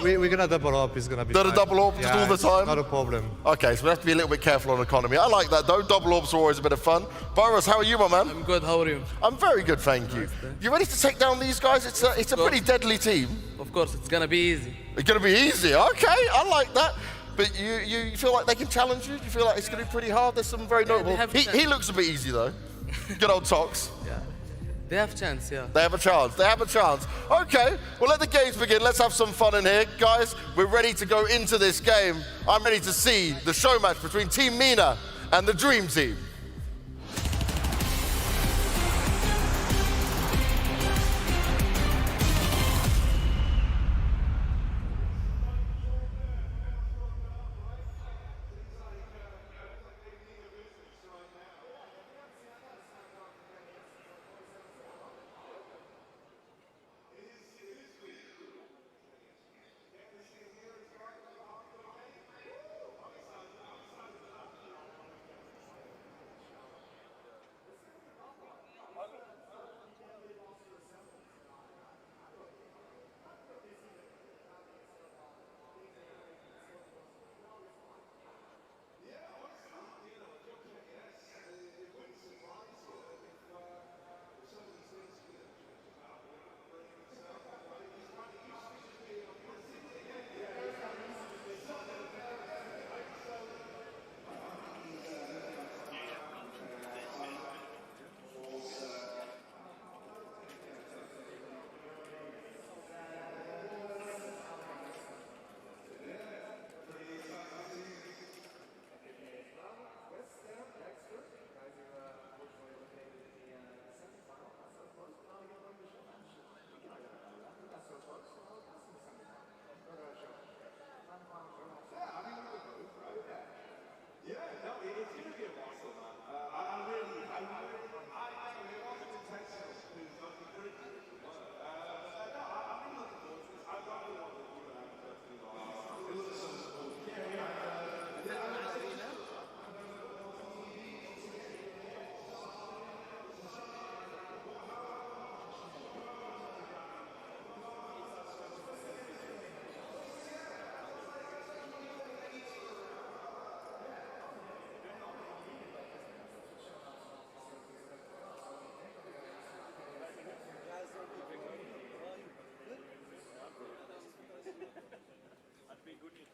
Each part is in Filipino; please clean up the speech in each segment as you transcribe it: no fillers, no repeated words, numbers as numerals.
We're going to double up. It's going to be Don't double up just all the time? Not a problem. Okay, so we have to be a little bit careful on economy. I like that though. Double orbs are always a bit of fun. Boris, how are you, my man? I'm good. How are you? I'm very good, thank you. You ready to take down these guys? It's a pretty deadly team. Of course, it's gonna be easy. It's gonna be easy. Okay, I like that. But you feel like they can challenge you? Do you feel like it's gonna be pretty hard? There's some very notable. He looks a bit easy though. Good old Tox. Yeah. They have chance, yeah. They have a chance. They have a chance. Okay, well let the games begin. Let's have some fun in here, guys. We're ready to go into this game. I'm ready to see the show match between Team MENA and the Dream Team.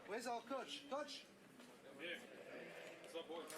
Where's our coach? Coach? Here. What's up, boys?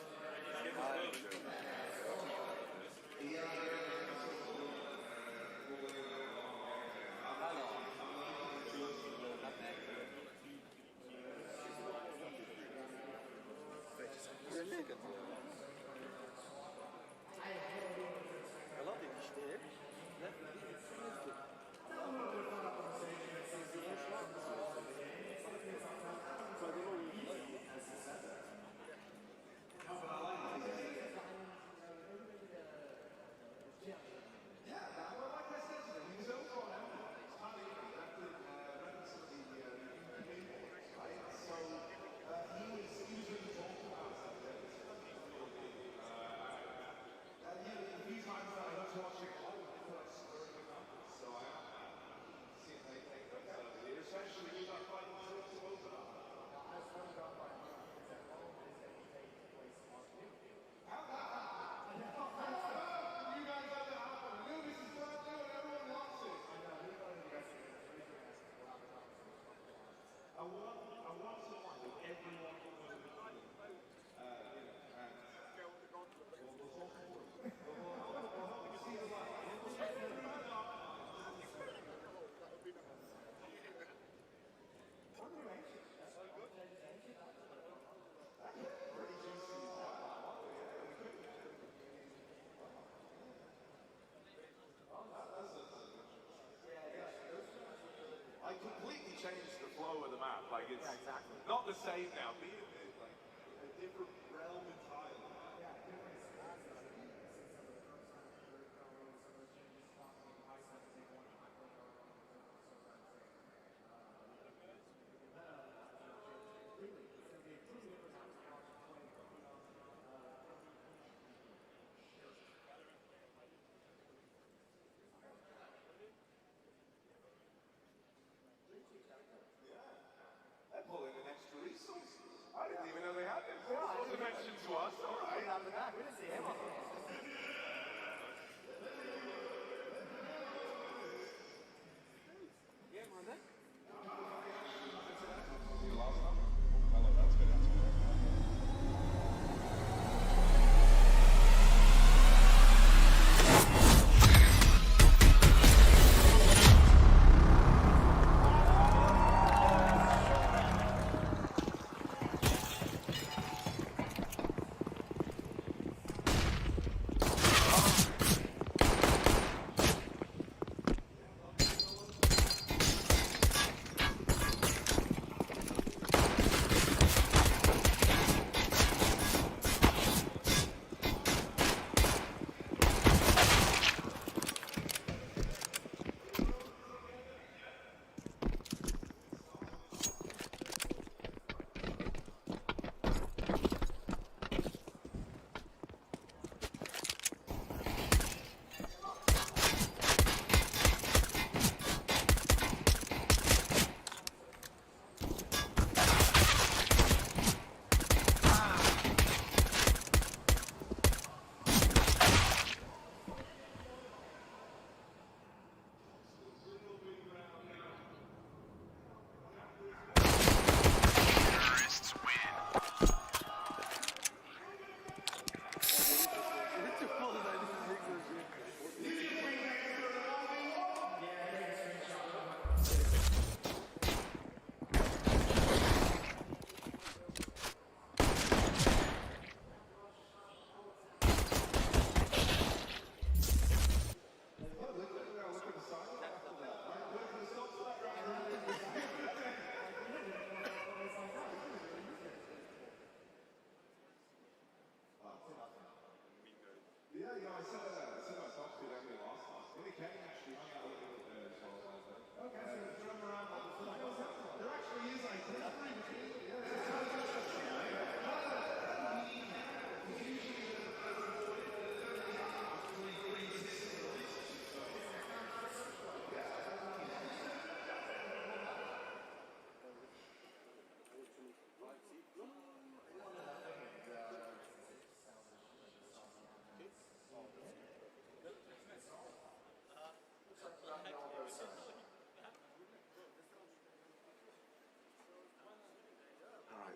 Completely changed the flow of the map. Like it's not the same now. Be like a different realm entirely. I didn't even know they had this. This wasn't mentioned to us. All right. Out of the back. We didn't see him on the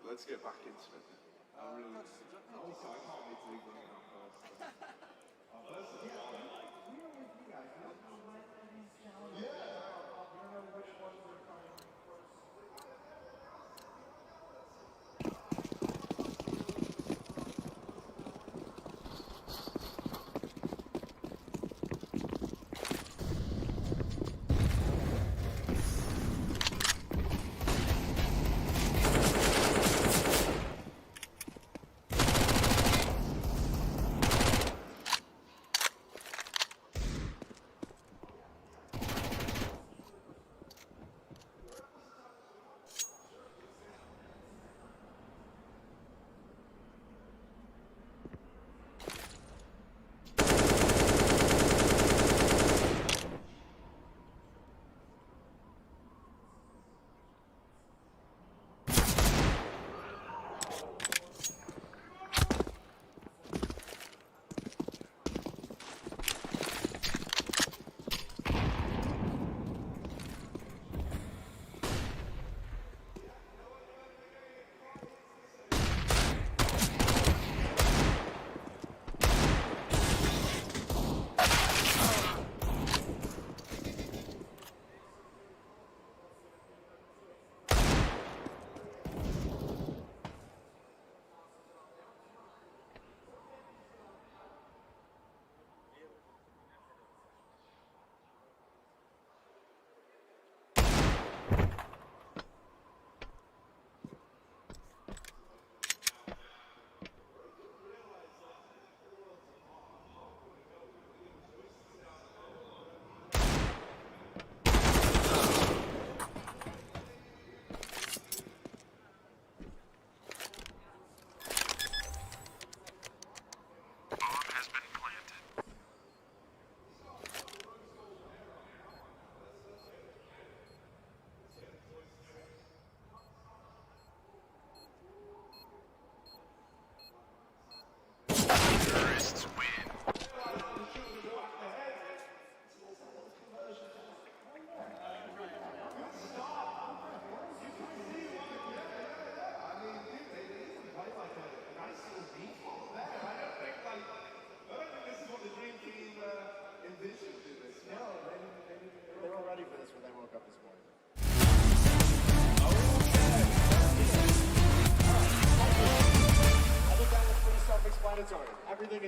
Let's get back into it. I really, also, I can't wait to leave running out first.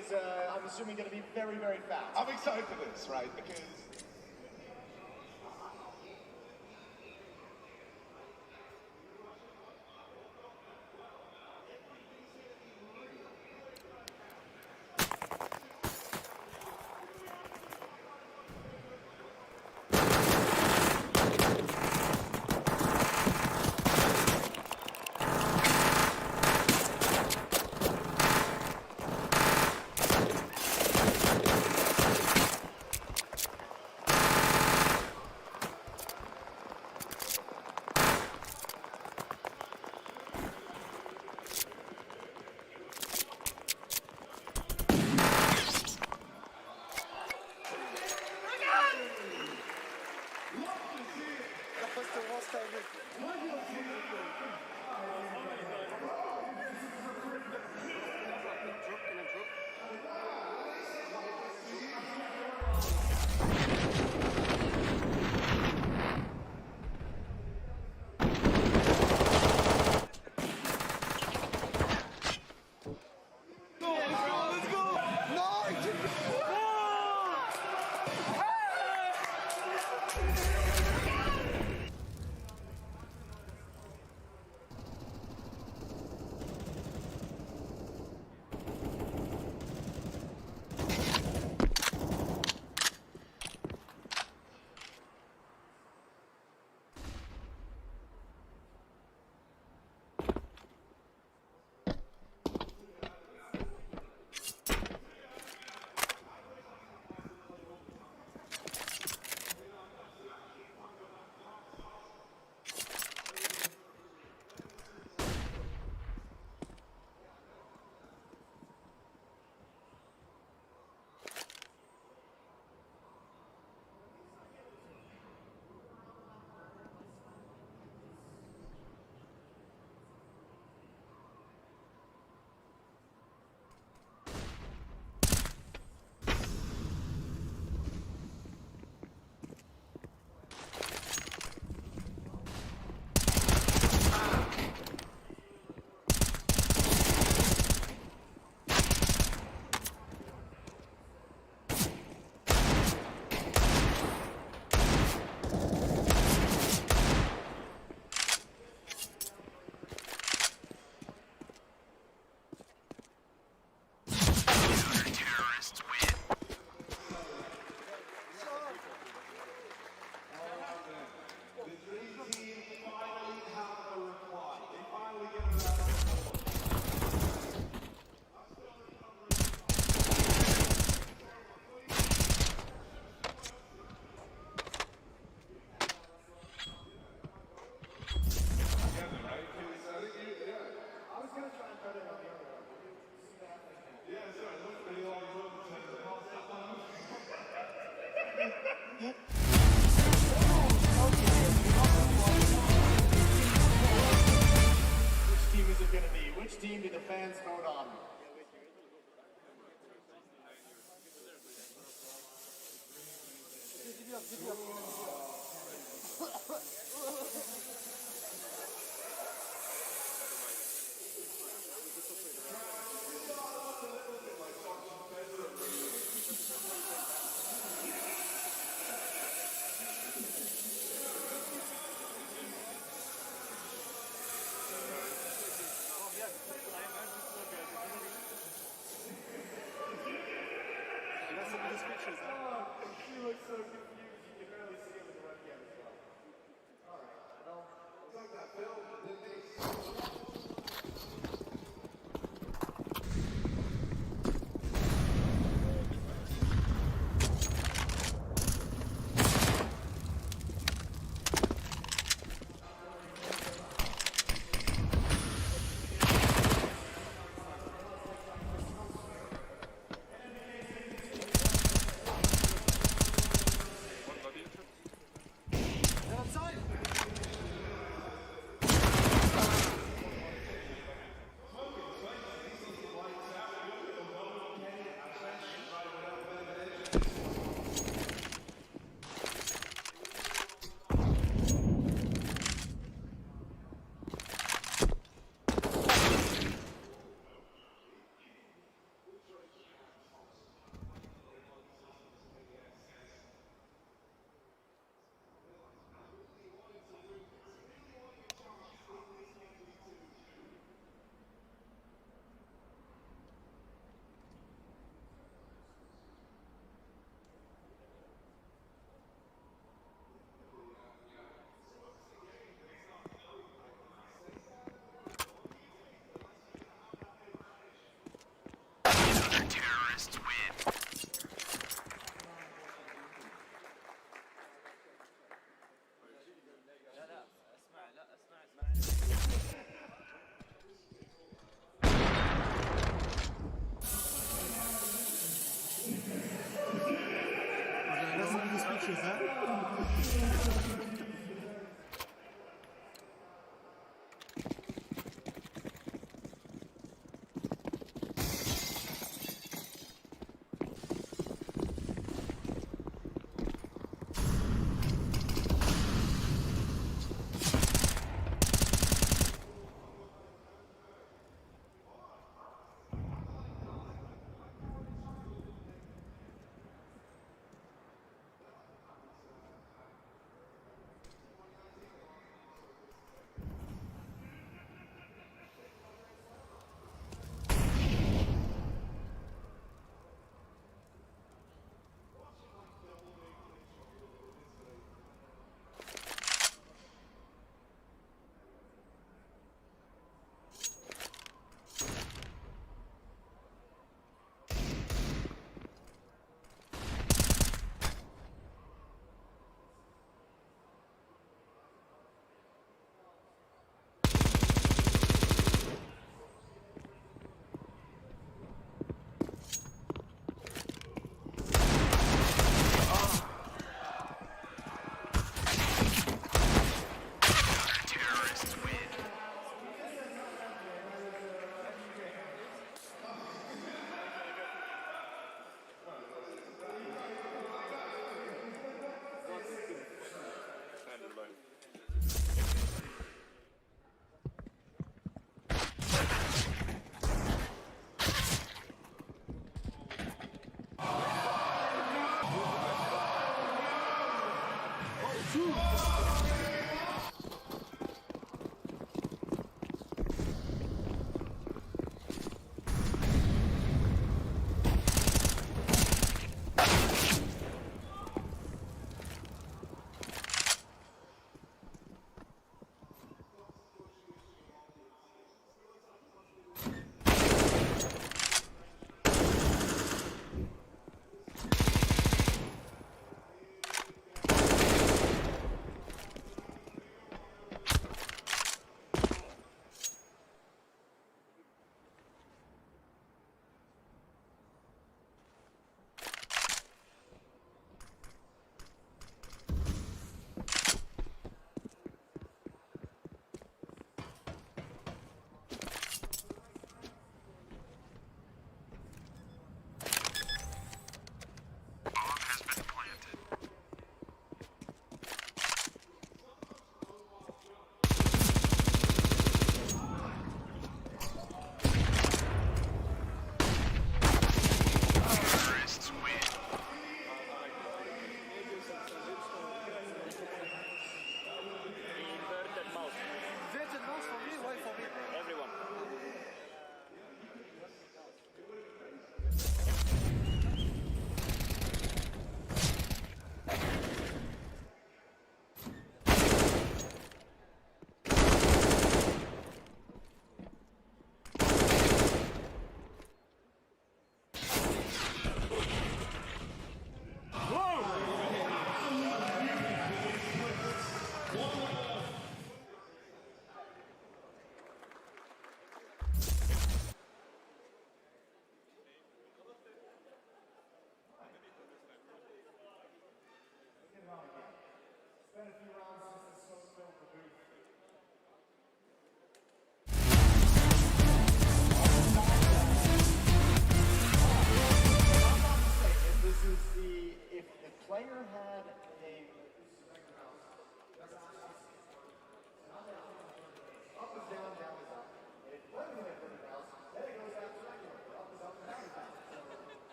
is, I'm assuming, going to be very, very fast. I'm excited for this, right? Because Which team did the fans vote on? He looks so confused. You can barely see him in the webcam as well. All right. Well, it's like that film.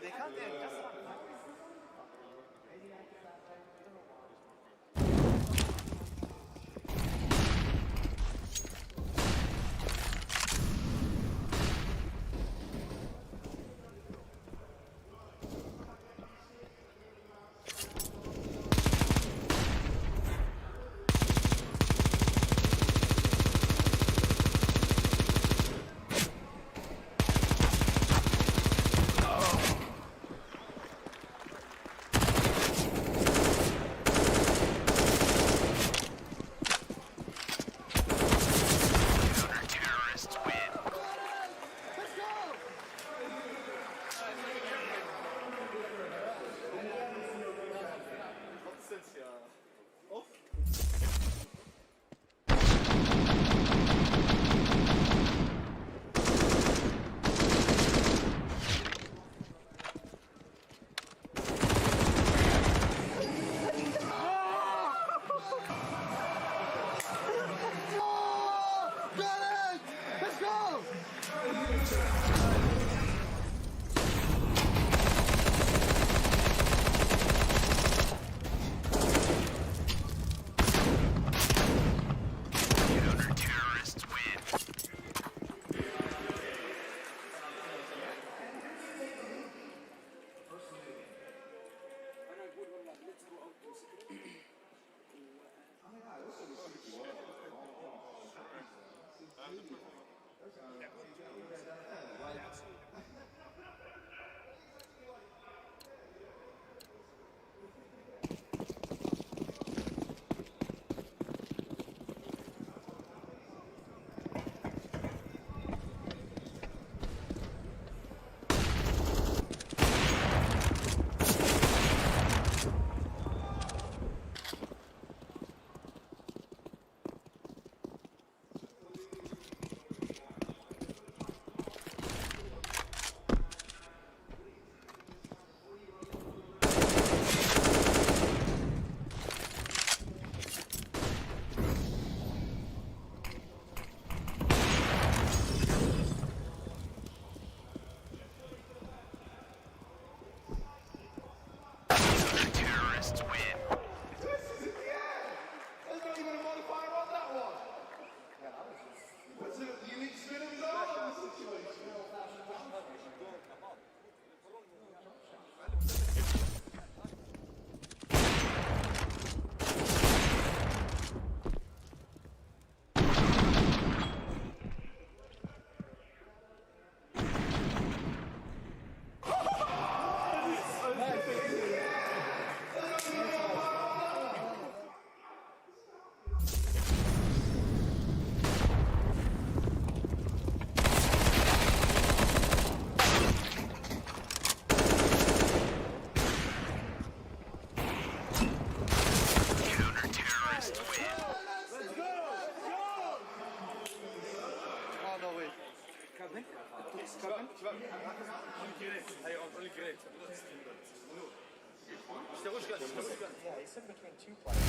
they can't do it. That's not Yeah, he's sitting between two players.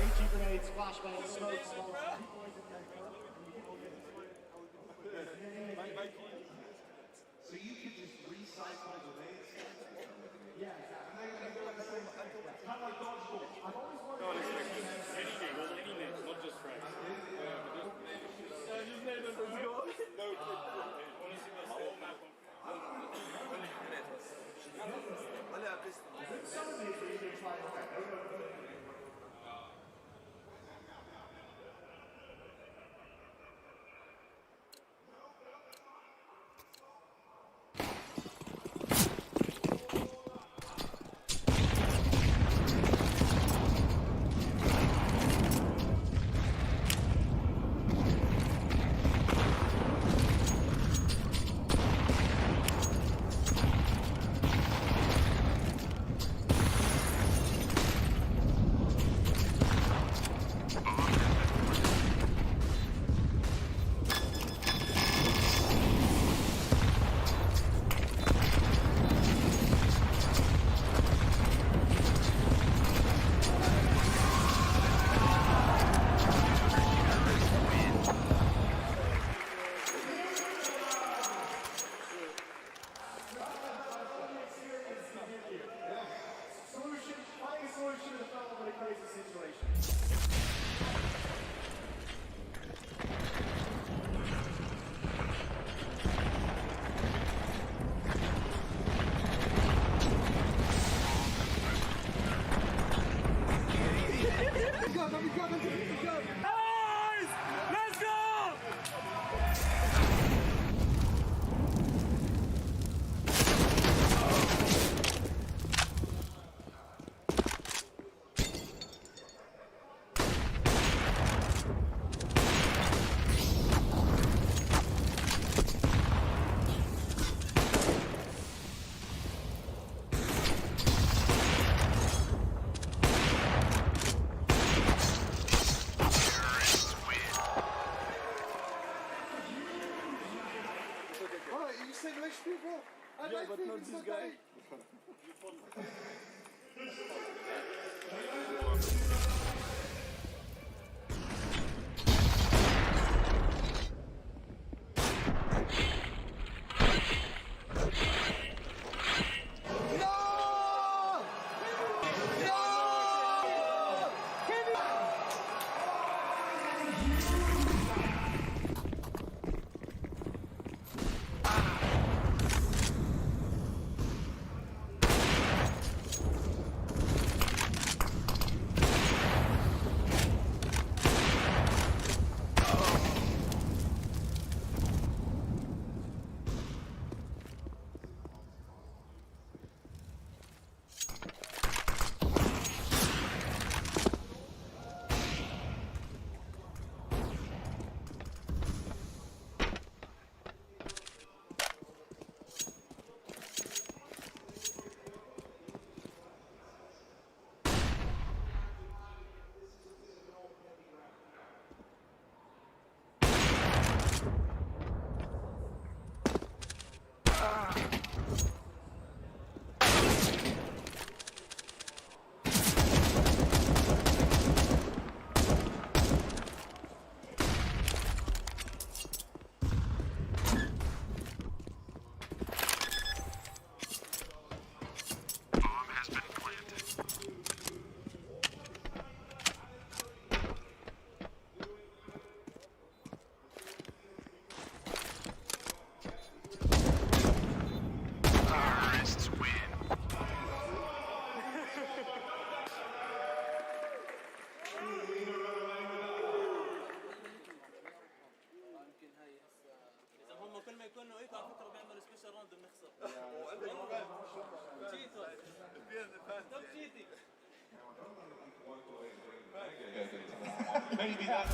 HE grenades, flashbangs, smokes, So you could just recycle the grenades? Yeah, exactly. Kind of like dodgeball. I've always No, wanted it's any game, not just frags. Just name it, let's go. No, some of these you can try Let's go! Alright, you say English people? I don't think it's okay. Maybe that's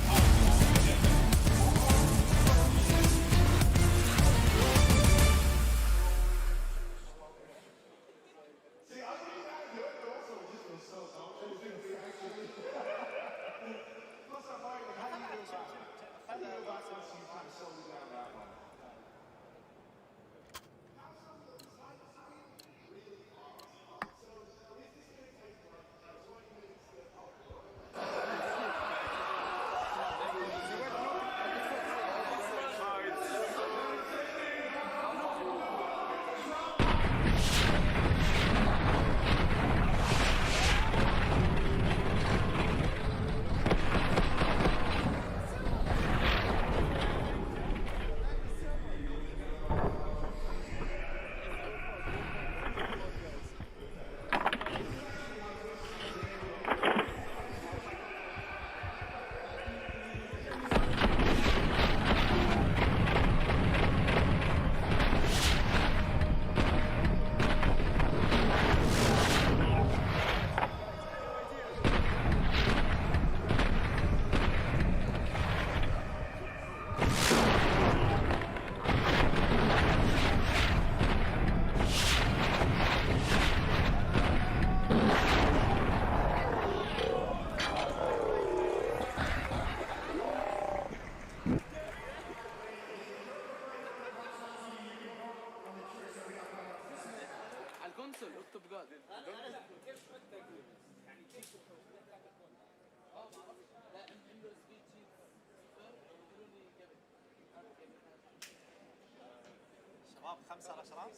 شباب 5 الاشراف.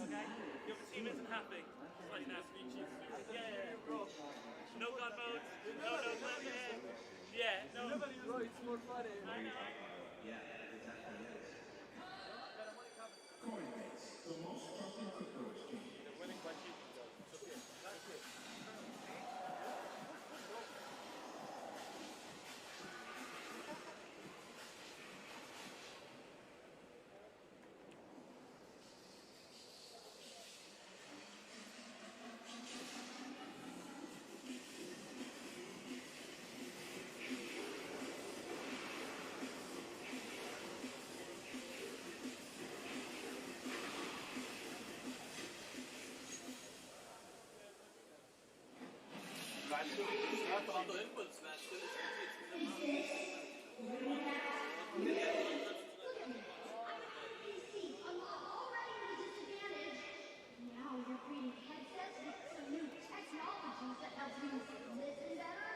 Okay? The other team isn't happy. It's like, nah, you choose. Yeah, bro. No on mode. No, let me in. Yeah, no. Bro, it's more funny. I know. Now you're creating headsets with some new technologies that help you listen better.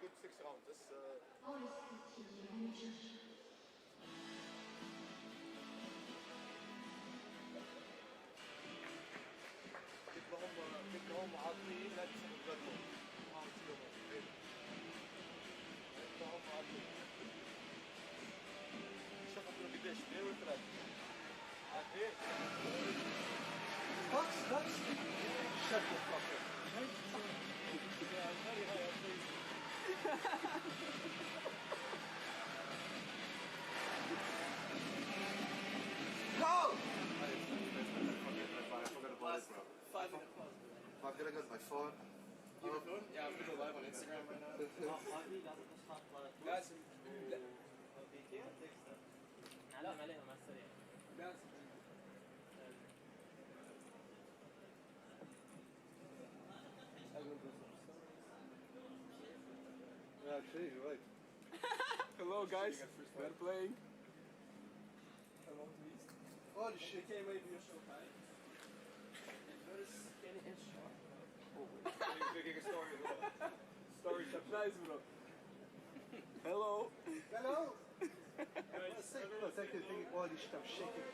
Good 6 rounds. That's Bonus strategy. كلهم عاطلين لا تسموا الجدول. كلهم عاطلين. شوفوا كلهم قديش 2 و3. قديش؟ That's shut the fuck up. Yeah, very high up, please. Go! I forgot about it, bro. 5 minute pause. I'm gonna go with my phone. You have a phone? Yeah, I'm gonna go live on Instagram right now. Guys, نعلم عليهم على السريع. guys. Yeah, actually, you're right. Hello guys, we're playing. Holy shit. Can't wait for your show time. Making a story as well. Story time. Nice bro. Hello. Hello! Take the thing. Holy shit, I'm shaking.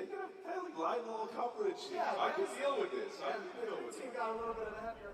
They get a fairly light little coverage here. Yeah, I can deal with this. I can deal The with team it. got a little bit of that here.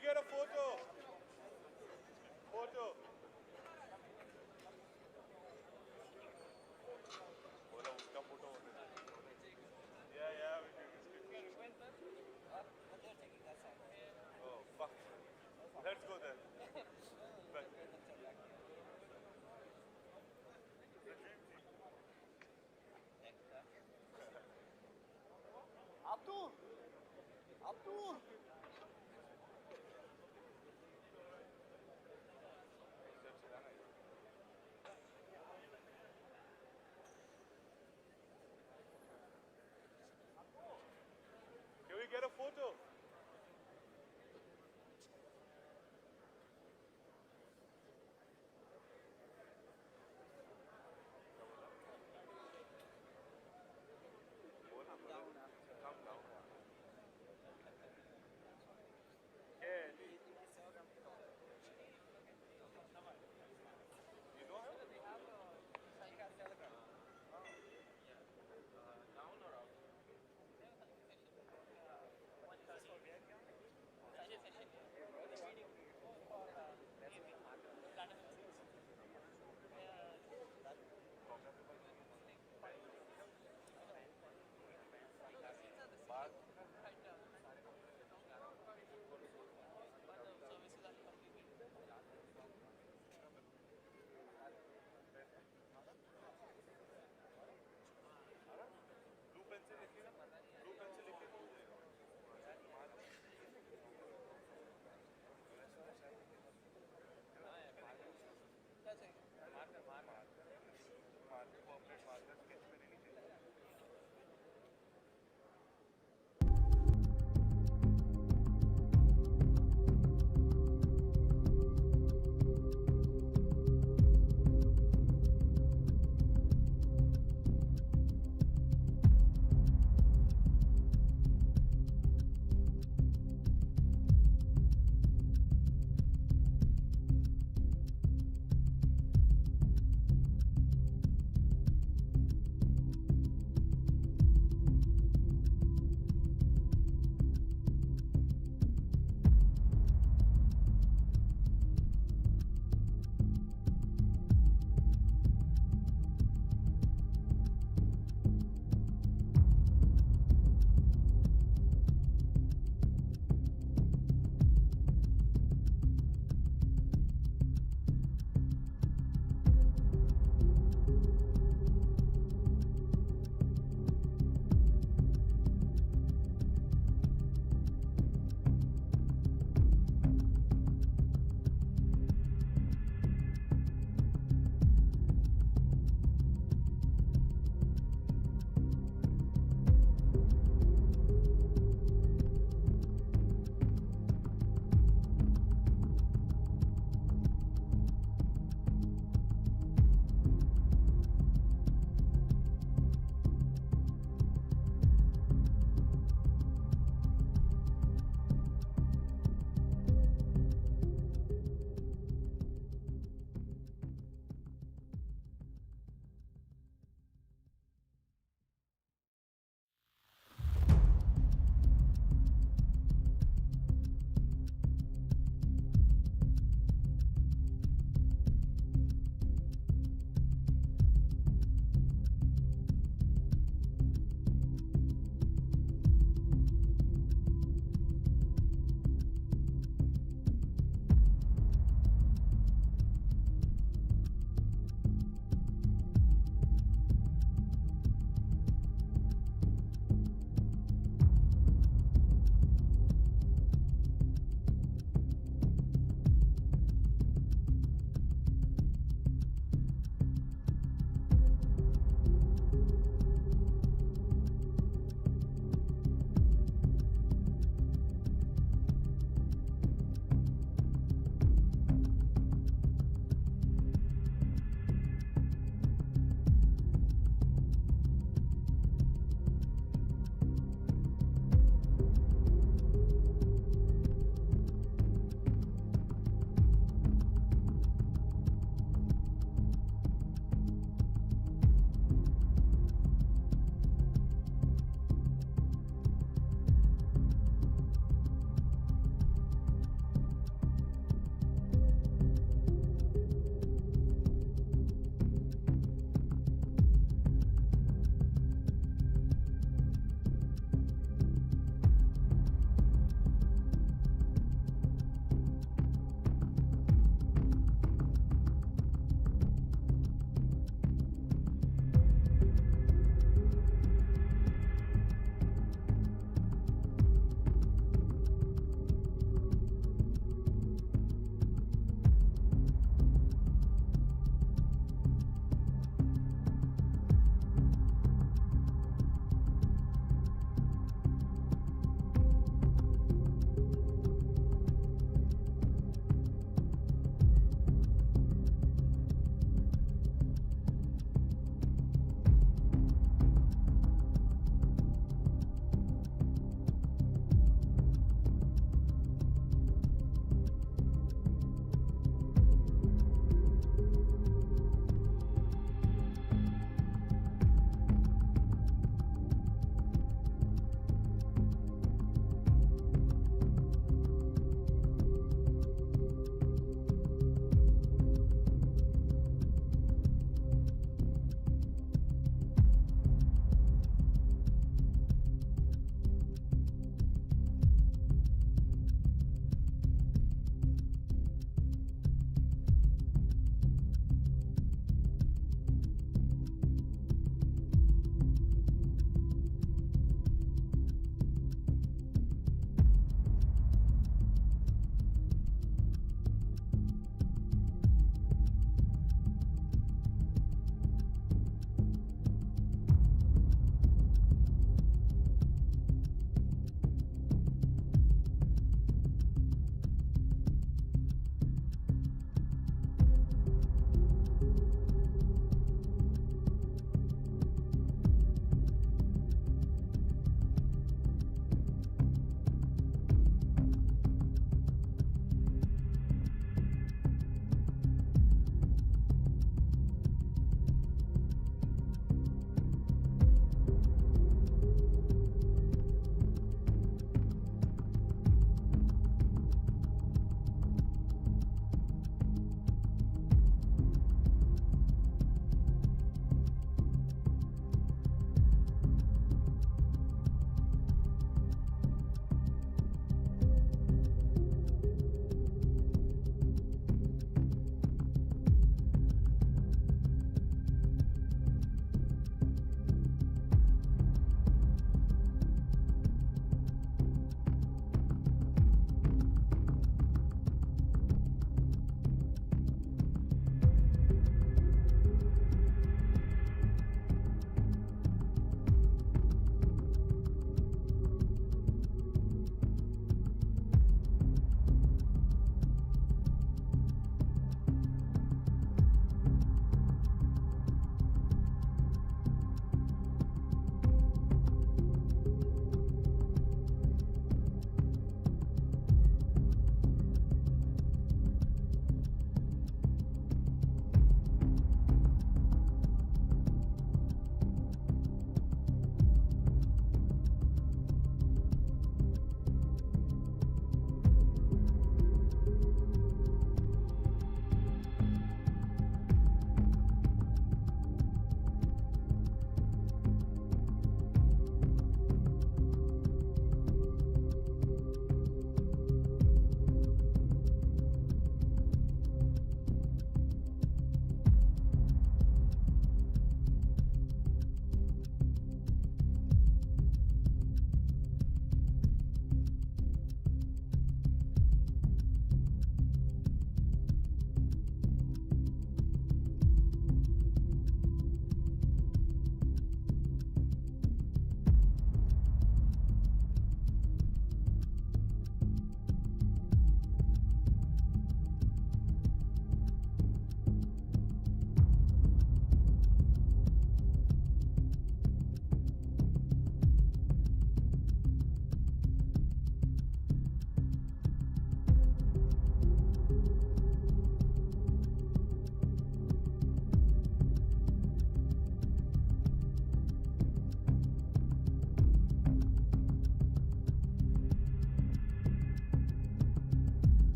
we get a photo? Photo. बोला उसका photo होने दो. Yeah, we do this. Oh, fuck. Let's go then. Back. Abdul! Abdul! Can we get a photo?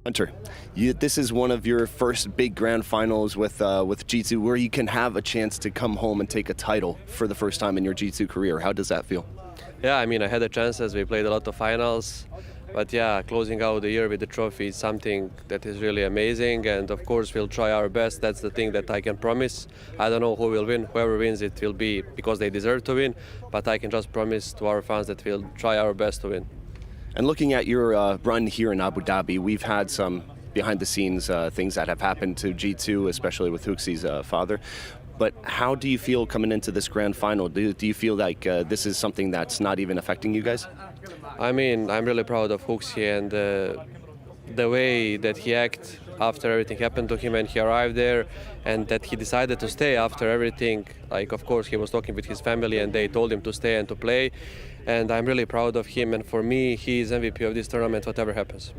Hunter, this is one of your first big grand finals with G2 where you can have a chance to come home and take a title for the first time in your G2 career. How does that feel? Yeah, I mean, I had the chances. We played a lot of finals. But yeah, closing out the year with the trophy is something that is really amazing. And of course, we'll try our best. That's the thing that I can promise. I don't know who will win. Whoever wins, it will be because they deserve to win. But I can just promise to our fans that we'll try our best to win. And looking at your run here in Abu Dhabi, we've had some behind-the-scenes things that have happened to G2, especially with Huxi's father. But how do you feel coming into this grand final? Do you feel like this is something that's not even affecting you guys? I mean, I'm really proud of Huxi and the way that he acted after everything happened to him and he arrived there, and that he decided to stay after everything. Like, of course, he was talking with his family and they told him to stay and to play. And I'm really proud of him, and for me, he is MVP of this tournament, whatever happens.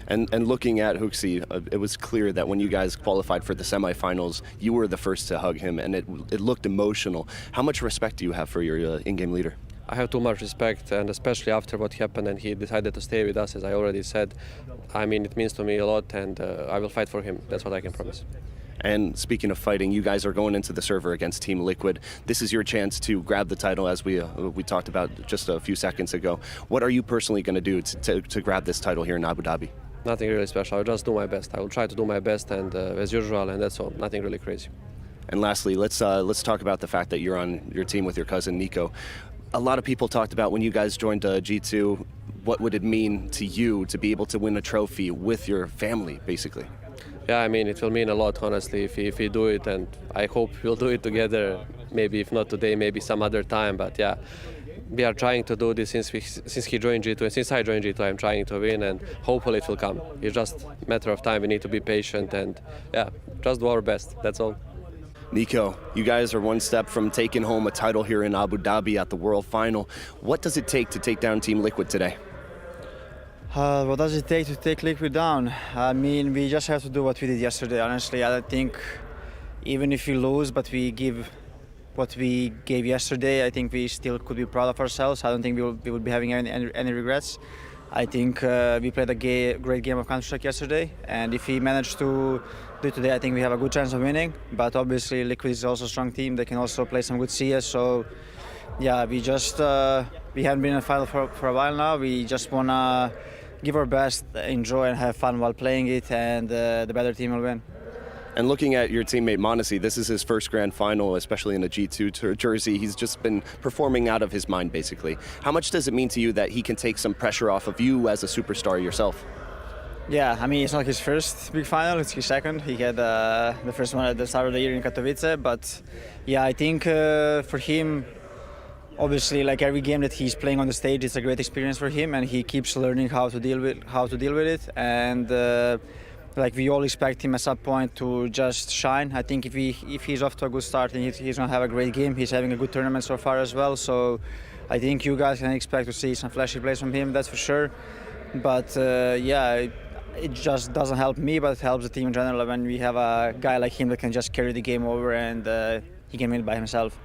And looking at Huxi, it was clear that when you guys qualified for the semifinals, you were the first to hug him, and it looked emotional. How much respect do you have for your in-game leader? I have too much respect, and especially after what happened and he decided to stay with us, as I already said. I mean, it means to me a lot, and I will fight for him. That's what I can promise. And speaking of fighting, you guys are going into the server against Team Liquid. This is your chance to grab the title, as we talked about just a few seconds ago. What are you personally going to do to grab this title here in Abu Dhabi? Nothing really special. I'll just do my best. I will try to do my best, and as usual, and that's all. Nothing really crazy. And lastly, let's talk about the fact that you're on your team with your cousin Nico. A lot of people talked about when you guys joined G2, what would it mean to you to be able to win a trophy with your family, basically? Yeah, I mean, it will mean a lot, honestly, if we do it, and I hope we'll do it together. Maybe if not today, maybe some other time. But yeah, we are trying to do this since he joined G2, and since I joined G2, I'm trying to win, and hopefully it will come. It's just a matter of time. We need to be patient, and yeah, just do our best. That's all. Nico, you guys are one step from taking home a title here in Abu Dhabi at the World Final. What does it take to take down Team Liquid today? What does it take to take Liquid down? I mean, we just have to do what we did yesterday, honestly. I think even if we lose, but we give what we gave yesterday, I think we still could be proud of ourselves. I don't think we would be having any regrets. I think we played a great game of Counter-Strike yesterday, and if we manage to do it today, I think we have a good chance of winning. But obviously, Liquid is also a strong team. They can also play some good CS, so yeah, we haven't been in a final for a while now. We just want to give our best, enjoy and have fun while playing it, and the better team will win. And looking at your teammate Monesi, this is his first grand final, especially in a G2 jersey. He's just been performing out of his mind, basically. How much does it mean to you that he can take some pressure off of you as a superstar yourself? Yeah, I mean, it's not his first big final, it's his second. He had the first one at the start of the year in Katowice, but yeah, I think for him, obviously, like every game that he's playing on the stage, it's a great experience for him, and he keeps learning how to deal with it. And like we all expect him at some point to just shine. I think if he's off to a good start and he's gonna have a great game, he's having a good tournament so far as well. So I think you guys can expect to see some flashy plays from him, that's for sure. But yeah, it just doesn't help me, but it helps the team in general when we have a guy like him that can just carry the game over and he can win by himself.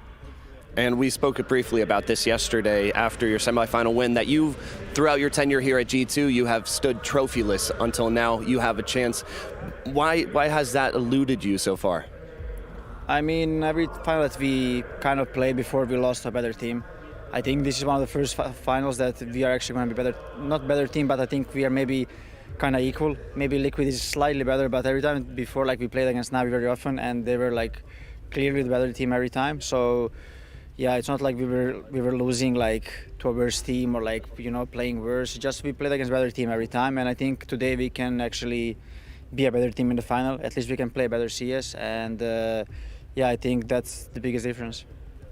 And we spoke briefly about this yesterday after your semifinal win, that you, throughout your tenure here at G2, you have stood trophyless until now. You have a chance. Why has that eluded you so far? I mean, every final that we kind of played before, we lost to a better team. I think this is one of the first finals that we are actually going to be better, not better team, but I think we are maybe kind of equal. Maybe Liquid is slightly better, but every time before, like we played against Navi very often, and they were like clearly the better team every time. So yeah, it's not like we were losing like to a worse team or like, you know, playing worse. Just we played against a better team every time, and I think today we can actually be a better team in the final. At least we can play better CS, and yeah, I think that's the biggest difference.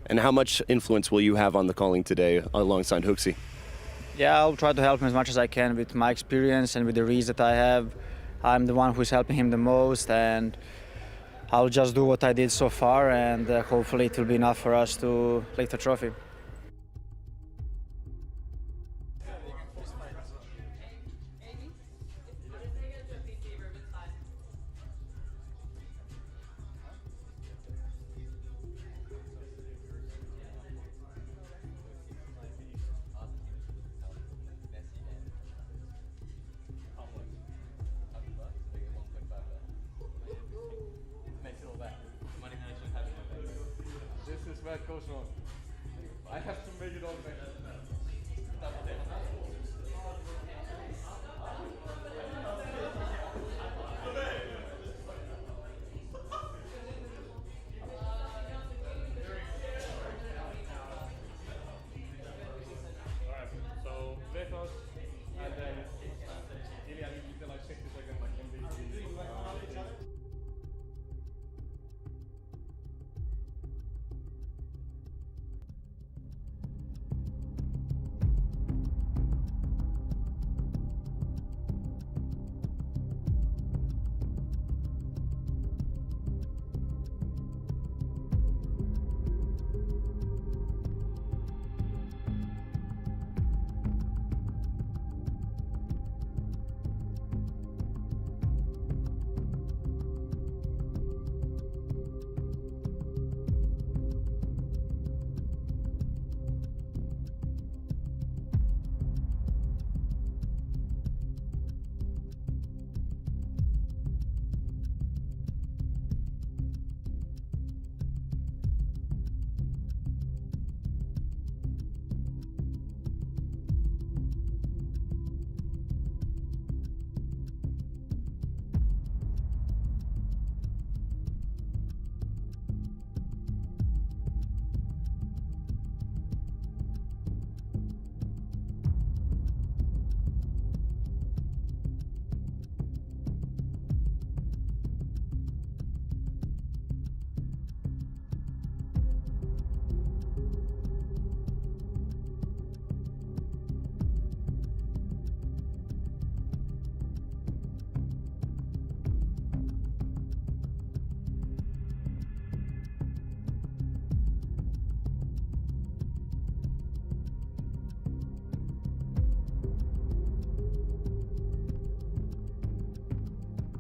And how much influence will you have on the calling today alongside Huxi? Yeah, I'll try to help him as much as I can with my experience and with the reads that I have. I'm the one who's helping him the most, and I'll just do what I did so far, and hopefully it will be enough for us to lift the trophy. it goes wrong. I have to make it all back. So Virtus, and then Ilya, you did like 60 seconds like MVP.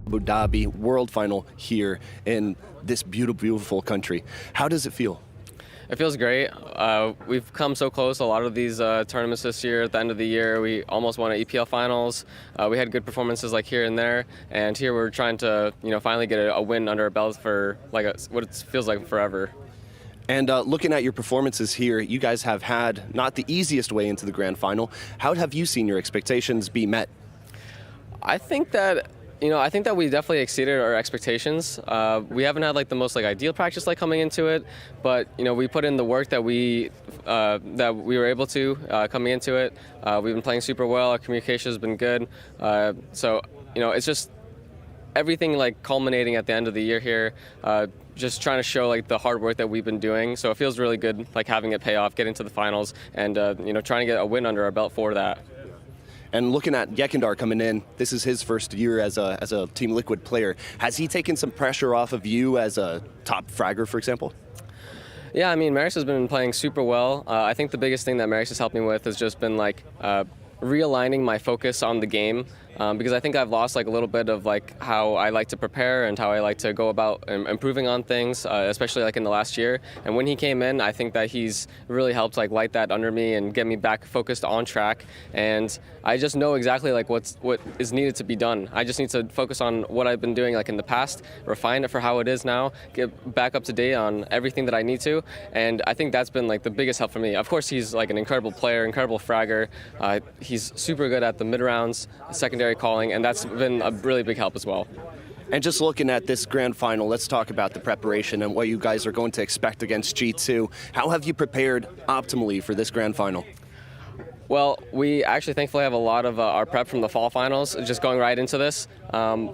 Abu Dhabi World Final here in this beautiful, beautiful country. How does it feel? It feels great. We've come so close a lot of these tournaments this year. At the end of the year, we almost won at EPL finals. We had good performances like here and there, and here we're trying to, finally get a win under our belt for what it feels like forever. And looking at your performances here, you guys have had not the easiest way into the grand final. How have you seen your expectations be met? I think that we definitely exceeded our expectations. We haven't had the most ideal practice coming into it, but we put in the work that we were able to coming into it. We've been playing super well. Our communication has been good. So it's just everything culminating at the end of the year here. Just trying to show the hard work that we've been doing. So it feels really good having it pay off, getting to the finals, and trying to get a win under our belt for that. And looking at Yekindar coming in, this is his first year as a Team Liquid player. Has he taken some pressure off of you as a top fragger, for example? Yeah, I mean, Marix has been playing super well. I think the biggest thing that Marix has helped me with has just been realigning my focus on the game. Because I think I've lost a little bit of how I like to prepare and how I like to go about improving on things, especially in the last year. And when he came in, I think that he's really helped light that under me and get me back focused on track. And I just know exactly what is needed to be done. I just need to focus on what I've been doing in the past, refine it for how it is now, get back up to date on everything that I need to. And I think that's been the biggest help for me. Of course, he's an incredible player, incredible fragger. He's super good at the mid rounds, secondary calling, and that's been a really big help as well. And just looking at this grand final, let's talk about the preparation and what you guys are going to expect against G2. How have you prepared optimally for this grand final? Well, we actually thankfully have a lot of our prep from the fall finals just going right into this.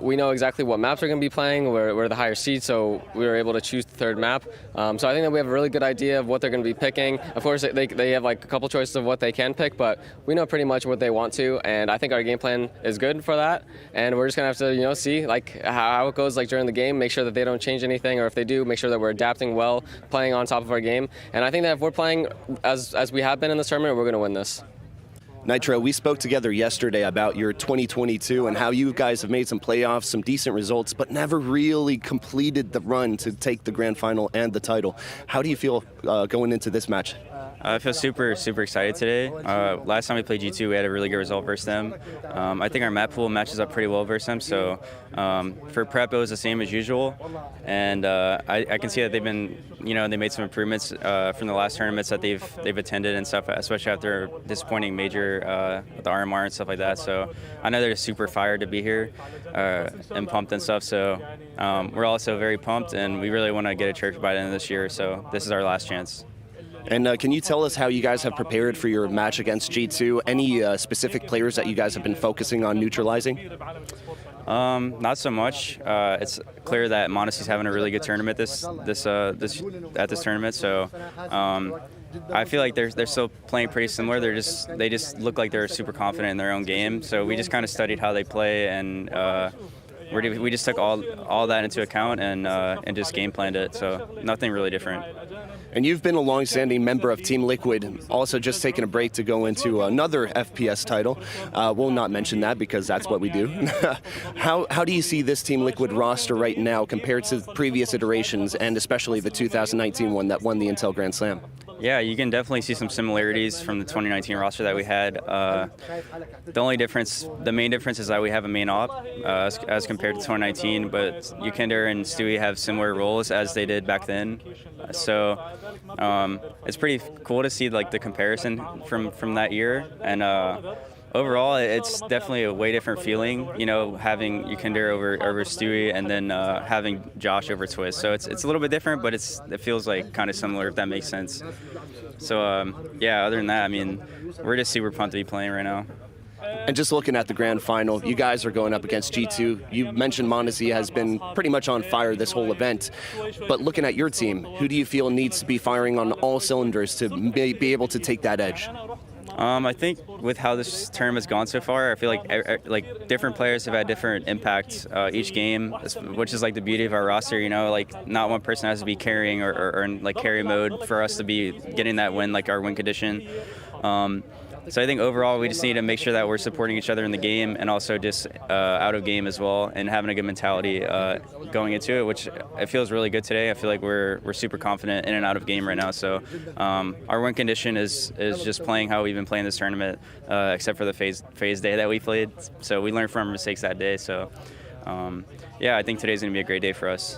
We know exactly what maps we're going to be playing. We're the higher seed, so we were able to choose the third map. So I think that we have a really good idea of what they're going to be picking. Of course, they have a couple choices of what they can pick, but we know pretty much what they want to, and I think our game plan is good for that. And we're just going to have to see how it goes during the game, make sure that they don't change anything, or if they do, make sure that we're adapting well, playing on top of our game. And I think that if we're playing as we have been in this tournament, we're going to win this. Nitro, we spoke together yesterday about your 2022 and how you guys have made some playoffs, some decent results, but never really completed the run to take the grand final and the title. How do you feel going into this match? I feel super excited today. Last time we played G2, we had a really good result versus them. I think our map pool matches up pretty well versus them. So for prep, it was the same as usual. And I can see that they've been, they made some improvements from the last tournaments that they've attended and stuff, especially after disappointing major with the RMR and stuff like that. So I know they're super fired to be here and pumped and stuff. So we're also very pumped, and we really want to get a trophy by the end of this year. So this is our last chance. And can you tell us how you guys have prepared for your match against G2? Any specific players that you guys have been focusing on neutralizing? Not so much. It's clear that Monasty's having a really good tournament at this tournament. So I feel like they're still playing pretty similar. They just look like they're super confident in their own game. So we just kind of studied how they play, and we just took all that into account and just game planned it. So nothing really different. And you've been a long-standing member of Team Liquid, also just taking a break to go into another FPS title. We'll not mention that because that's what we do. How do you see this Team Liquid roster right now compared to previous iterations, and especially the 2019 one that won the Intel Grand Slam? Yeah, you can definitely see some similarities from the 2019 roster that we had. The main difference is that we have a main op as compared to 2019, but Yukinder and Stewie have similar roles as they did back then. So it's pretty cool to see like the comparison from that year. And overall, it's definitely a way different feeling, having Yukinder over Stewie and then having Josh over Twist. So it's a little bit different, but it feels like kind of similar, if that makes sense. So yeah, other than that, I mean, we're just super pumped to be playing right now. And just looking at the grand final, you guys are going up against G2. You mentioned Monasy has been pretty much on fire this whole event. But looking at your team, who do you feel needs to be firing on all cylinders to be able to take that edge? I think with how this tournament's gone so far, I feel like different players have had different impacts each game, which is like the beauty of our roster. Like not one person has to be carrying or in like carry mode for us to be getting that win, like our win condition. So I think overall we just need to make sure that we're supporting each other in the game and also just out of game as well, and having a good mentality going into it, which it feels really good today. I feel like we're super confident in and out of game right now. So our win condition is just playing how we've been playing this tournament, except for the phase day that we played. So we learned from our mistakes that day. So yeah, I think today's going to be a great day for us.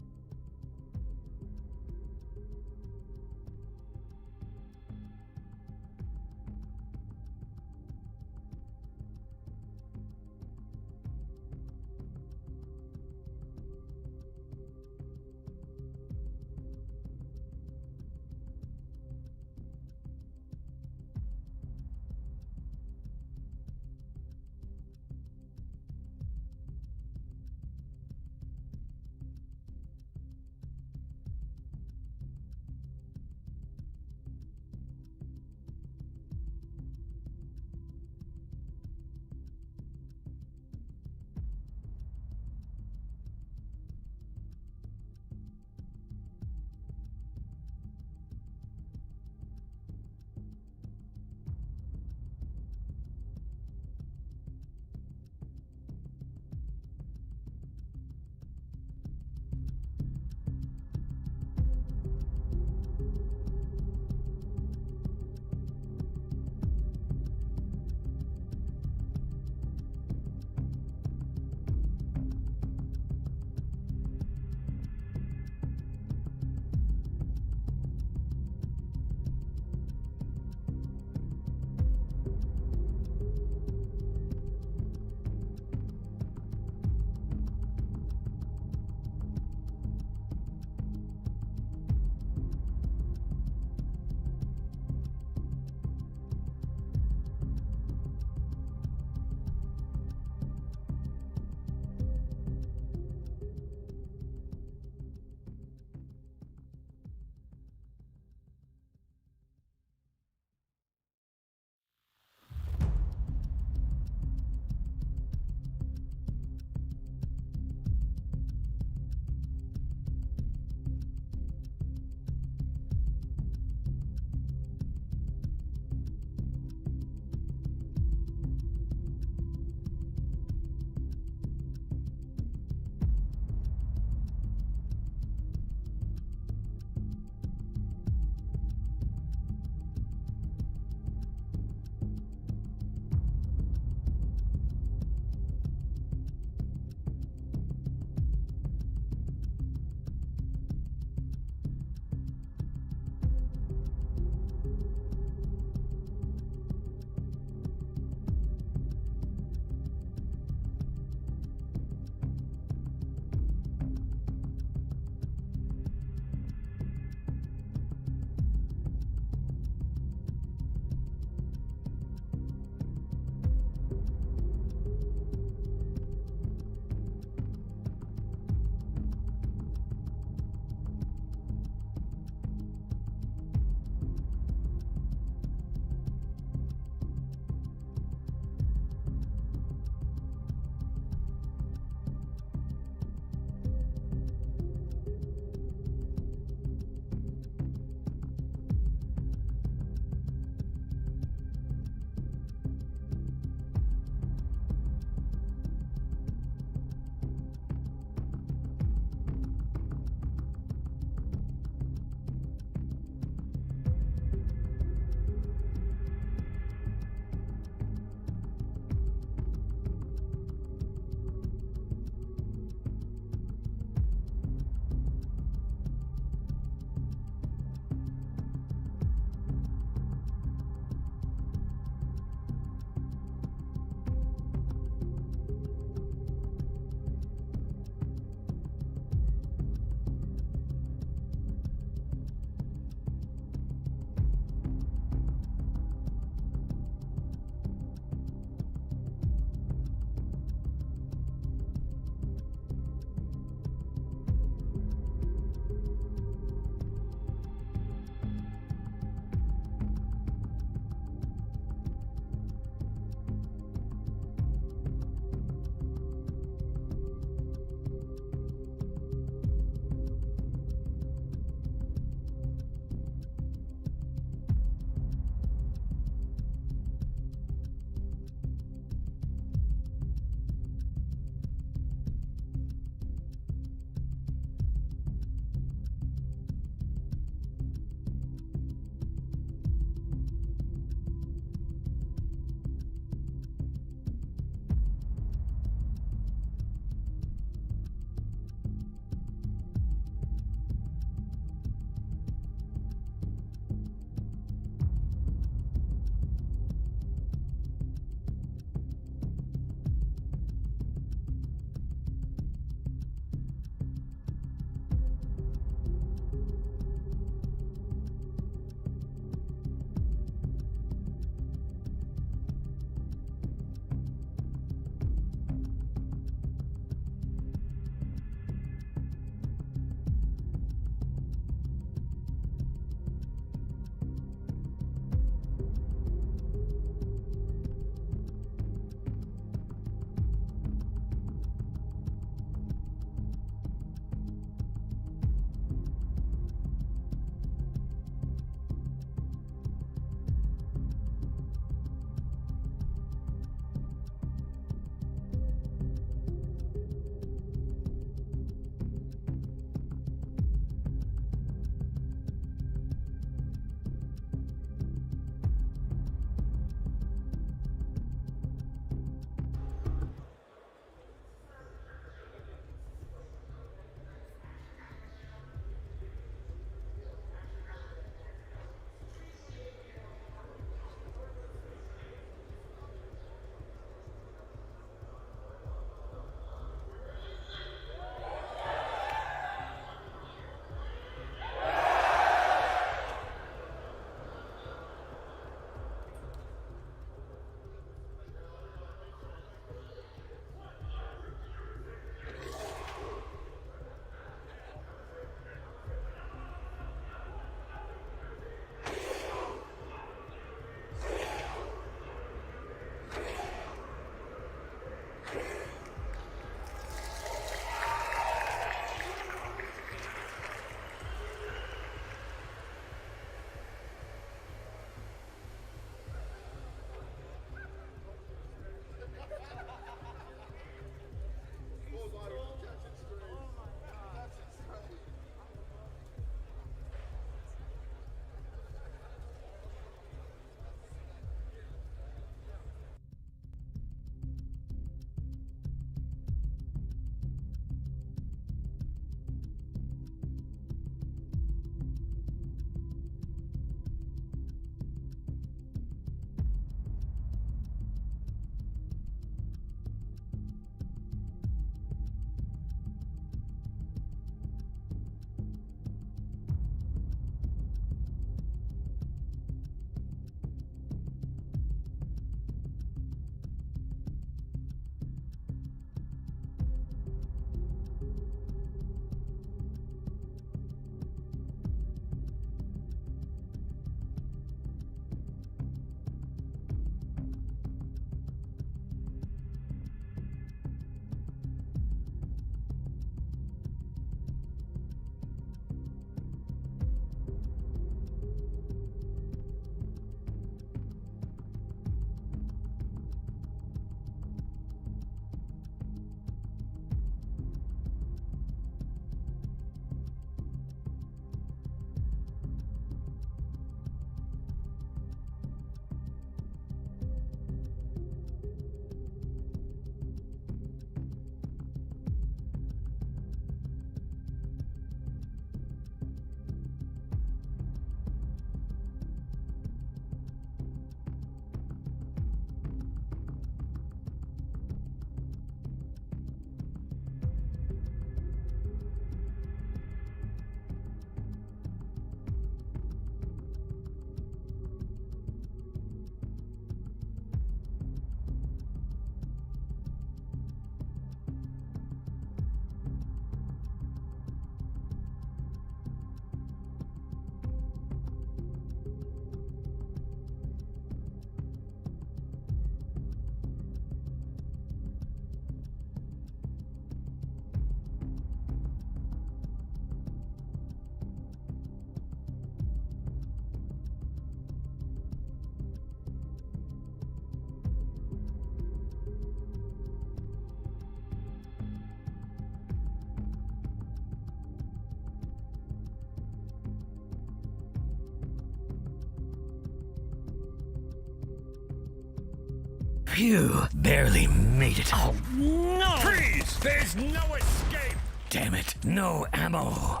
Phew, barely made it. Oh, no! Freeze! There's no escape! Damn it, no ammo.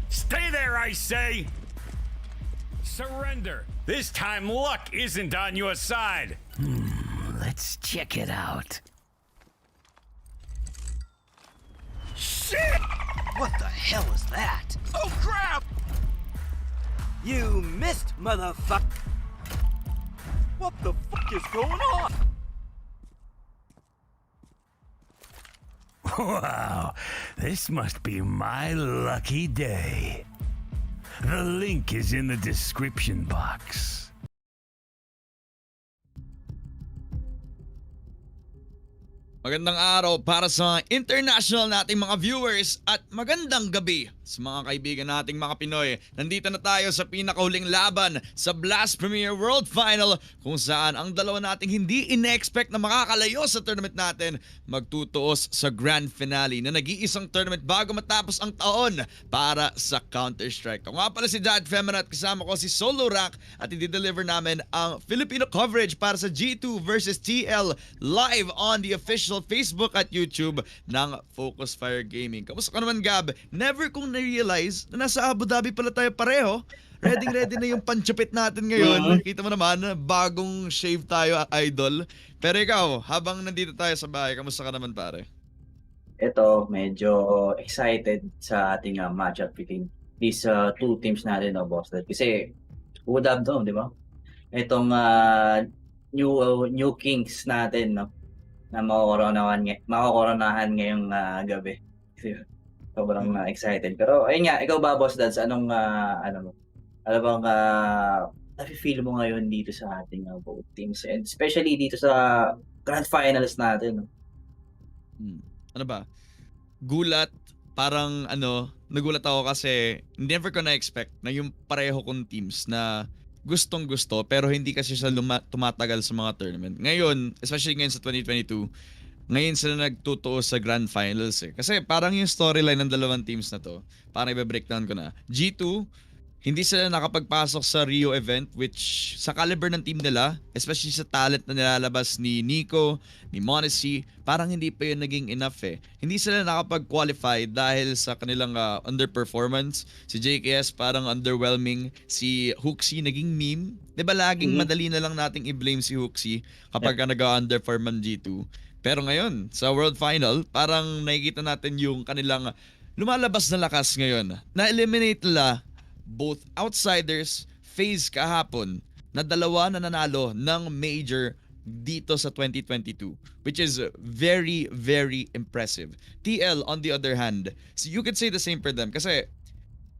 Stay there, I say! Surrender. This time luck isn't on your side. Let's check it out. Shit! What the hell was that? Oh, crap! You missed, motherfucker! What the fuck is going on? Wow, this must be my lucky day. The link is in the description box. Magandang araw para sa international nating mga viewers at magandang gabi sa mga kaibigan nating mga Pinoy. Nandito na tayo sa pinakahuling laban sa Blast Premier World Final kung saan ang dalawa nating hindi ine-expect na makakalayo sa tournament natin magtutuos sa Grand Finale na nag-iisang tournament bago matapos ang taon para sa Counter-Strike. Ako nga pala si Dad Femina at kasama ko si Solo Rank at i-deliver namin ang Filipino coverage para sa G2 versus TL live on the official Facebook at YouTube ng FOCUSFIREGAMING. Kamusta ka naman, Gab? Never kong na-realize na nasa Abu Dhabi pala tayo pareho. Ready na yung panchupit natin ngayon. Kita mo naman, bagong shave tayo, idol. Pero ikaw, habang nandito tayo sa bahay, kamusta ka naman, pare? Ito, medyo excited sa ating matchup between these two teams natin, no, boss. Kasi, udab doon, di ba? Itong new kings natin, no, na makokoronahan ngayong gabi. Sobrang excited. Pero ayun nga, ikaw ba, boss Dads, anong ano bang nafe-feel mo ngayon dito sa ating both teams, and especially dito sa grand finals natin, no? Ano ba? Gulat, parang nagulat ako kasi never ko na-expect na yung pareho kong teams na gustong-gusto pero hindi kasi siya tumatagal sa mga tournament. Ngayon, especially ngayon sa 2022, ngayon sila nagtutuos sa Grand Finals eh. Kasi parang yung storyline ng dalawang teams na to, parang i-breakdown ko na. G2, hindi sila nakapagpasok sa Rio event, which sa caliber ng team nila, especially sa talent na nilalabas ni Nico, ni Monacy, parang hindi pa yun naging enough eh. Hindi sila nakapag-qualify dahil sa kanilang underperformance. Si JKS parang underwhelming. Si Hooksy naging meme. Diba laging madali na lang nating i-blame si Hooksy kapag nag-underperform ang G2. Pero ngayon, sa World Final, parang nakikita natin yung kanilang lumalabas na lakas ngayon. Na-eliminate nila both outsiders, FaZe kahapon, na dalawa na nanalo ng major dito sa 2022, which is very, very impressive. TL, on the other hand, so you could say the same for them kasi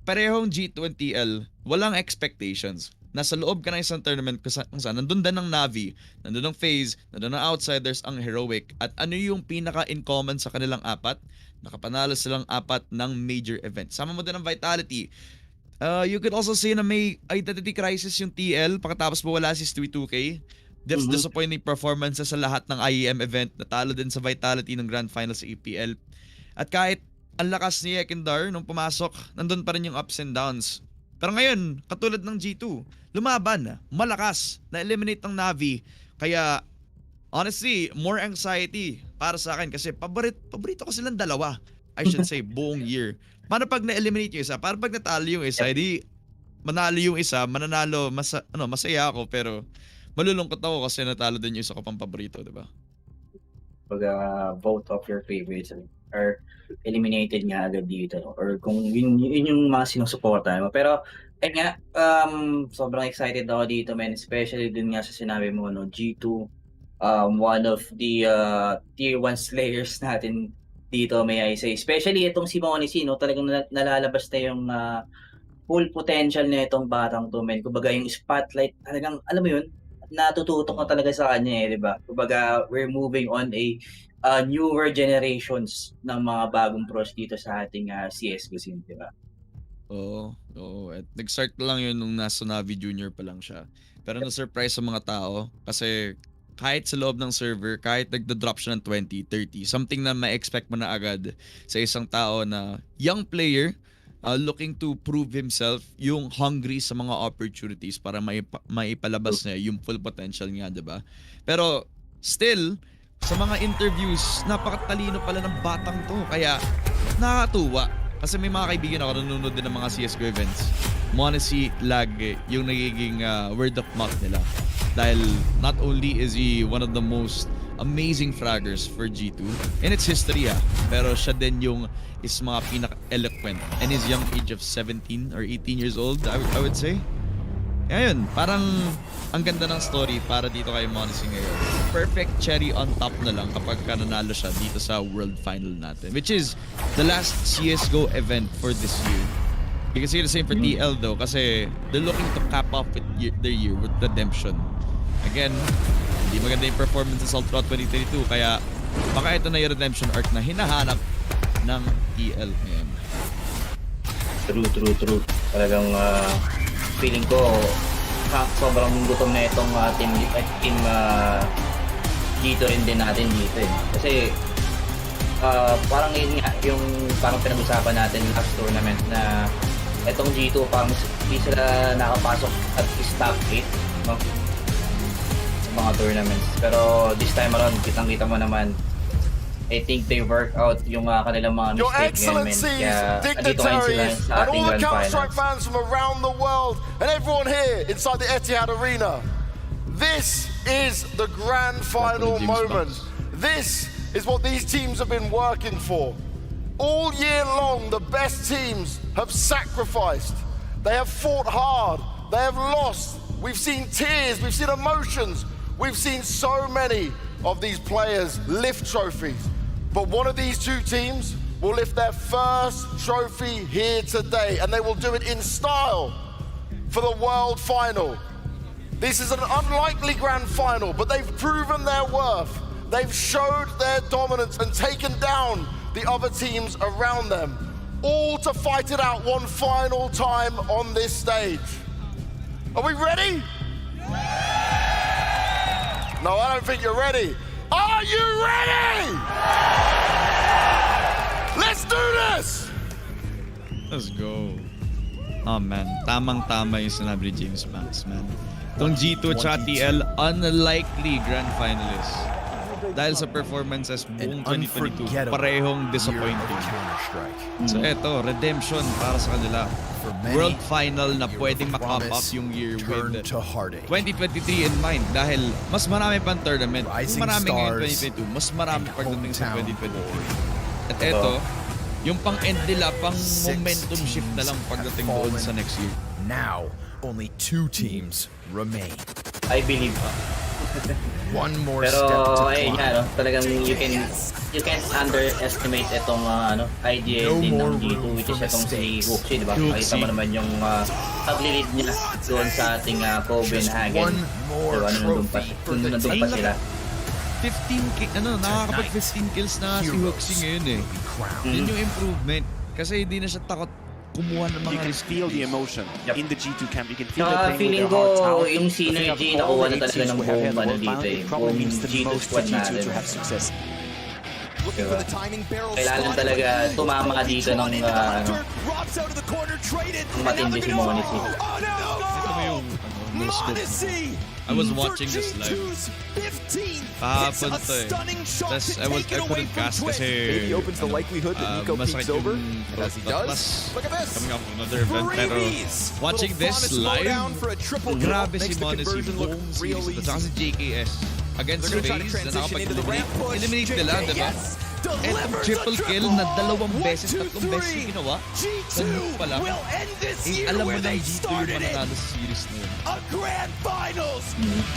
parehong G2 and TL, walang expectations. Nasa loob ka ng isang tournament kung saan nandun din ng Navi, nandun ng FaZe, nandun ng outsiders, ang heroic. At ano yung pinaka-in common sa kanilang apat? Nakapanalo silang apat ng major event. Sama mo din ng Vitality. You could also say na may identity crisis yung TL pagkatapos wala si Stewie 2K. That's disappointing performances sa lahat ng IEM event. Natalo din sa Vitality ng Grand Final sa EPL. At kahit ang lakas ni Ekindar nung pumasok, nandun pa rin yung ups and downs. Pero ngayon, katulad ng G2, lumaban, malakas, na-eliminate ng Navi. Kaya, honestly, more anxiety para sa akin kasi paborito ko silang dalawa. I should say, buong year. Paano pag na-eliminate yung isa? Paano pag natalo yung isa? Hindi manalo yung isa, mananalo, masaya ako pero malulungkot ako kasi natalo din yung isa ko pang paborito, di ba? Pag both of your favorites are eliminated nga agad dito, or kung yun yung mga sinusuporta mo. Pero ayun nga, sobrang excited ako dito, man, especially din nga sa sinabi mo, no, G2, one of the tier 1 slayers natin dito, may I say. Especially itong si Monacy, no, talagang nalalabas na yung full potential na itong batang to, man. Kumbaga yung spotlight, talagang, alam mo yun, natututok na talaga sa kanya eh, di ba? Kumbaga, we're moving on a newer generations ng mga bagong pros dito sa ating CSGO scene, di ba? Oo. At nag-start lang yun nung nasa Navi Junior pa lang siya. Pero na-surprise sa mga tao kasi kahit sa loob ng server, kahit nagda-drop siya ng 20, 30, something na ma-expect mo na agad sa isang tao na young player, looking to prove himself, yung hungry sa mga opportunities para maipalabas niya yung full potential niya, diba? Pero Still, sa mga interviews, napakatalino pala ng batang to. Kaya, nakakatuwa. Kasi may mga kaibigan ako nanonood din ng mga CSGO events. Monesi lagi yung nagiging word of mouth nila. Dahil not only is he one of the most amazing fraggers for G2 in its history pero siya din yung is mga pinaka-eloquent in his young age of 17 or 18 years old, I would say. Kaya yun, parang ang ganda ng story para dito kay Monesi ngayon. Perfect cherry on top na lang kapag nanalo siya dito sa World Final natin, which is the last CSGO event for this year. You can say the same for TL though, kasi they're looking to cap off with their year with Redemption. Again, hindi maganda yung performances all throughout 2022, kaya baka ito na yung Redemption arc na hinahanap ng TL ngayon. True. Talagang feeling ko sobrang gutom na itong team G2 rin din natin dito eh. Kasi parang yun nga, yung parang pinag-usapan natin last tournament na itong G2 parang hindi sila nakapasok at top 8 no? Sa mga tournaments. Pero this time around, kitang-kita mo naman, I think they work out yung kanilang mga Your mistake Excellencies, dignitaries, and all the Counter-Strike fans from around the world, and everyone here inside the Etihad Arena. This is the grand final moment. This is what these teams have been working for. All year long, the best teams have sacrificed. They have fought hard. They have lost. We've seen tears. We've seen emotions. We've seen so many of these players lift trophies. But one of these two teams will lift their first trophy here today, and they will do it in style for the World Final. This is an unlikely grand final, but they've proven their worth. They've showed their dominance and taken down the other teams around them, all to fight it out one final time on this stage. Are we ready? No, I don't think you're ready. Are you ready? Let's do this! Let's go. Oh man, tamang-tama yung sinabi ni James Banks, man. Itong G2 at TL, unlikely grand finalists. Dahil sa performances buong 2022, parehong disappointing. So eto, redemption para sa kanila. World Final na pwedeng makap up yung year with 2023 in mind. Dahil mas marami pang tournament. Kung marami ngayon 2022, mas marami pagdating sa 2023. At eto, yung pang-end nila, pang momentum shift na lang pagdating doon sa next year. Now, only 2 teams remain. I believe. One more pero step to ay climb. talagang you can't underestimate itong idea din ng G2, which is itong si Huxi, di ba? Makita mo naman yung paglilid niya doon sa ating Copenhagen. Diba? Nandun pa sila. 15 kills na si Huxi ngayon eh. Yun yung improvement. Kasi hindi na siya takot kumuha ng mga you can feel the emotion in the G2 camp. You can feel it feeling ko yung synergy nakuha na talaga ng buong dito eh. Buong G2 squad natin. Diba? Kailangan talaga tumama dito ng matindi si Monesi. I was watching this live. Kahapon to eh. Tapos I couldn't cast kasi masakit yung plus coming up from another event. Pero watching this live, grabe si Monesi buong series. At saka si JKS against FaZe na nakapag-eliminate nila, diba? Etong triple kill na 2 beses, 3 beses yung ginawa. Sa loop pa lang. Eh, alam mo na yung G2 yung mananalo sa series na yun.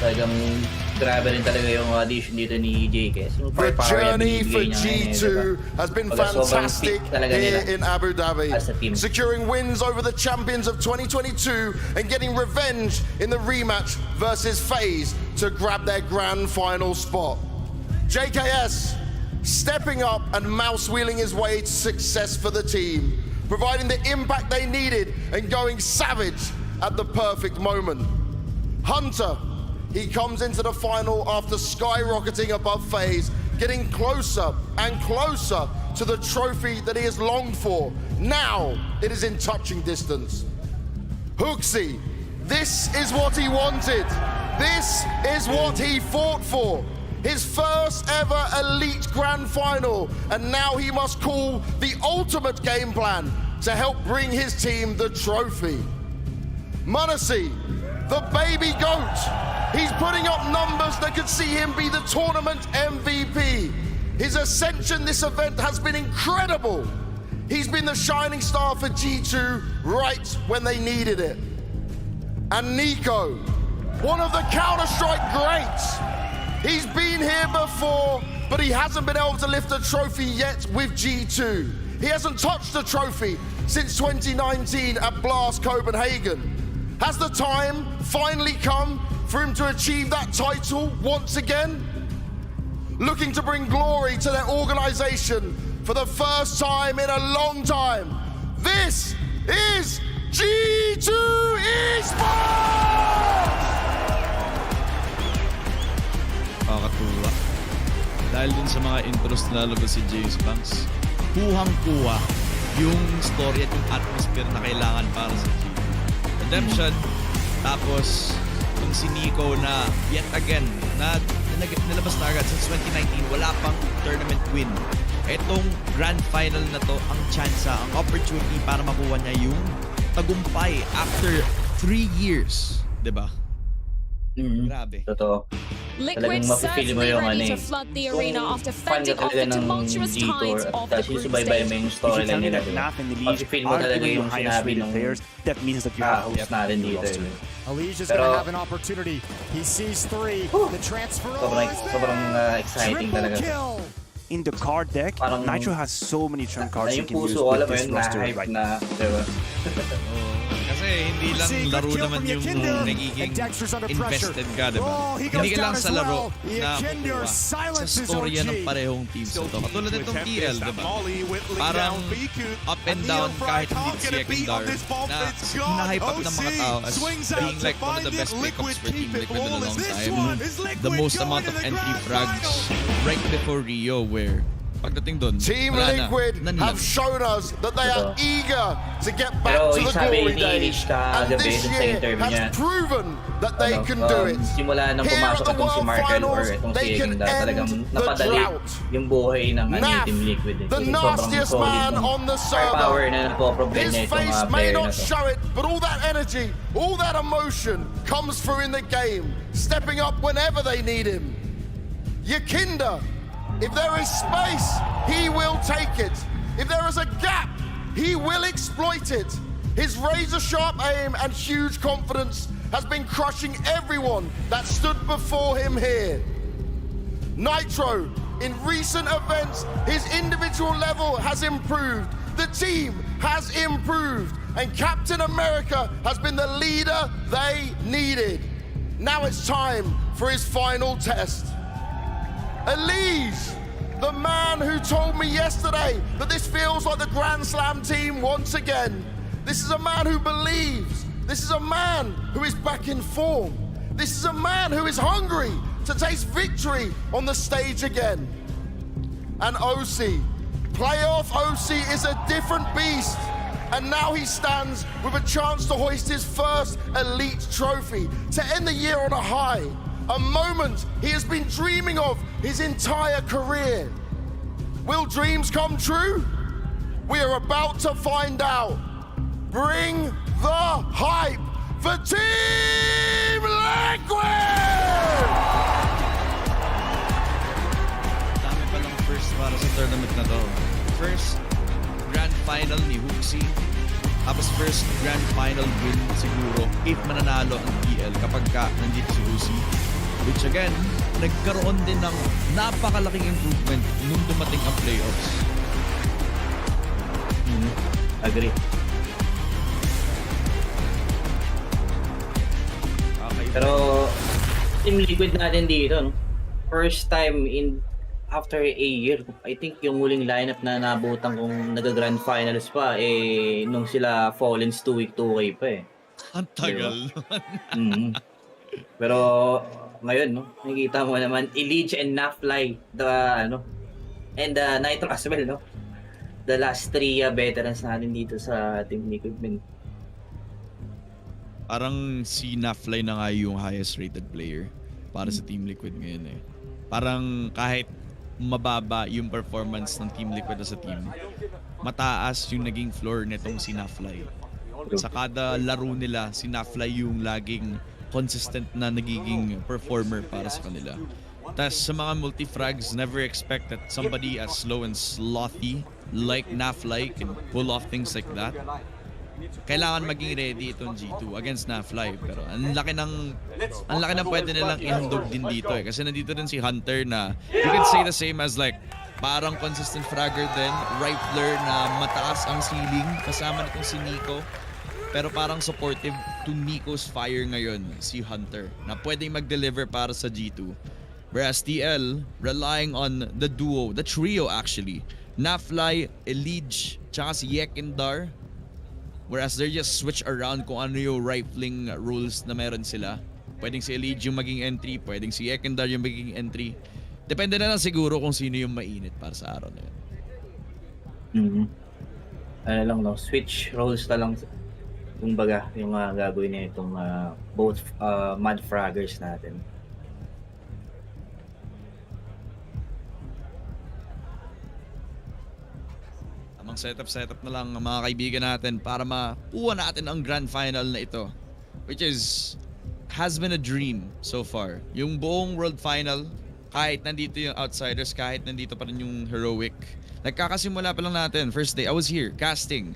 Talagang grabe rin talaga yung audition dito ni JKS. The journey for G2 has been fantastic here in Abu Dhabi, securing wins over the champions of 2022 and getting revenge in the rematch versus FaZe to grab their grand final spot. JKS stepping up and mouse-wheeling his way to success for the team, providing the impact they needed and going savage at the perfect moment. Hunter, he comes into the final after skyrocketing above FaZe, getting closer and closer to the trophy that he has longed for. Now it is in touching distance. Huxi, this is what he wanted. This is what he fought for. his first ever Elite Grand Final, and now he must call the ultimate game plan to help bring his team the trophy. Munacy, the baby goat, he's putting up numbers that could see him be the tournament MVP. His ascension this event has been incredible. He's been the shining star for G2 right when they needed it. And Nico, one of the Counter-Strike greats. He's been here before, but he hasn't been able to lift a trophy yet with G2. He hasn't touched a trophy since 2019 at Blast Copenhagen. Has the time finally come for him to achieve that title once again? Looking to bring glory to their organization for the first time in a long time. This is G2 Esports! Kakatuwa. Dahil dun sa mga intros na lalabas si James Banks, kuhang-kuha yung story at yung atmosphere na kailangan para sa G2. Redemption, tapos yung si Nico na yet again, na nilabas na agad since 2019, wala pang tournament win. Etong grand final na to, ang chance, ang opportunity para makuha niya yung tagumpay after 3 years. Diba? Grabe. Totoo. Liquid certainly ready to flood the arena after fending off the tumultuous tides of the group stage. If you tell me that NAF and the Liege are the highest rated players, that means that you have a roster. Liege is going to have an opportunity. He sees 3. The transfer sobrang exciting talaga. kill. In the card deck, Nitro has so many trump cards you can use with this roster right now. Kasi hindi lang laro naman yung nagiging invested ka, diba? Hindi ka lang sa laro na sa storya ng parehong teams ito. Katulad nitong TL, diba? Parang up and down kahit hindi secondar na hinahype up ng mga tao as being like one of the best pickups for Team Liquid in a long time. The most amount of entry frags right before Rio where pagdating doon, Team Liquid have shown us that they are eager to get back to the glory days, and this year has proven that they can do it. Simula nang Here at pumasok the itong si World Markel or Finals, itong they si can Eginda, talagang end the napadali drought. yung buhay ng Team Liquid. The nastiest man on the Power server. na nagpo-provide His na itong face may player na not to. show it, but all that energy, all that emotion comes through in the game, stepping up whenever they need him. Yakinda, if there is space, he will take it. If there is a gap, he will exploit it. His razor-sharp aim and huge confidence has been crushing everyone that stood before him here. Nitro, in recent events, his individual level has improved. The team has improved. And Captain America has been the leader they needed. Now it's time for his final test. Elise, the man who told me yesterday that this feels like the Grand Slam team once again. This is a man who believes. This is a man who is back in form. This is a man who is hungry to taste victory on the stage again. And OC, playoff OC is a different beast. And now he stands with a chance to hoist his first elite trophy, to end the year on a high. A moment he has been dreaming of his entire career. Will dreams come true? We are about to find out. Bring the hype for Team Liquid! Dami palang first para sa tournament na to. First grand final ni Hooksy. Tapos first grand final win siguro if mananalo ang PL kapag nandito si Hooksy. Which again, nagkaroon din ng napakalaking improvement nung dumating ang playoffs. Agree. Okay. Pero Team Liquid natin dito, no? First time in after a year, I think yung huling lineup na nabutan kung nag-grand finals pa, nung sila Fallens 2-week 2K pa eh. Ang tagal. Diba? Pero ngayon, no, nakikita mo naman Elige and Nafly, and Nitro as well, no? The last 3 veterans natin dito sa Team Liquid. Parang si Nafly na nga yung highest rated player. para sa Team Liquid ngayon eh. Parang kahit mababa yung performance ng Team Liquid as a team, mataas yung naging floor nitong si Nafly. Sa kada laro nila, si Nafly yung laging consistent na nagiging performer para sa kanila. Tas sa mga multi-frags, never expect that somebody as slow and slothy like Nafly can pull off things like that. Kailangan maging ready itong G2 against Nafly, pero ang laki ng pwede nilang ihandog din dito eh, kasi nandito din si Hunter na you can say the same as like parang consistent fragger din, rifler na mataas ang ceiling kasama nitong si Nico, pero parang supportive to Nico's fire ngayon si Hunter na pwedeng mag-deliver para sa G2, whereas TL relying on the duo, the trio actually, Nafly, Elige, tsaka si Yekindar. Whereas they just switch around kung ano yung rifling rules na meron sila. Pwedeng si Elige yung maging entry, pwedeng si Yekindar yung maging entry. Depende na lang siguro kung sino yung mainit para sa araw na yun. Ano lang, no? Switch roles na lang. Kumbaga, yung gagawin na itong both mad fraggers natin. Tamang setup na lang mga kaibigan natin para makuha natin ang grand final na ito, which has been a dream so far. Yung buong world final, kahit nandito yung outsiders, kahit nandito pa rin yung heroic, nagkakasimula pa lang natin, first day, I was here casting,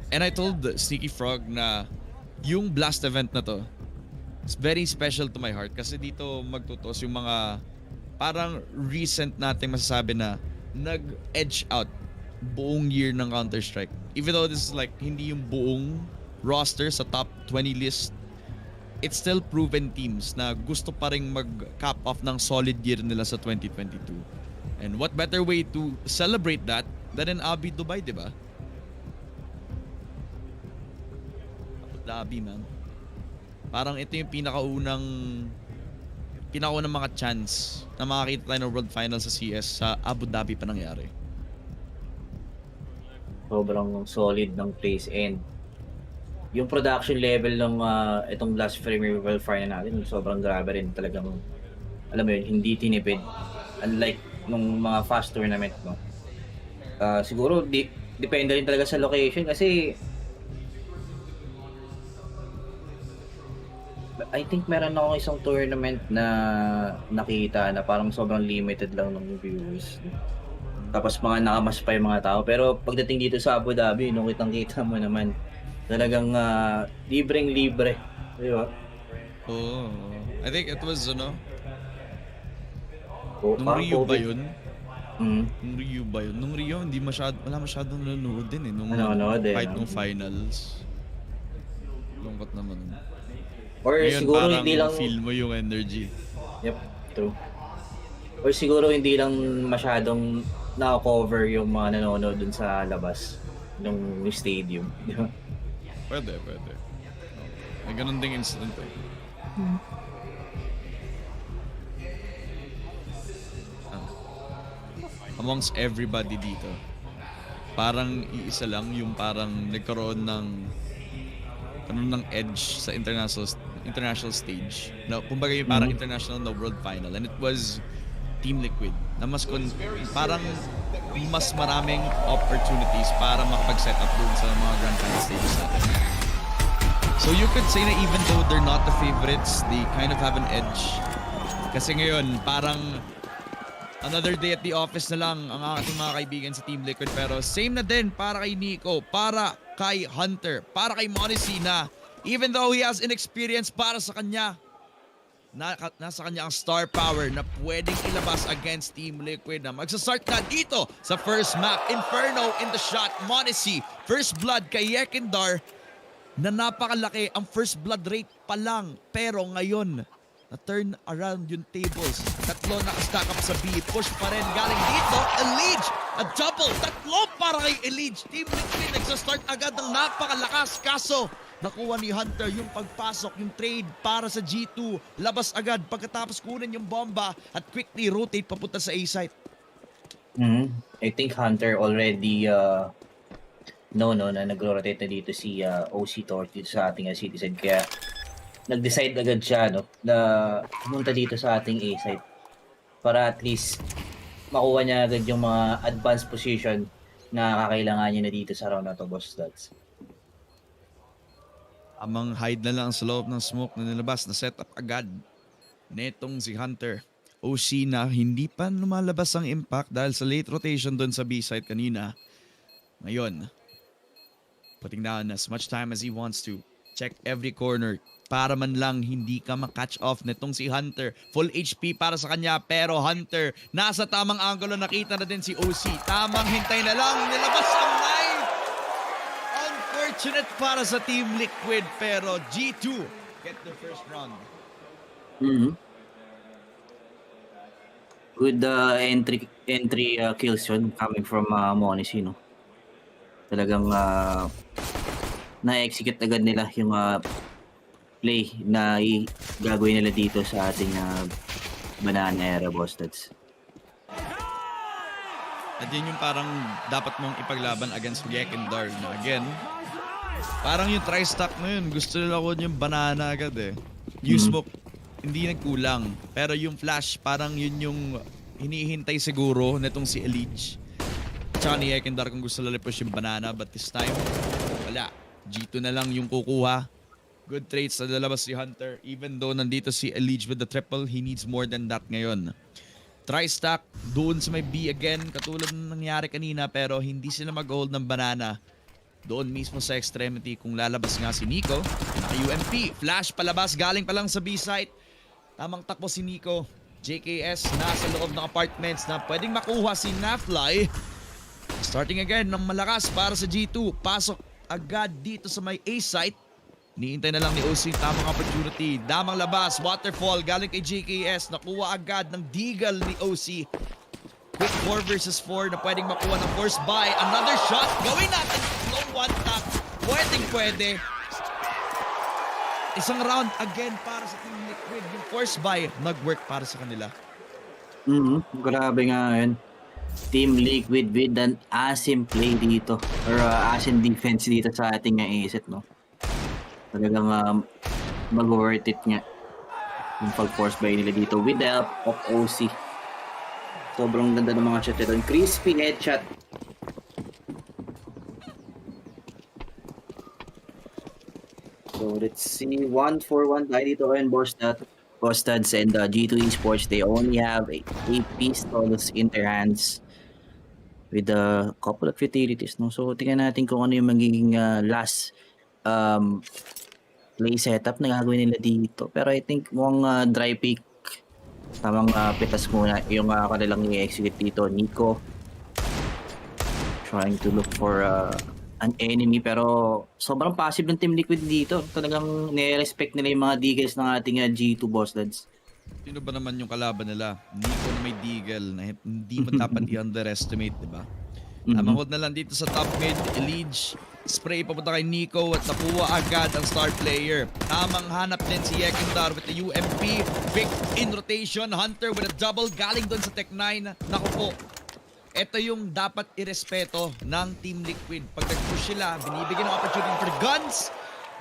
and I told Sneaky Frog na yung blast event na to, it's very special to my heart kasi dito magtutos yung mga parang recent nating masasabi na nag-edge out buong year ng Counter-Strike. Even though this is like hindi yung buong roster sa top 20 list, it's still proven teams na gusto pa ring mag-cap off ng solid year nila sa 2022. And what better way to celebrate that than in Abu Dhabi, di ba? Abu Dhabi, man. Parang ito yung pinakaunang mga chance na makakita tayo ng World Final sa CS sa Abu Dhabi pa nangyari. Sobrang solid ng place, and yung production level ng itong last Premier World Final natin, sobrang grabe rin talagang, alam mo yun, hindi tinipid. Unlike nung mga fast tournament, no? Siguro depende rin talaga sa location kasi I think meron ako isang tournament na nakita na parang sobrang limited lang ng viewers. Tapos mga nakamas pa yung mga tao. Pero pagdating dito sa Abu Dhabi, nung kitang-kita mo naman, talagang libreng-libre. Di ba? Oh, I think it was, nung Rio ba yun? Nung Rio ba yun? Nung Rio, wala masyadong nanonood din eh. Kahit nung finals. Lungkot naman. Or ngayon, siguro hindi lang feel mo yung energy. Yep, true. Or siguro hindi lang masyadong na-cover yung mga nanonood dun sa labas ng stadium, di ba? Pwede. May ganun ding incident eh. Amongst everybody dito, parang iisa lang yung parang nagkaroon ng edge sa international stage. No, kumbaga yung parang international na world final, and it was Team Liquid na parang mas maraming opportunities para makapag-set up dun sa mga grand final stages natin. So you could say na even though they're not the favorites, they kind of have an edge. Kasi ngayon, parang another day at the office na lang ang ating mga kaibigan sa Team Liquid, pero same na din para kay Nico, para kay Hunter, para kay Monacy na even though he has inexperience, para sa kanya nasa kanya ang star power na pwedeng ilabas against Team Liquid na magsasart na dito sa first map. Inferno in the shot, Monacy, first blood kay Yekindar na napakalaki ang first blood rate pa lang, pero ngayon na-turn around yung tables. Tatlo naka-stack up sa B. Push pa rin galing dito. Elige! A double! Tatlo para kay Elige. Team Liquid nagsastart agad ng napakalakas. Kaso, nakuha ni Hunter yung pagpasok, yung trade para sa G2. Labas agad pagkatapos kunin yung bomba at quickly rotate papunta sa A-site. I think Hunter already na nagro-rotate na dito si OC Torch dito sa ating citizen. Kaya nag-decide agad siya no, na pumunta dito sa ating A site para at least makuha niya agad yung mga advanced position na kakailangan niya na dito sa round na to, boss Dads. Amang hide na lang sa loob ng smoke na nilabas na setup agad netong si Hunter. OC na hindi pa lumalabas ang impact dahil sa late rotation doon sa B site kanina. Ngayon, putting down as much time as he wants to. Check every corner para man lang hindi ka makatch off netong si Hunter. Full HP para sa kanya pero Hunter nasa tamang angulo, nakita na din si OC. Tamang hintay na lang, nilabas ang knife. Unfortunate para sa Team Liquid pero G2 get the first round. Good entry kills yun coming from Monisi, no? Talagang na-execute agad nila yung play na gagawin nila dito sa ating banana era, boss Dads. At yun yung parang dapat mong ipaglaban against Yekindar na again. Parang yung tri-stack na yun, gusto nila ko yung banana agad eh. Yung smoke, hindi nagkulang. Pero yung flash, parang yun yung hinihintay siguro netong si Elige. Tsaka ni Yekindar kung gusto nila push yung banana, but this time, wala. G2 na lang yung kukuha. Good traits na lalabas si Hunter. Even though nandito si Elige with the triple, he needs more than that ngayon. Tri-stack doon sa may B again, katulad ng nangyari kanina, pero hindi sila mag-hold ng banana. Doon mismo sa extremity kung lalabas nga si Nico. Naka-UMP, flash palabas, galing pa lang sa B site. Tamang takbo si Nico. JKS nasa loob ng apartments na pwedeng makuha si Nafly. Starting again ng malakas para sa G2. Pasok agad dito sa may A site. Niintay na lang ni OC tamang opportunity. Damang labas, waterfall galing kay JKS. Nakuha agad ng deagle ni OC. Quick 4 versus 4 na pwedeng makuha ng force buy. Another shot. Gawin natin slow one tap. Pwede. Isang round again para sa Team Liquid. Yung force buy nag-work para sa kanila. Grabe nga yun. Team Liquid with an asim play dito. Or asim defense dito sa ating A-set, no? Talagang mag-worth it nga. Yung pag-force buy nila dito with the help of OC. Sobrang ganda ng mga shot ito. Crispy headshot. So let's see. 1-4-1 tayo dito and Bostads and G2 Esports. They only have 8 pistols in their hands with a couple of utilities. No? So tingnan natin kung ano yung magiging last play setup na gagawin nila dito. Pero I think mukhang dry pick. Tamang pitas muna yung kanilang i-execute dito. Nico trying to look for an enemy pero sobrang passive ng Team Liquid dito. Talagang nire-respect nila yung mga deagles ng ating G2, boss lads. Sino ba naman yung kalaban nila? Nico na may deagle na hindi mo dapat i-underestimate, di ba? Namahod na lang dito sa top mid. Elige, spray papunta kay Nico at nakuha agad ang star player. Tamang hanap din si Yekindar with the UMP. Big in rotation. Hunter with a double galing doon sa Tech 9. Naku po. Ito yung dapat irespeto ng Team Liquid. Pag nag-push sila, binibigyan ng opportunity for guns.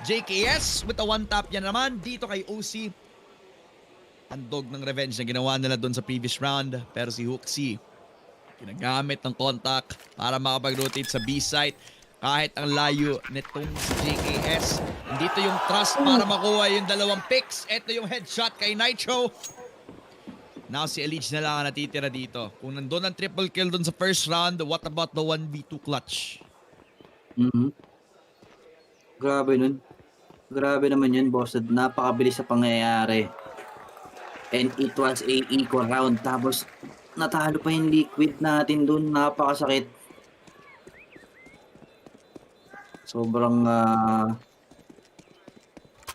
JKS with a one-tap yan naman dito kay OC. Handog ng revenge na ginawa nila doon sa previous round. Pero si Hooksy, ginagamit ng contact para makapag-rotate sa B-site. Kahit ang layo nitong si JKS. Nandito yung trust para makuha yung dalawang picks. Ito yung headshot kay Nitro. Now si Elige na lang ang natitira dito. Kung nandun ang triple kill dun sa first round, what about the 1v2 clutch? Grabe nun. Grabe naman yun, boss. Napakabilis sa pangyayari. And it was a equal round. Tapos natalo pa yung Liquid natin dun. Napakasakit. Sobrang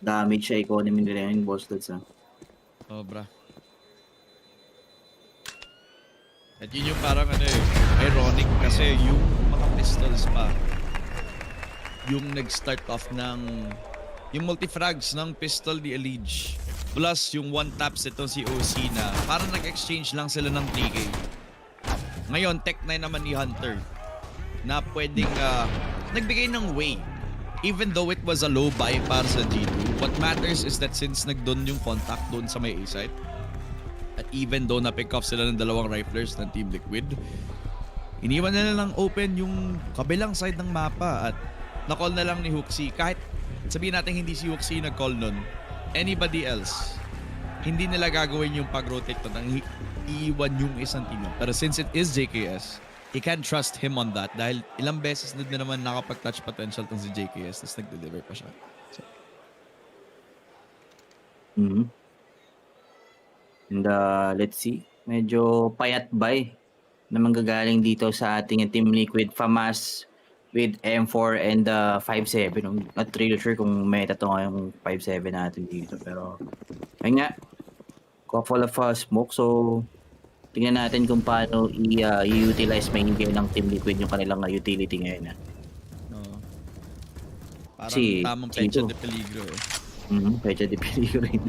damage sa economy nila yung boss lads. Sobra. At yun yung parang ironic kasi yung mga pistols pa yung nag-start off ng yung multi-frags ng pistol ni Elige plus yung one taps ito si OC na parang nag-exchange lang sila ng 3K. Ngayon, Tech 9 naman ni Hunter na pwedeng nagbigay ng way even though it was a low buy para sa G2. what matters is that since nagdon yung contact doon sa may A site, at even though na-pick off sila ng dalawang riflers ng Team Liquid, iniwan na lang open yung kabilang side ng mapa at na-call na lang ni Huxi. Kahit sabihin natin hindi si Huxi nag-call nun, anybody else, hindi nila gagawin yung pag-rotate nang iiwan yung isang team. Pero since it is JKS, you can't trust him on that dahil ilang beses na din naman nakapag-touch potential tong si JKS tapos nag-deliver pa siya. So. And let's see, medyo payat bay na manggagaling dito sa ating Team Liquid. FAMAS with M4 and 5-7. Not really sure kung meta to ngayong 5-7 natin dito. Pero ayun nga, couple of smoke. So tingnan natin kung paano i-utilize main game ng Team Liquid yung kanilang utility ngayon. Parang tamang pecha de peligro eh. Pecha de peligro rin.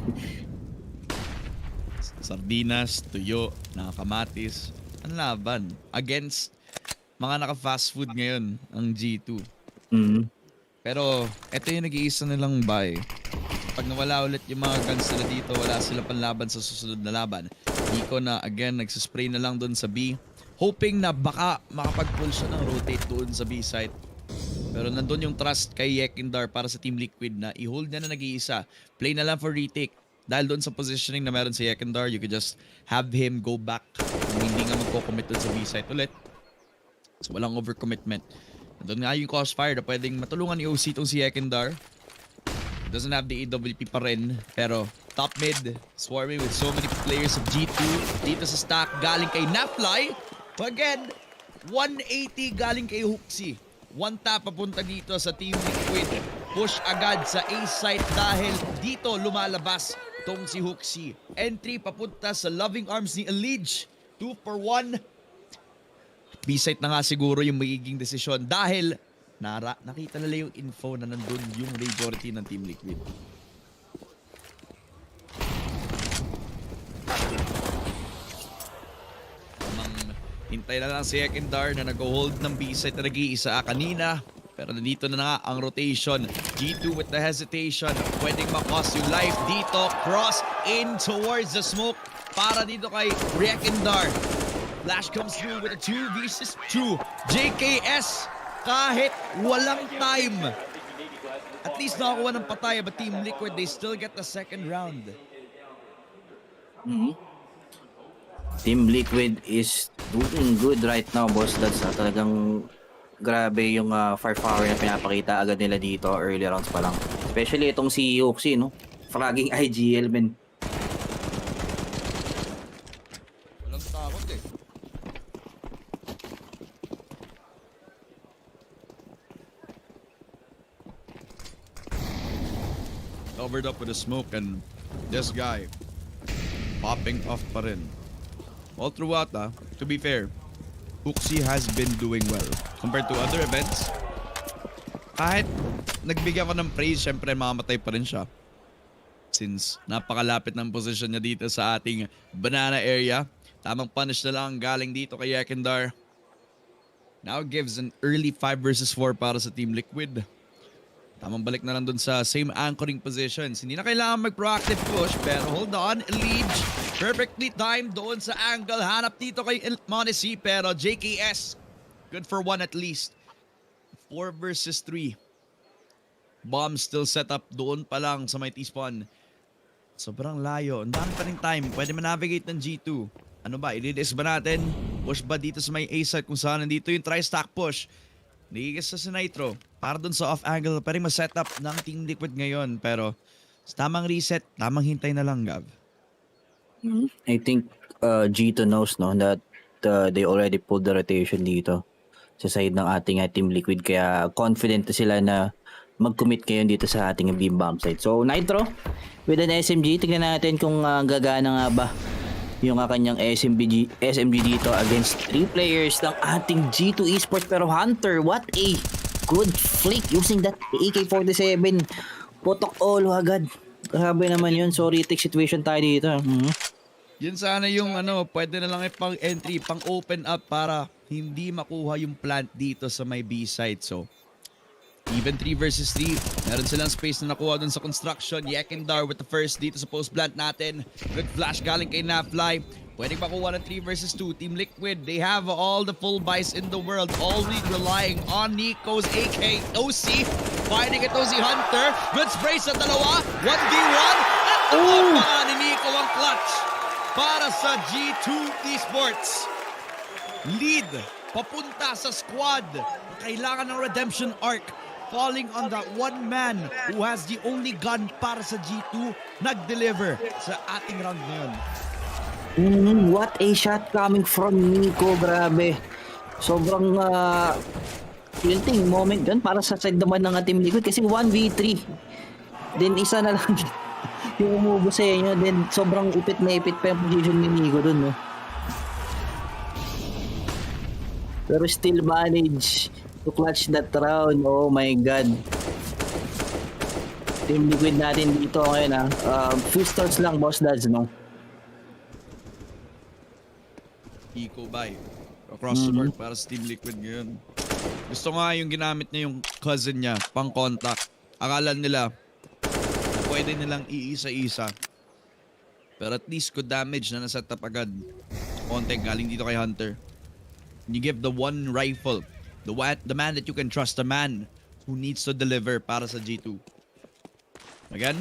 Sardinas, tuyo, nakakamatis. Ang laban against mga naka-fast food ngayon ang G2. Pero ito yung nag-iisa nilang buy. Pag nawala ulit yung mga guns nila dito, wala sila panlaban sa susunod na laban. Nico na again nagsispray na lang doon sa B, hoping na baka makapag-pull siya ng rotate doon sa B site. Pero nandun yung trust kay Yekindar para sa Team Liquid na i-hold niya na nag-iisa. Play na lang for retake. Dahil doon sa positioning na meron si Yekindar, you could just have him go back kung hindi nga magko-commit doon sa B site ulit. So walang overcommitment. Nandun nga yung crossfire na pwedeng matulungan ni OC itong si Yekindar. Doesn't have the AWP pa rin. Pero top mid, swarming with so many players of G2. Dito sa stack, galing kay Nafly. Again, 180 galing kay Huxi. One tap papunta dito sa Team Liquid. Push agad sa A site dahil dito lumalabas tong si Huxi. Entry papunta sa loving arms ni Elige. 2 for 1. B site na nga siguro yung magiging desisyon dahil nakita nila yung info na nandun yung majority ng Team Liquid. Hintay na lang si Yekindar na nag-hold ng B-site na nag-iisa kanina. Pero nandito na nga ang rotation. G2 with the hesitation. Pwedeng ma-cost yung life dito. Cross in towards the smoke. Para dito kay Yekindar. Flash comes through with a 2 versus 2. JKS kahit walang time. At least nakakuha ng patay. But Team Liquid, they still get the second round. Team Liquid is doing good right now, boss. That's talagang grabe yung firepower na pinapakita agad nila dito early rounds pa lang. Especially itong si Huxi, no? Fragging IGL, men. Walang takot eh. Covered up with the smoke and this guy popping off pa rin. All throughout, to be fair, Huxi has been doing well. Compared to other events, kahit nagbigyan ko ng praise, syempre mamatay pa rin siya. Since napakalapit ng position niya dito sa ating banana area. Tamang punish na lang galing dito kay Yekindar. Now gives an early 5 versus 4 para sa Team Liquid. Tamang balik na lang dun sa same anchoring positions. Hindi na kailangan mag-proactive push, pero hold on, Elige. Perfectly timed doon sa angle. Hanap dito kay Monesi, pero JKS, good for 1 at least. 4 versus 3. Bomb still set up doon pa lang sa may T-spawn. Sobrang layo. Ang dami pa rin time. Pwede manavigate ng G2. Ano ba? I-release ba natin? Push ba dito sa may A side kung saan nandito yung tri-stack push? Nagigis sa Nitro. Para dun sa off-angle. Pwede ma-set up ng Team Liquid ngayon. Pero sa tamang reset, tamang hintay na lang, Gav. I think G2 knows, no, that they already pulled the rotation dito sa side ng ating Team Liquid. Kaya confident na sila na mag-commit kayo dito sa ating beam bomb site. So Nitro with an SMG, tignan natin kung gagana nga ba yung kanyang SMG dito against 3 players ng ating G2 Esports. Pero Hunter, what a good flick using that AK-47. Potok olo agad. Grabe naman yun. So retake situation tayo dito. Yun sana yung pwede na lang pang entry, pang open up para hindi makuha yung plant dito sa may B side. So Even 3 versus 3. Meron silang space na nakuha dun sa construction. Yekindar with the first dito sa post plant natin. Good flash galing kay Nafly. Pwedeng makuha ng 3 versus 2. Team Liquid, they have all the full buys in the world. Only relying on Nico's AK OC. Finding ito si Hunter. Good spray sa dalawa. 1v1. At nakuha ni Nico ang clutch para sa G2 Esports. Lead papunta sa squad. Kailangan ng redemption arc. Falling on that one man who has the only gun para sa G2. Nag-deliver sa ating round ngayon. What a shot coming from Nico, grabe. Sobrang tilting moment dyan para sa side naman ng Team Liquid kasi 1v3. Then isa na lang yung umubo sa inyo. Then sobrang ipit na ipit pa yung position ni Nico dun, no? Pero still manage to clutch that round. Oh my God. Team Liquid natin dito ngayon, few stars lang, boss dads, no? Eco buy across the board para sa Team Liquid ngayon. Gusto nga yung ginamit niya yung cousin niya pang contact. Akala nila pwede nilang iisa-isa. Pero at least good damage na naset up agad. Konti galing dito kay Hunter. You give the one rifle, the man that you can trust, the man who needs to deliver para sa G2. Again,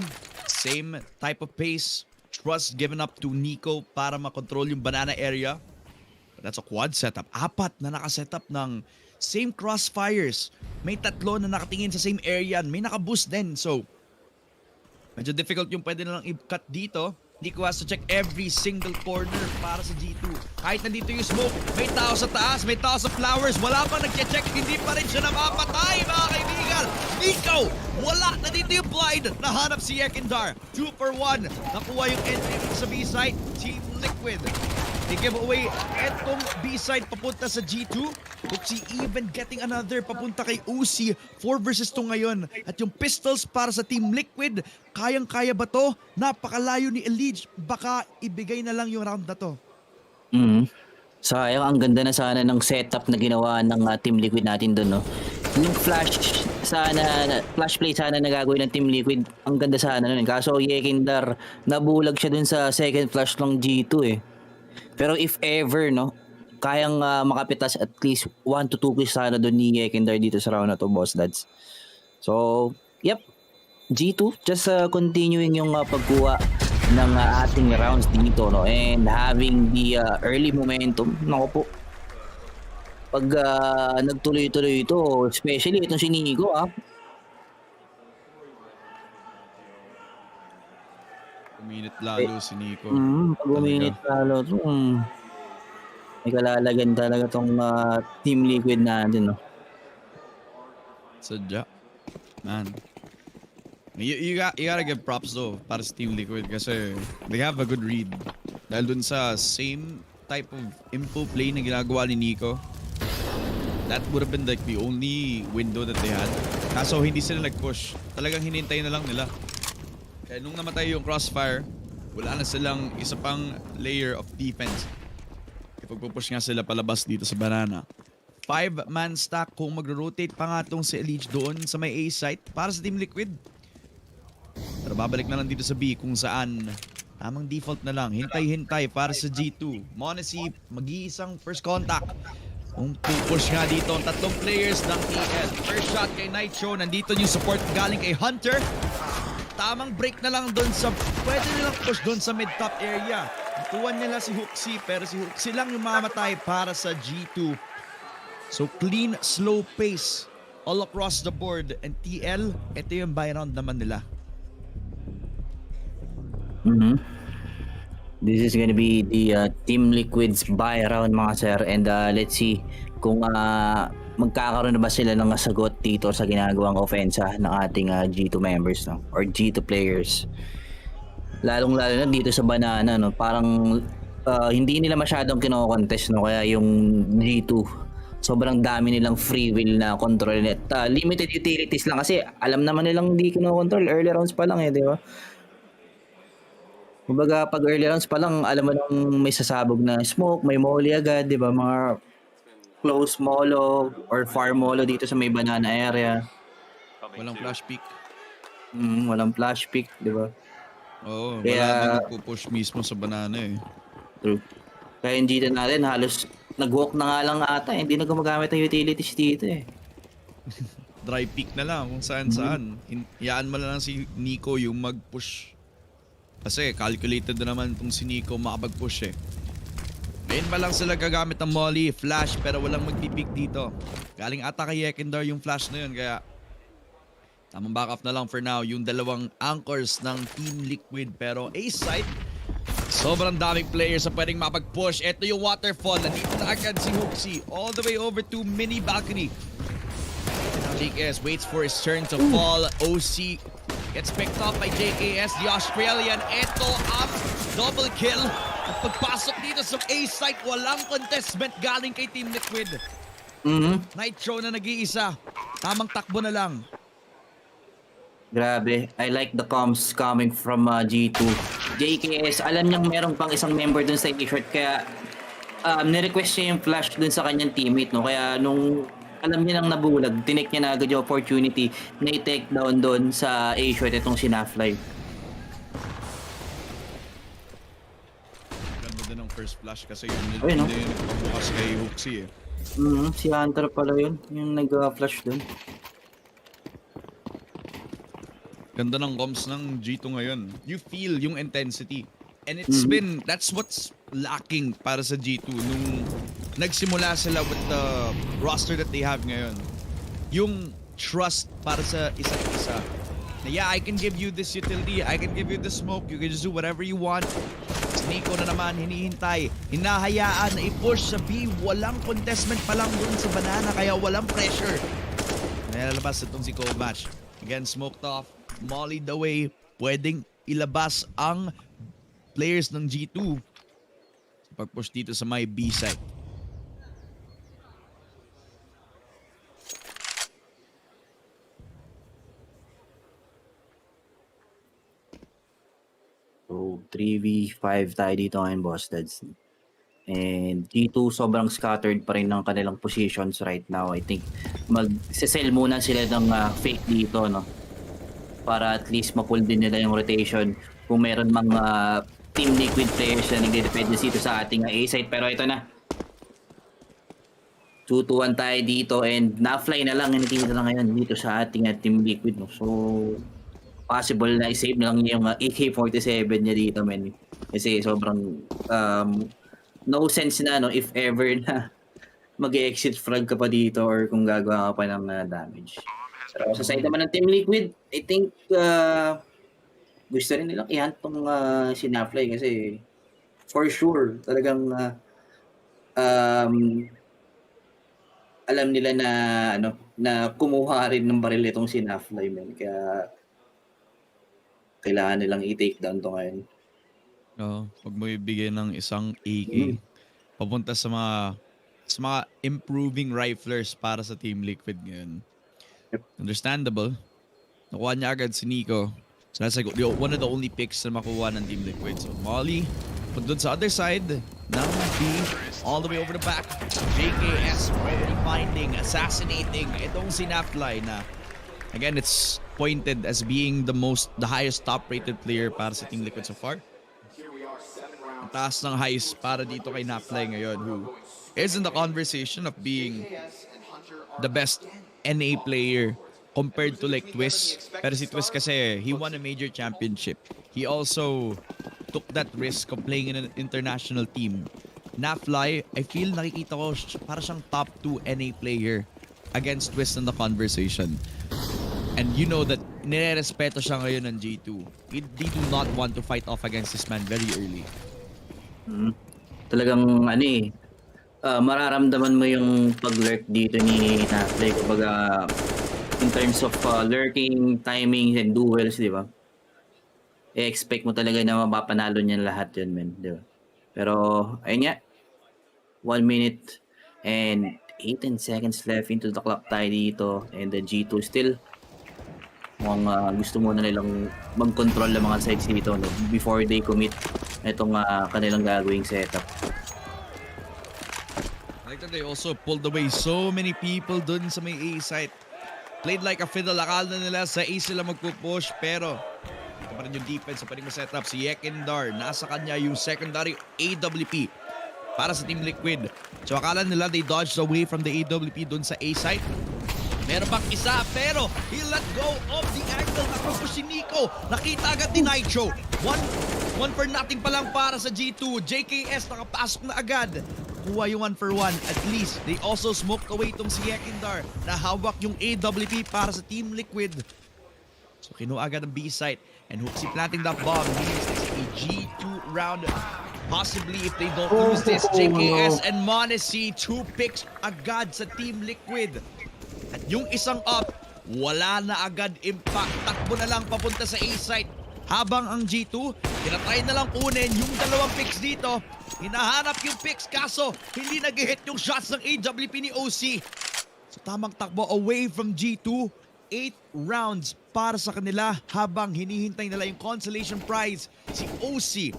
same type of pace, trust given up to Nico para makontrol yung banana area. But that's a quad setup. 4 na nakasetup ng same crossfires. May 3 na nakatingin sa same area. May nakaboost din. So, medyo difficult yung pwede na lang i-cut dito. Nico has to check every single corner para sa G2. Kahit nandito yung smoke, may tao sa taas, may tao sa flowers. Wala pang nag-check, hindi pa rin siya namapatay, mga kaibigan. Nico, wala. Nandito yung blind. Nahanap si Yekindar. 2 for 1. Nakuha yung entry sa B-side. Team Liquid. They give away etong B-side papunta sa G2. Uxie even getting another papunta kay Uzi. 4 versus 2 ngayon. At yung pistols para sa Team Liquid, kayang-kaya ba to? Napakalayo ni Elige. Baka ibigay na lang yung round na to. Sayang, ang ganda na sana ng setup na ginawa ng Team Liquid natin doon, no? Yung flash play sana na gagawin ng Team Liquid, ang ganda sana nun. Kaso Yekindar, nabulag siya dun sa second flash ng G2 eh. Pero if ever, no, kayang makapitas at least 1 to 2 kills sana doon ni Yekindar dito sa round na to, boss dads. So, yep, G2 just continuing yung pagkuha ng ating rounds dito, no, and having the early momentum. Nako po, pag nagtuloy-tuloy ito, especially itong si Nico, Uminit lalo si Nico. Pag uminit lalo ito, may kalalagan talaga tong Team Liquid natin, no? Sadya. Man. You gotta give props though para sa Team Liquid kasi they have a good read. Dahil dun sa same type of info play na ginagawa ni Nico, that would have been like the only window that they had. Kaso hindi sila nag-push. Talagang hinintay na lang nila. Kaya nung namatay yung crossfire, wala na silang isa pang layer of defense. Ipagpupush nga sila palabas dito sa banana. 5-man stack kung magro-rotate pa nga itong si Elige doon sa may A site para sa Team Liquid. Pero babalik na lang dito sa B kung saan tamang default na lang. Hintay-hintay para sa G2. Monesi, mag-iisang first contact. Kung pupush nga dito ang 3 players ng TL. First shot kay Nitro. Nandito yung support galing kay Hunter. Tamang break na lang doon sa, pwede nilang push doon sa mid-top area. Tuwan nila si Huxi, pero si Huxi lang yung mamatay para sa G2. So clean, slow pace all across the board. And TL, ito yung buy round naman nila. This is gonna be the Team Liquid's buy round, mga sir. And let's see kung magkakaroon na ba sila ng sagot dito sa ginagawang ofensa ng ating G2 members, no? Or G2 players. Lalong-lalo na dito sa banana, no? Parang hindi nila masyadong kino-contest, no? Kaya yung G2, sobrang dami nilang free will na control net. Limited utilities lang kasi alam naman nilang hindi kino-control. Early rounds pa lang di ba? Kumbaga, pag early rounds pa lang, alam mo nang may sasabog na smoke, may molly agad, di ba? Mga close molo or far molo dito sa may banana area. coming Walang to. flash pick. Walang flash pick, di ba? Oo, Kaya, wala nang nagpo-push mismo sa banana eh. true. Kaya yung dito natin, halos nag-walk na nga lang ata. Hindi na gumagamit ng utilities dito eh. Dry pick na lang kung saan-saan. Iyaan mo na lang si Nico yung mag-push. Kasi calculated na naman itong si Nico makapag-push eh. Ngayon pa lang sila gagamit ng molly, flash, pero walang magpipick dito. Galing ata kay Yekindar yung flash na yun, kaya tamang backup na lang for now yung dalawang anchors ng Team Liquid. Pero ace side, sobrang daming players na pwedeng mapag-push. Ito yung waterfall, nandito na agad si Hooksy all the way over to mini balcony. JKS waits for his turn to fall. OC gets picked up by JKS, the Australian. Ito ang double kill. At pagpasok dito sa ace site, walang contestment galing kay Team Liquid. Nitro na nag-iisa. Tamang takbo na lang. Grabe, I like the comms coming from G2. JKS, alam niyang meron pang isang member dun sa A-short, kaya nirequest niya yung flash dun sa kanyang teammate, no? Kaya nung alam niya nang nabulag, tinake niya na agad yung opportunity na i-take down dun sa A-short itong si Nafly. Ganda din ng first flash kasi yun yung nagpabukas kay Hooksy eh. Si Hunter pala yun, yung nag-flash dun. Ganda ng comms ng G2 ngayon. You feel yung intensity. And it's been, that's what's lacking para sa G2 nung nagsimula sila with the roster that they have ngayon. Yung trust para sa isa't isa. Na yeah, I can give you this utility, I can give you the smoke, you can just do whatever you want. Nico na naman, hinihintay, hinahayaan na i-push sa B. Walang contestment pa lang dun sa banana, kaya walang pressure. Nalalabas itong si Showmatch. Again, smoked off. Molly the way, pwedeng ilabas ang players ng G2 pag-push dito sa may B side. So, 3v5 tayo dito ngayon, boss dads. And G2 sobrang scattered pa rin ng kanilang positions right now. I think mag-sell muna sila ng fake dito, no? Para at least ma-pull din nila yung rotation kung meron mga Team Liquid players na nagde-depende dito sa ating A-side. Pero ito na. 2-2-1 tayo dito and na-fly na lang dito na ngayon dito sa ating Team Liquid. No? So, possible na i-save na lang yung AK-47 niya dito, man. Kasi sobrang no sense na, no, if ever na mag-exit frag ka pa dito or kung gagawa ka pa ng damage. Pero sa side naman ng Team Liquid, I think gusto rin nilang i-hunt tong si Nafly kasi for sure talagang alam nila na na kumuha rin ng baril itong si Nafly, man. Kaya kailangan nilang i-take down to ngayon. Pag mo ibigay ng isang AK papunta sa mga improving riflers para sa Team Liquid ngayon. Understandable. Nakuha niya agad si Nico. So that's like one of the only picks na makuha ng Team Liquid. So Molly, pag doon sa other side, ng B, all the way over the back. JKS already finding, assassinating itong si Nafly na again, it's pointed as being the highest top-rated player para sa Team Liquid so far. Ang taas ng highs para dito kay Nafly ngayon, who is in the conversation of being the best NA player compared to like Twist. Pero si Twist kasi, he won a major championship. He also took that risk of playing in an international team. Nafly, I feel nakikita ko para siyang top 2 NA player against Twist in the conversation. And you know that nire-respeto siya ngayon ng G2. They do not want to fight off against this man very early. Talagang mararamdaman mo yung pag-lurk dito ni Nafly. Kumbaga, in terms of lurking, timing, and duels, di ba? I-expect mo talaga na mapapanalo niya lahat yun, man. Di ba? Pero, ayun nga. 1 minute and 18 seconds left into the clock tayo dito. And the G2 still mukhang gusto muna nilang mag-control ng mga sides dito, no? Before they commit itong kanilang gagawing setup. I like that they also pulled away so many people dun sa may A site. played like a fiddle. Akala nila sa A sila magpupush, pero ito pa rin yung defense sa pwedeng ma-setup. Si Yekindar, nasa kanya yung secondary AWP para sa Team Liquid. So akala nila they dodged away from the AWP dun sa A site. Meron pang isa, pero he let go of the angle. Nakapush si Nico. Nakita agad ni Nitro. One for nothing pa lang para sa G2. JKS nakapasok na agad. Kuha yung 1 for 1. At least, they also smoked away itong si Yekindar na hawak yung AWP para sa Team Liquid. So kinuha agad ang B site. And Hooksy planting that bomb means it's a G2 round. Possibly if they don't lose this, JKS and Monacy, 2 picks agad sa Team Liquid. At yung isang up, wala na agad impact. Takbo na lang papunta sa A site. Habang ang G2, tinatry na lang kunin yung 2 picks dito. Hinahanap yung picks kaso hindi nag-hit yung shots ng AWP ni OC. So tamang takbo away from G2. 8 rounds para sa kanila habang hinihintay nila yung consolation prize. Si OC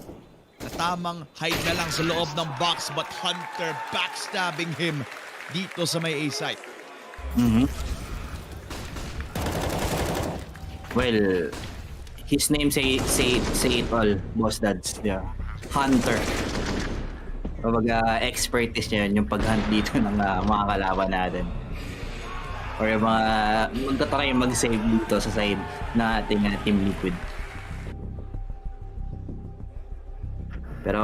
na tamang hide na lang sa loob ng box but Hunter backstabbing him dito sa may A site. Well, his name say it all, boss dads. Yeah. Hunter. Kumbaga, expertise niya yun, yung pag-hunt dito ng mga kalaban natin. Or yung mga magtatry mag-save dito sa side na ating Team Liquid. Pero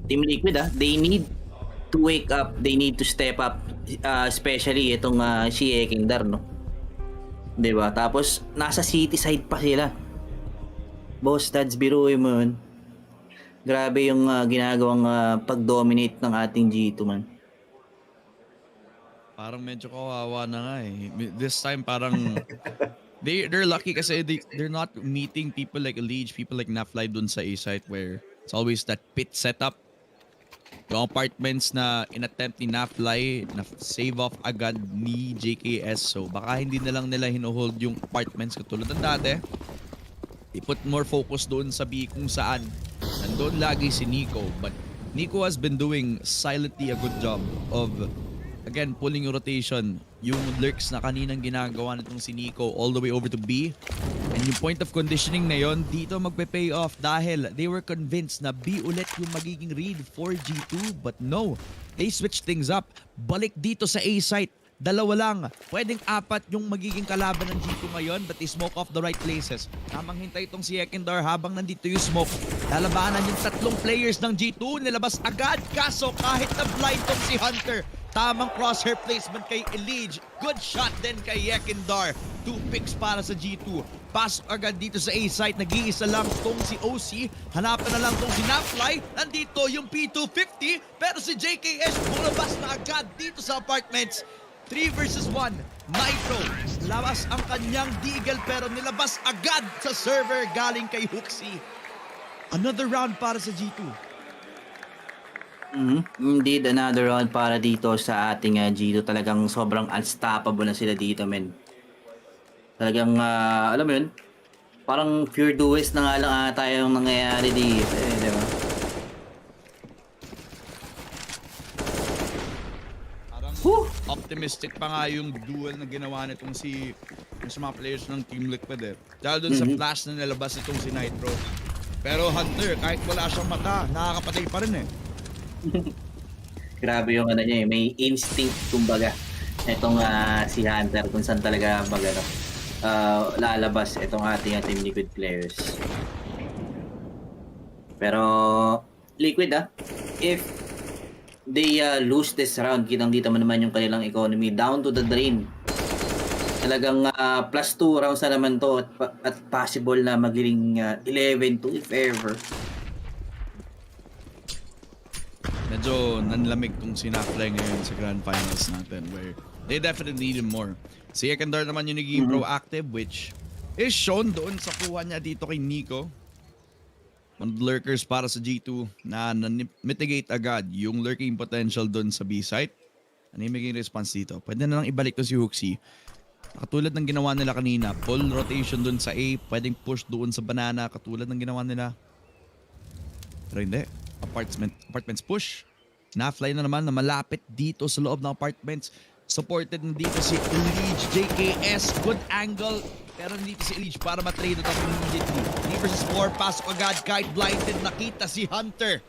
Team Liquid they need to wake up, they need to step up, especially itong si Ekindar, no? Diba? Tapos nasa city side pa sila. Boss dads, biruin mo yun. Grabe yung ginagawang pag-dominate ng ating G2, man. Parang medyo kawawa na nga eh. This time parang they're lucky kasi they're not meeting people like Elige, people like Nafly dun sa A site where it's always that pit setup. Yung apartments na inattempt ni Nafly na save off agad ni JKS. So baka hindi na lang nila hinuhold yung apartments katulad ng dati. They put more focus doon sa B kung saan nandun lagi si Nico. But Nico has been doing silently a good job of again pulling yung rotation. Yung lurks na kaninang ginagawa nitong si Nico all the way over to B. And yung point of conditioning na yon dito magpe-pay off dahil they were convinced na B ulit yung magiging read for G2. But no, they switched things up. Balik dito sa A site. 2 lang. Pwedeng 4 yung magiging kalaban ng G2 ngayon but they smoke off the right places. Tamang hintay itong si Ekindar habang nandito yung smoke. Lalabanan yung 3 players ng G2. Nilabas agad kaso kahit na blind tong si Hunter. Tamang crosshair placement kay Elige. Good shot din kay Ekindar. 2 picks para sa G2. Pasok agad dito sa A site. Nag-iisa lang tong si OC. Hanapan na lang tong si Nafly. Nandito yung P250. Pero si JKS bumabas na agad dito sa apartments. 3 versus 1. Nitro. Labas ang kanyang deagle pero nilabas agad sa server galing kay Hooksy. Another round para sa G2. Indeed, another round para dito sa ating G2. Talagang sobrang unstoppable na sila dito, men. Talagang, alam mo yun, parang pure duelist na nga lang ata yung nangyayari dito, di ba? Optimistic pa nga yung duel na ginawa nitong sa mga players ng Team Liquid eh. Dahil dun sa flash na nilabas itong si Nitro. Pero Hunter, kahit wala siyang mata, nakakapatay pa rin eh. Grabe yung niya eh. May instinct kumbaga. Itong si Hunter kung saan talaga lalabas itong ating Team Liquid players. Pero Liquid if they lose this round, kitang-kita mo naman yung kanilang economy down to the drain. Talagang plus 2 rounds na naman to at possible na magiging 11-2 if ever. Medyo nanlamig tong sinafly ngayon sa Grand Finals natin where they definitely need him more. Si Ekindar naman yung naging proactive which is shown doon sa kuha niya dito kay Nico. One lurkers para sa G2 na mitigate agad yung lurking potential doon sa B site. Ano yung magiging response dito? Pwede na lang ibalik to si Hooksy. Katulad ng ginawa nila kanina, full rotation doon sa A, pwedeng push doon sa banana katulad ng ginawa nila. Pero hindi. Apartments push. Nafly na naman na malapit dito sa loob ng apartments. Supported nandito si Elige, JKS, good angle. Pero nandito si Elige para matrade ito immediately. 3 versus 4, pasok agad kahit blinded. Nakita si Hunter.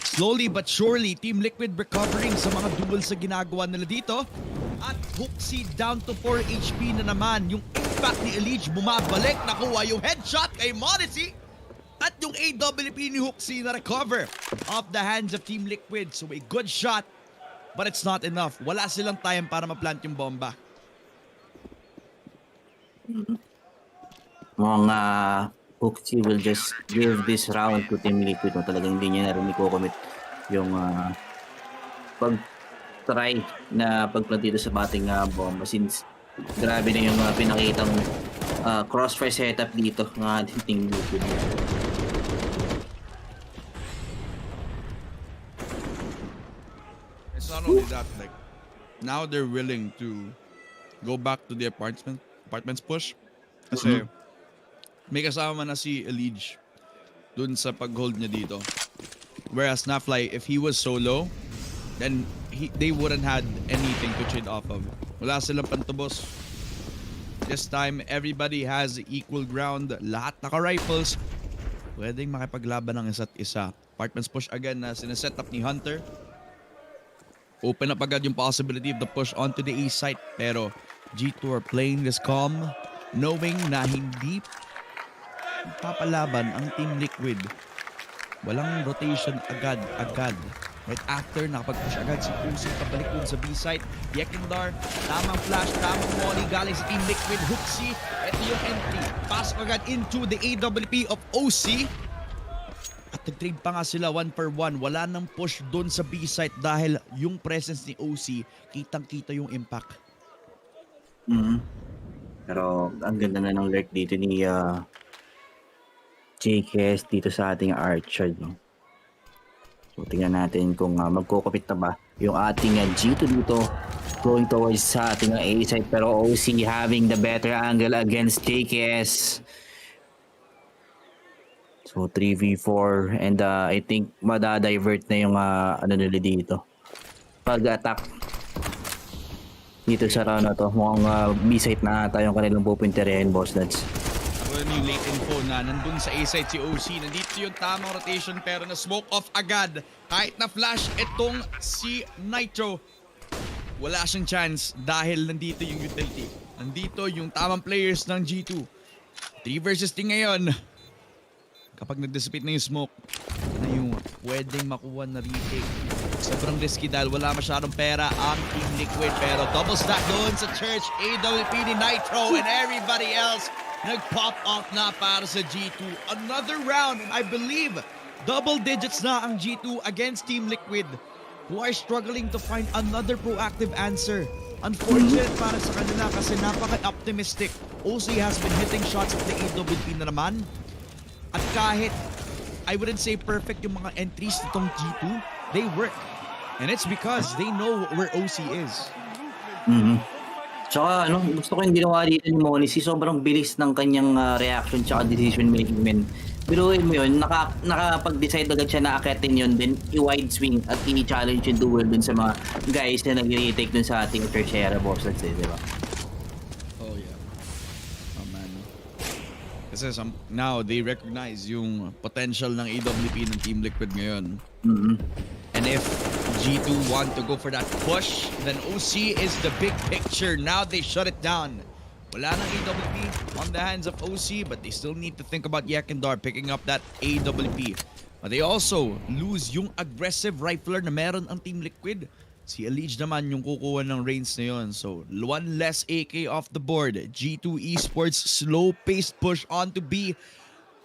Slowly but surely, Team Liquid recovering sa mga duels sa ginagawa nila dito. At Hooksy down to 4 HP na naman. Yung impact ni Elige bumabalik. Nakuha yung headshot kay Modesty. At yung AWP ni Hooksy na recover off the hands of Team Liquid. So a good shot, but it's not enough. Wala silang time para ma-plant yung bomba. Mga Hooksy will just give this round to Team Liquid. Talagang hindi niya na rin i-commit yung pag-try na pag-plant dito sa bating bomba since grabe na yung pinakitang crossfire setup dito ng Team Liquid. It's not only that, like, now they're willing to go back to the apartments push. Kasi may kasama na si Elige dun sa pag-hold niya dito. Whereas Nafly, if he was solo, then they wouldn't had anything to trade off of. Wala silang pantubos. This time, everybody has equal ground. Lahat naka-rifles. Pwedeng makipaglaban ng isa't isa. Apartments push again na sineset up ni Hunter. Open up agad yung possibility of the push onto the A site. Pero G2 are playing this calm, knowing na hindi papalaban ang Team Liquid. Walang rotation agad-agad. Right after, nakapag-push agad si Uzi pabalik dun sa B site. Yekindar, tamang flash, tamang molly galing sa Team Liquid. Hooksy, ito yung entry. Pasok agad into the AWP of OC. At nag-trade pa nga sila 1-for-1. Wala nang push doon sa B-site dahil yung presence ni OC, kitang-kita yung impact. Pero ang ganda na ng lurk dito ni JKS dito sa ating Archer. No? So tingnan natin kung magkukupit na ba yung ating G2 dito going towards sa ating A-site. Pero OC having the better angle against JKS. So 3v4 and I think madadivert na yung ano nila dito. Pag-attack dito sa round na to. Mukhang B-site na ata yung kanilang pupinterin, boss nuts. Ako yung late info na nandun sa A-site si OC. Nandito yung tamang rotation pero na-smoke off agad. Kahit na-flash itong si Nitro. Wala siyang chance dahil nandito yung utility. Nandito yung tamang players ng G2. 3 versus 3 ngayon. Kapag nag-dissipate na yung smoke, na yung pwedeng makuha na retake. Sobrang risky dahil wala masyadong pera ang Team Liquid. Pero double stack doon sa church. AWP ni Nitro and everybody else nag-pop off na para sa G2. Another round and I believe double digits na ang G2 against Team Liquid who are struggling to find another proactive answer. Unfortunate para sa kanila kasi napaka-optimistic. OC has been hitting shots at the AWP na naman. At kahit, I wouldn't say perfect yung mga entries nitong G2, they work. And it's because they know where OC is. Tsaka gusto ko yung ginawa dito ni Monisi, sobrang bilis ng kanyang reaction tsaka decision making, men. Biruin mo yun, nakapag-decide agad siya na akitin yun, then i-wide swing at i-challenge yung duel dun sa mga guys na nag-retake dun sa ating tertiary boss, let's say, diba? Oh yeah. Oh man. Kasi now they recognize yung potential ng AWP ng Team Liquid ngayon. And if G2 want to go for that push, then OC is the big picture. Now they shut it down. Wala nang AWP on the hands of OC, but they still need to think about Yekindar picking up that AWP. But they also lose yung aggressive rifler na meron ang Team Liquid. Si Elige naman yung kukuha ng range na yun. So, one less AK off the board. G2 Esports, slow-paced push on to B.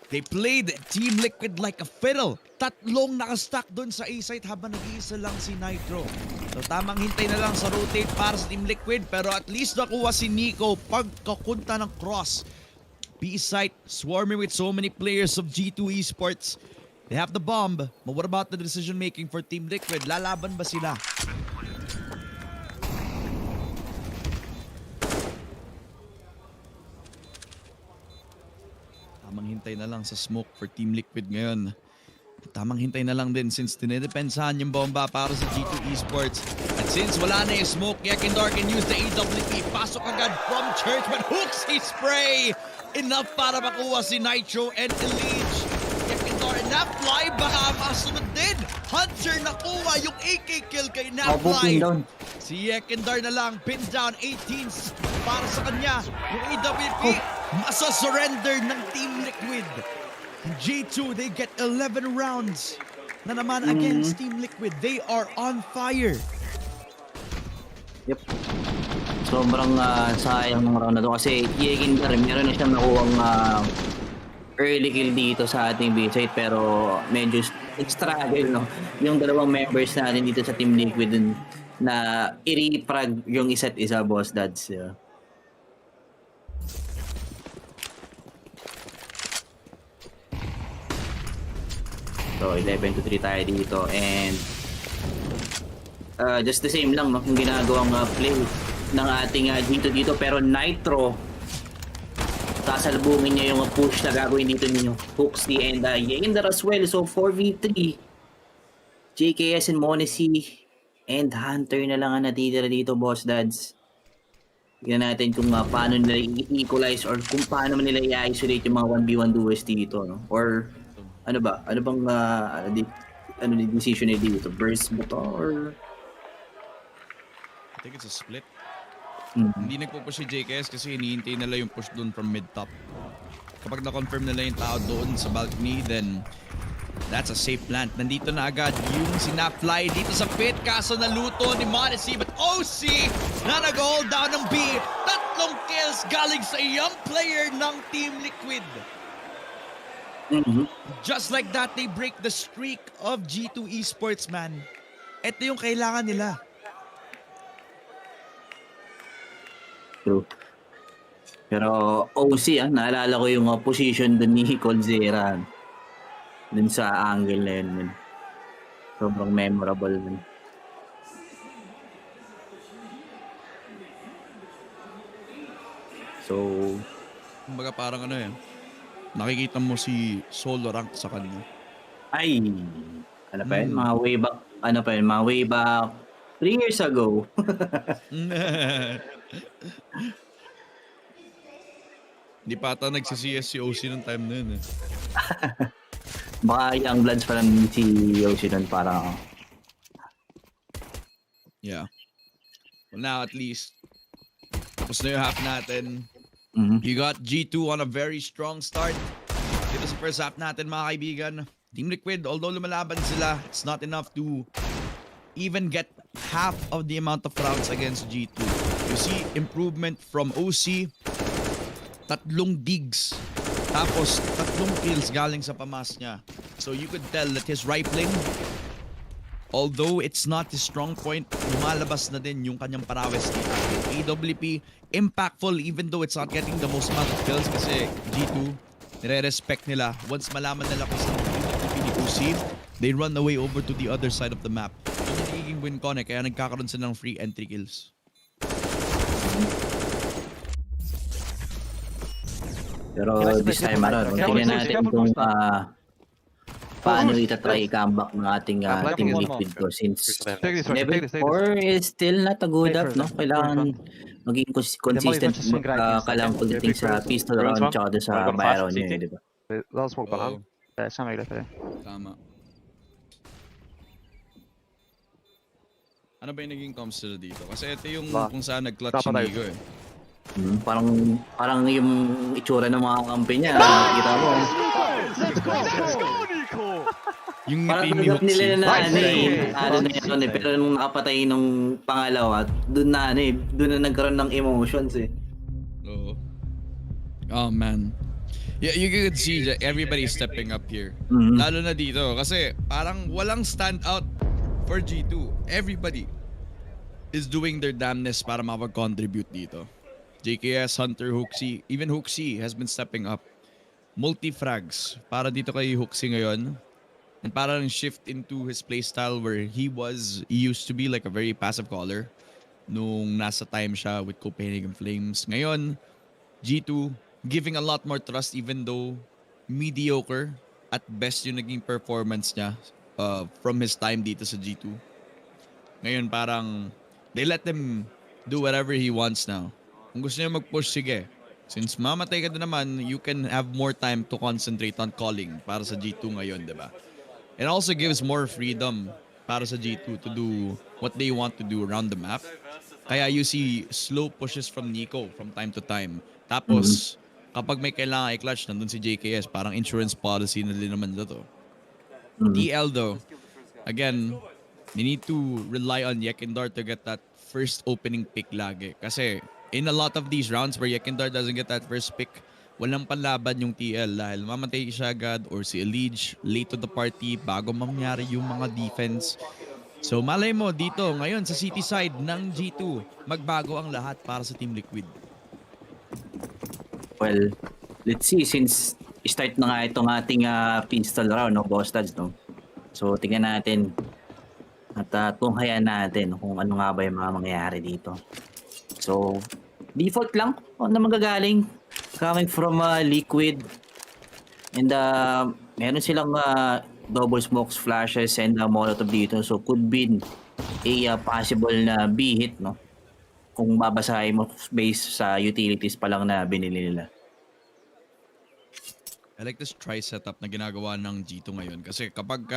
They played Team Liquid like a fiddle. Tatlong nakastack dun sa A-site habang nag-iisa lang si Nitro. So, tamang hintay na lang sa rotate para sa Team Liquid. Pero at least nakuha si Nico pagkakunta ng cross. B-site swarming with so many players of G2 Esports. They have the bomb. But what about the decision making for Team Liquid? Lalaban ba sila? Tamang hintay na lang sa smoke for Team Liquid ngayon. Tamang hintay na lang din since dinidepensahan yung bomba para sa G2 Esports. At since wala na yung smoke, Yekindar can use the AWP. Pasok agad from Church, but Hooksy spray! Enough para makuha si Nitro and Elige. Yekindar, Napfly, baka masunod din. Hunter nakuha yung AK kill kay Napfly. Si Yekindar na lang, pin down 18s para sa kanya. Yung AWP, masa-surrender ng Team Liquid. G2, they get 11 rounds na naman against Team Liquid. They are on fire. Yep. Sobrang sayang ng round na to kasi Yekindar, meron na siyang nakuhang early kill dito sa ating B site pero medyo struggle, no? Yung dalawang members natin dito sa Team Liquid na i-reprag yung isa't isa, boss dads. So 11-3 tayo dito and just the same lang, no? Yung ginagawang play ng ating G2 dito pero Nitro sasalubungin niya yung push na gagawin dito ninyo Hooksy and Yekindar as well. So 4v3 JKS and Monacy and Hunter na lang ang natitira dito, boss dads. Tignan natin kung paano nila i-equalize or kung paano nila i-isolate yung mga 1v1 duels dito, no? Or ano ba? Ano bang decision nila dito? Burst ba to or I think it's a split. Hindi nagpo-push si JKS kasi hinihintay nila yung push doon from mid-top. Kapag na-confirm nila yung tao doon sa balcony, then that's a safe plant. Nandito na agad yung Sinapfly dito sa pit. Kaso naluto ni Monacy, but OC na nag-hold down ng B. 3 kills galing sa young player ng Team Liquid. Just like that, they break the streak of G2 Esports, man. Ito yung kailangan nila. True. Pero OC, naalala ko yung position dun ni Coldzera dun sa angle na yun, man. Sobrang memorable, man. So kumbaga parang nakikita mo si solo rank sa kanya. Ay, ano pa yun? Mga way back, mga way back 3 years ago. Hindi pa ata nagsisiyas si OC ng time na yun eh. Baka young bloods pa lang si OC nun parang. Yeah. Well, now at least, tapos na yung half natin. You got G2 on a very strong start. Dito sa first half natin, mga kaibigan. Team Liquid, although lumalaban sila, it's not enough to even get half of the amount of rounds against G2. You see improvement from OC. 3 digs. Tapos 3 kills galing sa pamas niya. So you could tell that his rifling, although it's not his strong point, lumalabas na din yung kanyang parawes dito. AWP, impactful even though it's not getting the most amount of kills kasi G2, nire-respect nila. Once malaman nila kung saan AWP ni OC, they run away over to the other side of the map. Yun yung nagiging win con kaya nagkakaroon sila ng free entry kills. Pero this time around, tingnan natin kung paano itatry i-comeback ng ating Team Liquid ko since level 4 is still not a good up, no? Kailangan maging consistent kailangan pagdating sa pistol round tsaka sa buy round niya, di ba? Tama. Ano ba yung naging comms sila dito? Kasi ito yung kung saan nag-clutch si Nigo eh. Parang yung itsura ng mga kampi niya, nakikita mo. Yung parang ngiti ni Hooksy. nila na yun eh. Pero nung nakapatay nung pangalawa, doon na nagkaroon ng emotions eh. Oo. Oh man. Yeah, you could see that everybody's stepping up here. Lalo na dito kasi parang walang stand out for G2. Everybody is doing their damnness para makapag-contribute dito. JKS, Hunter, Hooksy, even Hooksy has been stepping up. Multi-frags para dito kay Hooksy ngayon. And parang shift into his playstyle where he used to be like a very passive caller nung nasa time siya with Copenhagen Flames. Ngayon, G2 giving a lot more trust even though mediocre at best yung naging performance niya from his time dito sa G2. Ngayon parang they let him do whatever he wants now. Kung gusto niya mag-push, sige. Since mamatay ka na naman, you can have more time to concentrate on calling para sa G2 ngayon, di ba? It also gives more freedom para sa G2 to do what they want to do around the map. Kaya you see slow pushes from Nico from time to time. Tapos, kapag may kailangan i-clutch, nandun si JKS. Parang insurance policy na din naman to. TL though, again, they need to rely on Yekindar to get that first opening pick lagi. Kasi in a lot of these rounds where Yekindar doesn't get that first pick, walang panlaban yung TL dahil mamatay siya agad or si Elige late to the party bago mangyari yung mga defense. So malay mo dito ngayon sa city side ng G2, magbago ang lahat para sa Team Liquid. Well, let's see, since start na nga itong ating pistol round, no, Boss Tads, no? So tingnan natin at tunghayan natin kung ano nga ba yung mga mangyayari dito. So default lang na magagaling coming from Liquid, and meron silang double smokes, flashes, and molotov dito, so could be a possible na B hit, no, kung babasahin mo based sa utilities pa lang na binili nila. I like this try setup na ginagawa ng G2 ngayon kasi kapag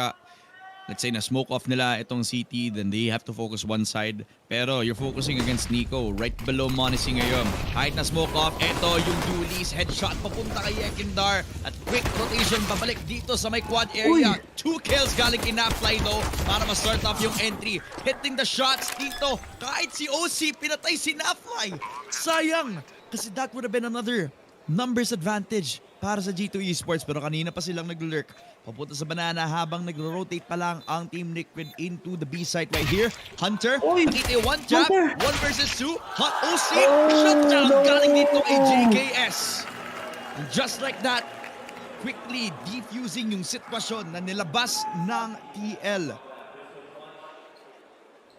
let's say na smoke off nila itong CT, then they have to focus one side. Pero you're focusing against Nico right below Monacy ngayon. Kahit na smoke off, ito yung Dualies headshot papunta kay Yekindar at quick rotation pabalik dito sa may quad area. 2 kills galing kay Nafly though para ma-start off yung entry. Hitting the shots dito. Kahit si OC pinatay si Nafly. Sayang kasi that would have been another numbers advantage para sa G2 Esports, pero kanina pa silang nag-lurk papunta sa banana habang nag-rotate pa lang ang Team Liquid into the B site right here. Hunter, nakita yung one tap, 1 versus 2. Hot OC, shutdown galing dito kay JKS. And just like that, quickly defusing yung sitwasyon na nilabas ng TL.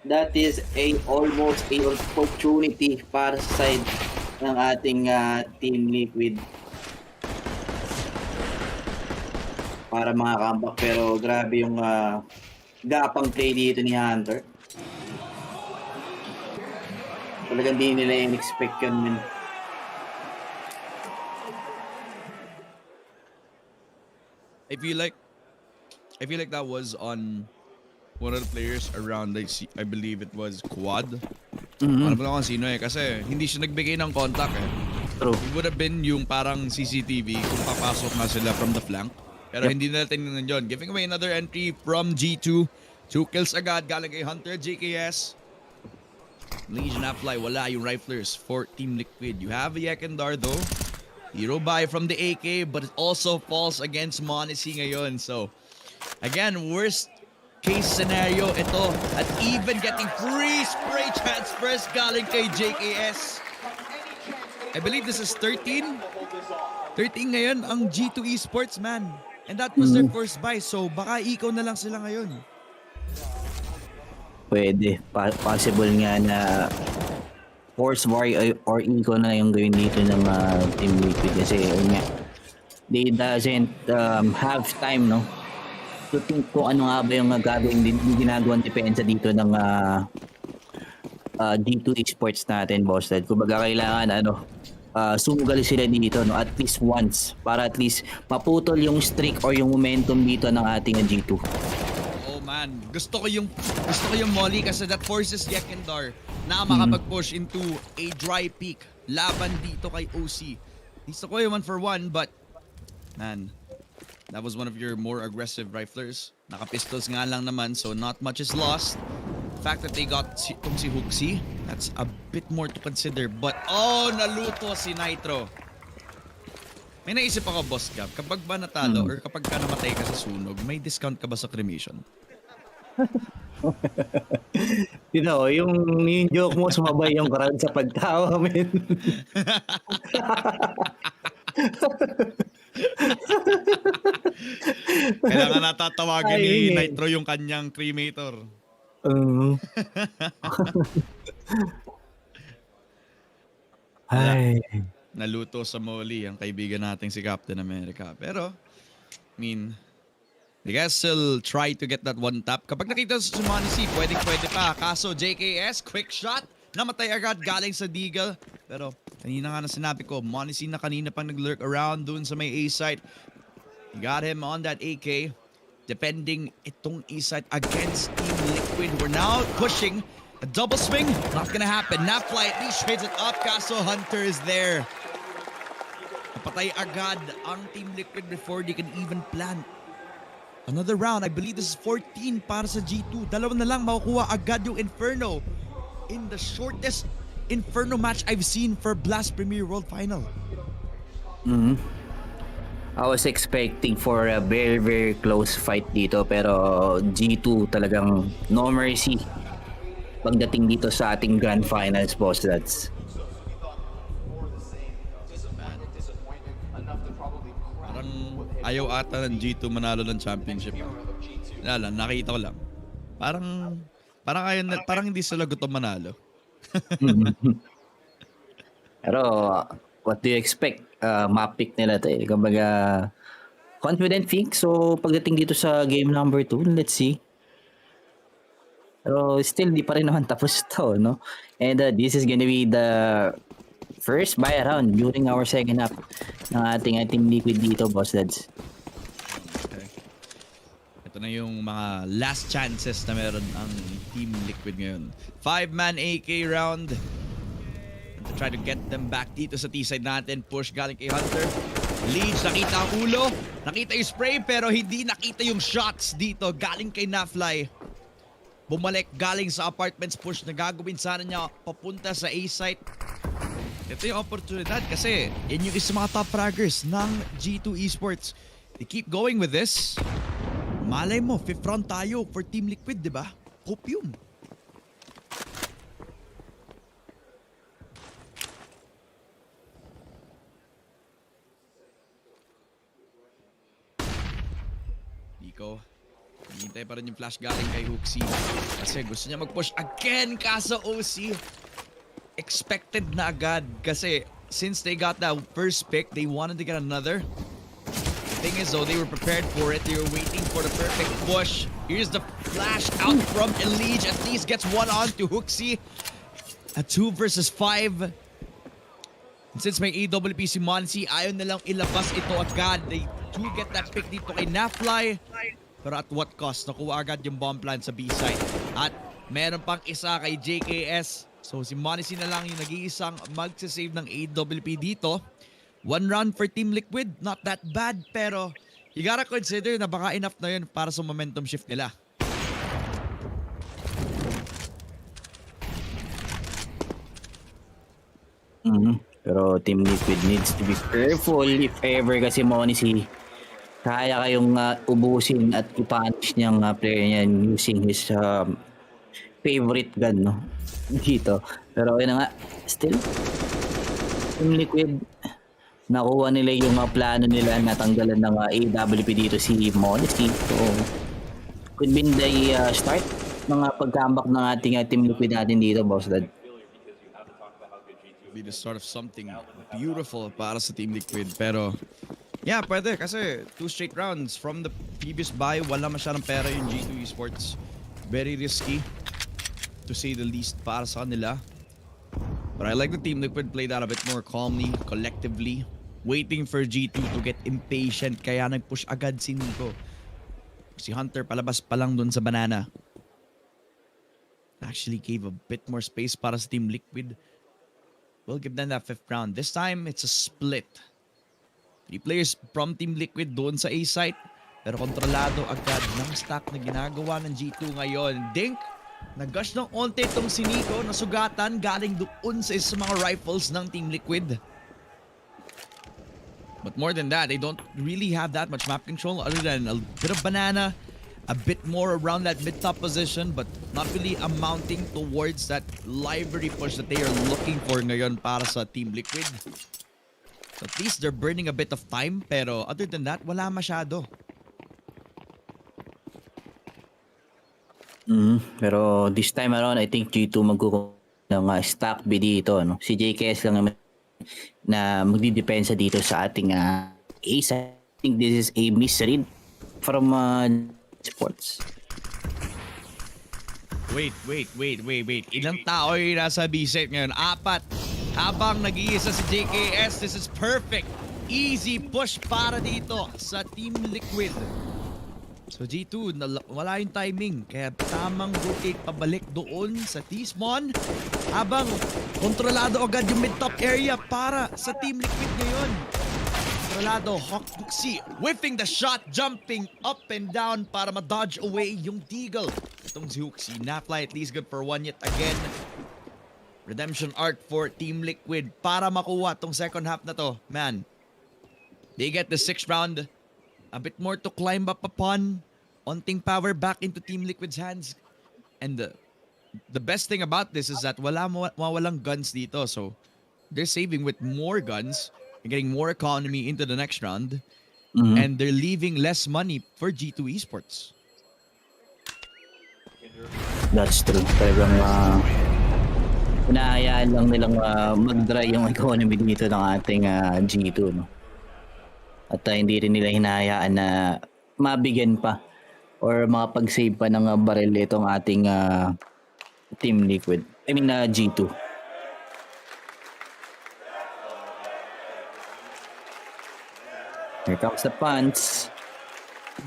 That is almost a opportunity para sa side ng ating Team Liquid para mga comeback, pero grabe yung gapang play dito ni Hunter. Talagang di nila in-expect yun, man. I feel like that was on one of the players around, like, I believe it was Quad. Ano ba lang kung sino kasi hindi siya nagbigay ng contact True. It would have been yung parang CCTV kung papasok na sila from the flank. Pero hindi nila tingnan yun. Giving away another entry from G2. 2 kills agad galing kay Hunter, JKS. Legion Apply, wala yung riflers for Team Liquid. You have a Yekindar though. Hero buy from the AK, but it also falls against Monacy ngayon. So, again, worst case scenario ito. At even getting free spray transfers galing kay JKS. I believe this is 13. 13 ngayon ang G2 Esports, man. And that was their first buy. So, baka ikaw na lang sila ngayon. Pwede. Possible nga na force war or eco na yung gawin dito ng Team Liquid kasi they doesn't have time, no, to think kung ano nga ba yung gagawin din ginagawang depensa dito ng G2 Esports natin, boss. Kumbaga kailangan sumugali sila dito, no, at least once para at least maputol yung streak or yung momentum dito ng ating G2. Oh man, gusto ko yung molly kasi that forces Yekindar na makapag-push into a dry peak laban dito kay OC. Gusto ko yung 1-for-1, but man, that was one of your more aggressive riflers. Naka-pistols nga lang naman, so not much is lost. The fact that they got si Huxi, that's a bit more to consider. But naluto si Nitro. May naisip ako, Boss Gab, kapag ba natalo or kapag ka namatay ka sa sunog, may discount ka ba sa cremation? You know, yung joke mo sumabay yung crowd sa pagtawa, men. Kailangan natatawagin ni Nitro yung kanyang cremator. Ay. Naluto sa Molly ang kaibigan nating si Captain America. Pero mean, the guys still try to get that one tap. Kapag nakita si Monisi, pwede pa. Kaso JKS, quick shot. Namatay agad galing sa Deagle. Pero kanina nga na sinabi ko, Monisi na kanina pang nag-lurk around dun sa may A site. Got him on that AK. Defending itong A site against Team Liquid. We're now pushing a double swing. Not gonna happen. Napfly at least trades it up. Kaso Hunter is there. Napatay agad ang Team Liquid before they can even plant. Another round. I believe this is 14 para sa G2. Dalawa na lang makukuha agad yung Inferno. In the shortest Inferno match I've seen for Blast Premier World Final. I was expecting for a very very close fight dito, pero G2 talagang no mercy pagdating dito sa ating grand finals, boss. That's Parang ayaw ata ng G2 manalo ng championship. Nakita ko lang. Parang hindi sila gutom manalo. pero what do you expect? Map pick nila to eh. Kumbaga, confident pick. So, pagdating dito sa game number 2, let's see. Pero still, di pa rin naman tapos to, no? And this is gonna be the first buy round during our second half ng ating Team Liquid dito, boss lads. Okay. Ito na yung mga last chances na meron ang Team Liquid ngayon. 5-man AK round. To try to get them back dito sa T-side natin. Push galing kay Hunter. Leech, nakita ang ulo. Nakita yung spray pero hindi nakita yung shots dito. Galing kay Nafly. Bumalik galing sa apartments. Push na gagawin sana niya papunta sa A-site. Ito yung oportunidad kasi yan yung isa mga top fraggers ng G2 Esports. They keep going with this. Malay mo, 5th round tayo for Team Liquid, di ba? Hope yun. Hintay pa rin yung flash galing kay Hooksy. Kasi gusto niya mag-push again. Kaso OC expected na agad. Kasi since they got that first pick, they wanted to get another. The thing is though, they were prepared for it. They were waiting for the perfect push. Here's the flash out from Elige. At least gets one on to Hooksy. A 2 versus 5. And since may AWP si Monsi, ayaw na lang ilabas ito agad. They do get that pick dito kay Nafly. Pero at what cost? Nakuha agad yung bomb plant sa B-side. At meron pang isa kay JKS. So si Monisi na lang yung nag-iisang mag-save ng AWP dito. 1 round for Team Liquid. Not that bad. Pero you gotta consider na baka enough na yun para sa momentum shift nila. Pero Team Liquid needs to be careful if ever kasi Monisi kaya kayong ubusin at ipunish niyang player niyan using his favorite gun, no? Dito. Pero ayun na nga, still Team Liquid nakuha nila yung plano nila na tanggalan ng AWP dito si Monisi. So could be the start ng pag-comeback ng ating Team Liquid natin dito, boss dad. Be the start of something beautiful para sa Team Liquid. Pero yeah, pwede kasi 2 straight rounds from the previous buy. Wala masyadong pera yung G2 Esports. Very risky to say the least para sa kanila. But I like the Team Liquid played out a bit more calmly, collectively, waiting for G2 to get impatient. Kaya nag-push agad si Nico. Si Hunter palabas pa lang dun sa banana. Actually gave a bit more space para sa Team Liquid. We'll give them that 5th round. This time, it's a split. 3 players from Team Liquid doon sa A-site. Pero kontrolado agad ng stack na ginagawa ng G2 ngayon. Dink, nag-gush ng onte itong si Nico. Nasugatan galing doon sa isa mga rifles ng Team Liquid. But more than that, they don't really have that much map control other than a bit of banana, a bit more around that mid-top position, but not really amounting towards that library push that they are looking for ngayon para sa Team Liquid. So at least they're burning a bit of time, pero other than that, wala masyado. Pero this time around, I think G2 magkukuha ng stack B dito. No? Si JKS lang naman na magdidepensa dito sa ating A-side. think this is a misread from Esports. Wait. Ilang tao yung nasa B-set ngayon? 4. Habang nag-iisa si JKS, this is perfect. Easy push para dito sa Team Liquid. So G2, wala yung timing. Kaya tamang rotate pabalik doon sa T-Spawn. Habang kontrolado agad yung mid-top area para sa Team Liquid ngayon. Kontrolado, Huxi whiffing the shot, jumping up and down para ma-dodge away yung Deagle. Itong si Huxi, Nafly at least good for one yet again. Redemption arc for Team Liquid para makuha tong second half na to. Man, they get the 6th round. A bit more to climb up upon. Onting power back into Team Liquid's hands. And the best thing about this is that walang guns dito. So, they're saving with more guns and getting more economy into the next round. And they're leaving less money for G2 Esports. That's true. Talagang hinahayaan lang nilang mag-dry yung economy dito ng ating G2. No? At hindi rin nila hinahayaan na mabigyan pa or makapag-save pa ng barrel itong ating Team Liquid. I mean, G2. Here comes the punch.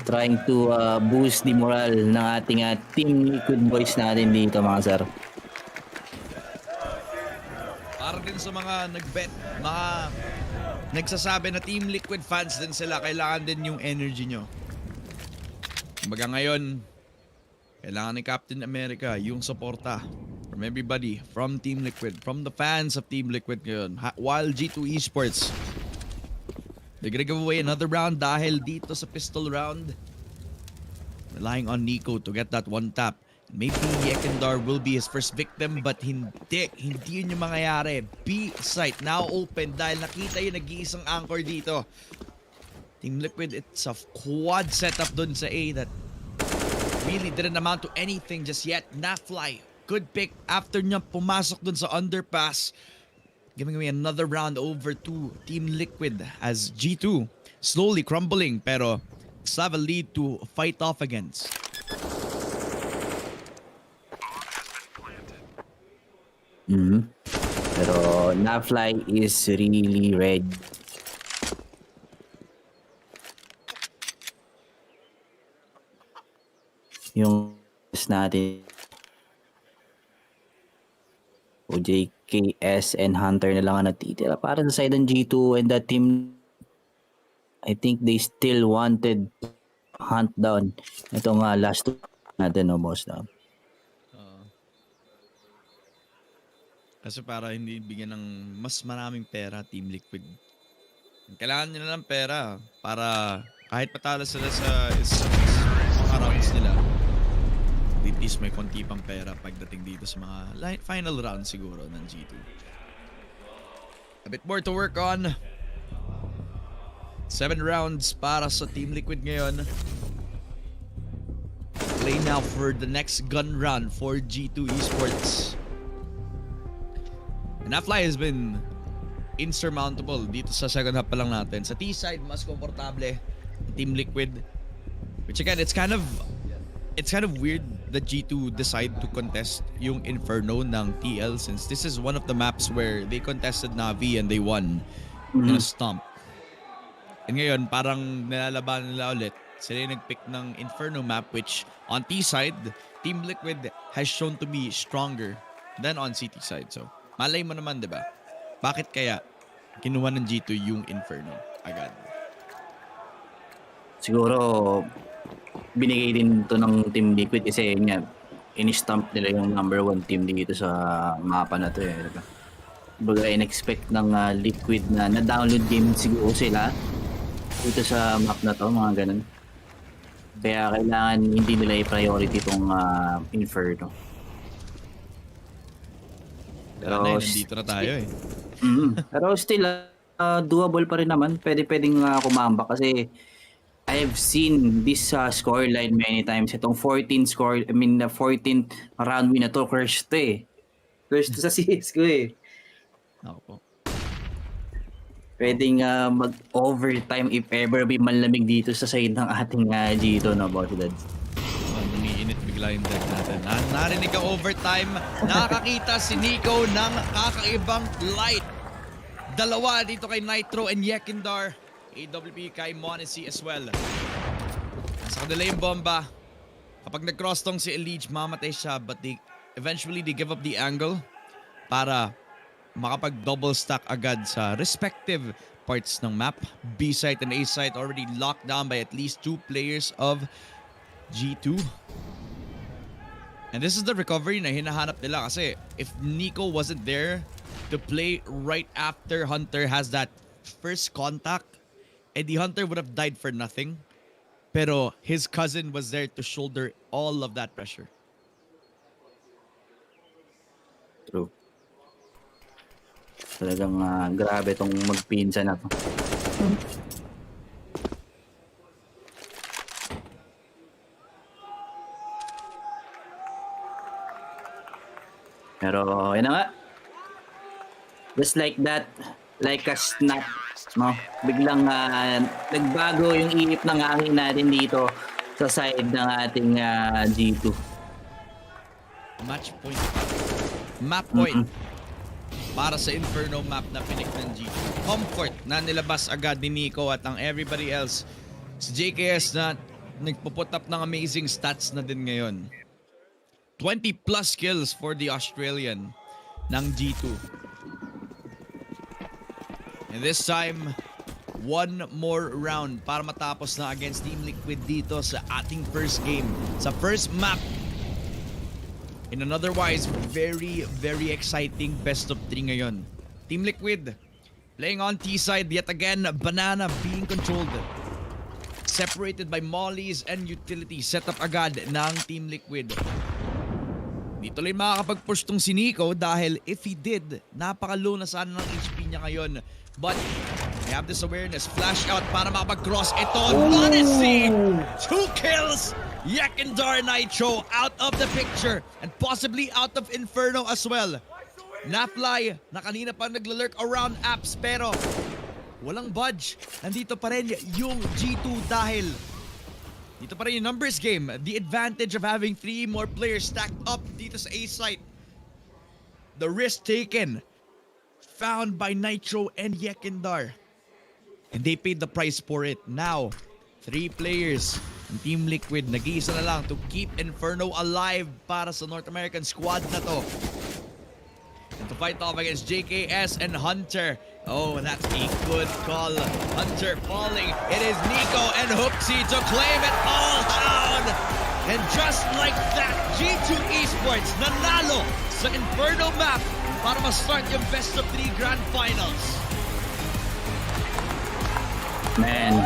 Trying to boost the morale ng ating Team Liquid boys natin dito, mga sir. Para din sa mga nag-bet, mga nagsasabi na Team Liquid fans din sila, kailangan din yung energy nyo. Kumbaga ngayon, kailangan ni Captain America yung suporta from everybody, from Team Liquid, from the fans of Team Liquid ngayon. While G2 Esports, they're gonna give away another round dahil dito sa pistol round, relying on Nico to get that one tap. Maybe Ekendar will be his first victim, but hindi yun yung mangyayari. B site now open dahil nakita yung nag-iisang anchor dito. Team Liquid, it's a quad setup dun sa A that really didn't amount to anything just yet. Nafly, good pick after niya pumasok dun sa underpass. Giving away another round over to Team Liquid as G2 slowly crumbling, pero still have a lead to fight off against. Pero Nafly is really red. Yung natin JKS and Hunter na lang ang natitira para sa side ng G2 and the team. I think they still wanted hunt down itong last two natin, no, boss down. Kasi para hindi bigyan ng mas maraming pera Team Liquid. Kailangan nila ng pera para kahit patalo sila sa mga rounds nila, at least may konti pang pera pagdating dito sa mga final round siguro ng G2. A bit more to work on. 7 rounds para sa Team Liquid ngayon. Play now for the next gun run for G2 Esports. And Nafly has been insurmountable dito sa second half pa lang natin. Sa T-side, mas komportable Team Liquid. Which again, it's kind of weird that G2 decide to contest yung Inferno ng TL since this is one of the maps where they contested Navi and they won in a stomp. And ngayon, parang nilalaban nila ulit. Sila yung nag-pick ng Inferno map which on T-side, Team Liquid has shown to be stronger than on CT side. So, malay mo naman, di ba? Bakit kaya kinuha ng G2 yung Inferno agad? Siguro, binigay din to ng Team Liquid kasi nga, in-stamp nila yung number 1 team dito sa mapa na to. Diba? Baga, in-expect ng Liquid na na-download game siguro sila dito sa map na to, mga ganun. Kaya kailangan hindi nila i-priority itong Inferno. Pero nandito na tayo eh. Pero still, doable pa rin naman. Pwedeng kumamba kasi I have seen this scoreline many times. Itong 14 round win na to, cursed to eh. Cursed to sa CSGO eh. Ako po. pwedeng mag-overtime if ever may manlamig dito sa side ng ating G2, no, Boss Dads? Umiinit bigla yung deck natin. Narinig ang overtime. Nakakita si Nico ng kakaibang light. Dalawa dito kay Nitro and Yekindar. AWP kay Monacy as well. Nasa kanila yung bomba. Kapag nag-cross tong si Elige, mamatay siya. But eventually they give up the angle para makapag-double stack agad sa respective parts ng map. B site and A site already locked down by at least 2 players of G2. And this is the recovery na hinahanap nila kasi if Nico wasn't there to play right after Hunter has that first contact, the Hunter would have died for nothing. Pero his cousin was there to shoulder all of that pressure. True. Talagang grabe tong magpinsa na to. Pero yun na nga. Just like that, like a snap, no? Biglang nagbago yung iip ng hangin natin dito sa side ng ating G2. Match point. Map point. Para sa Inferno map na pinik ng G2. Comfort na nilabas agad ni Nico at ang everybody else. Si JKS na nagpuput up ng amazing stats na din ngayon. 20 plus kills for the Australian ng G2. And this time, one more round para matapos na against Team Liquid dito sa ating first game. Sa first map. In an otherwise very, very exciting best of 3 ngayon. Team Liquid playing on T side yet again. Banana being controlled. Separated by mollies and utility. Set up agad ng Team Liquid. Dito lang makakapag-push tong si Nico dahil if he did, napaka-low na sana ng HP niya ngayon. But they have this awareness. Flash out para makapag-cross. Ito, Monacy! 2 kills! Yekindar Nitro out of the picture and possibly out of Inferno as well. Naply na kanina pa naglalurk around apps pero walang budge. Nandito pa rin yung G2 dahil dito pa rin yung numbers game. The advantage of having 3 more players stacked up dito sa A site. The risk taken. Found by Nitro and Yekindar. And they paid the price for it. Now, 3 players ng Team Liquid. Nag-iisa na lang to keep Inferno alive para sa North American squad na to. And to fight off against JKS and Hunter. Oh, that's a good call. Hunter falling. It is Nico and Hooksy to claim it all down. And just like that, G2 Esports nanalo sa Inferno map para ma-start yung best of 3 grand finals. Man,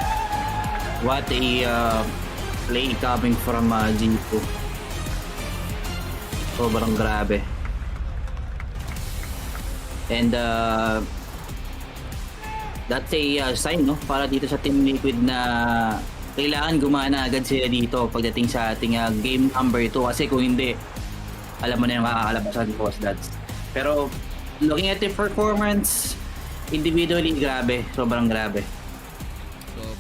what a play coming from G2. Sobrang grabe. And that's a sign, no, para dito sa Team Liquid na kailangan gumana agad sila dito pagdating sa ating game number 2 kasi kung hindi, alam mo na yung kakakalabasan ko sa dads. Pero looking at the performance, individually, grabe, sobrang grabe.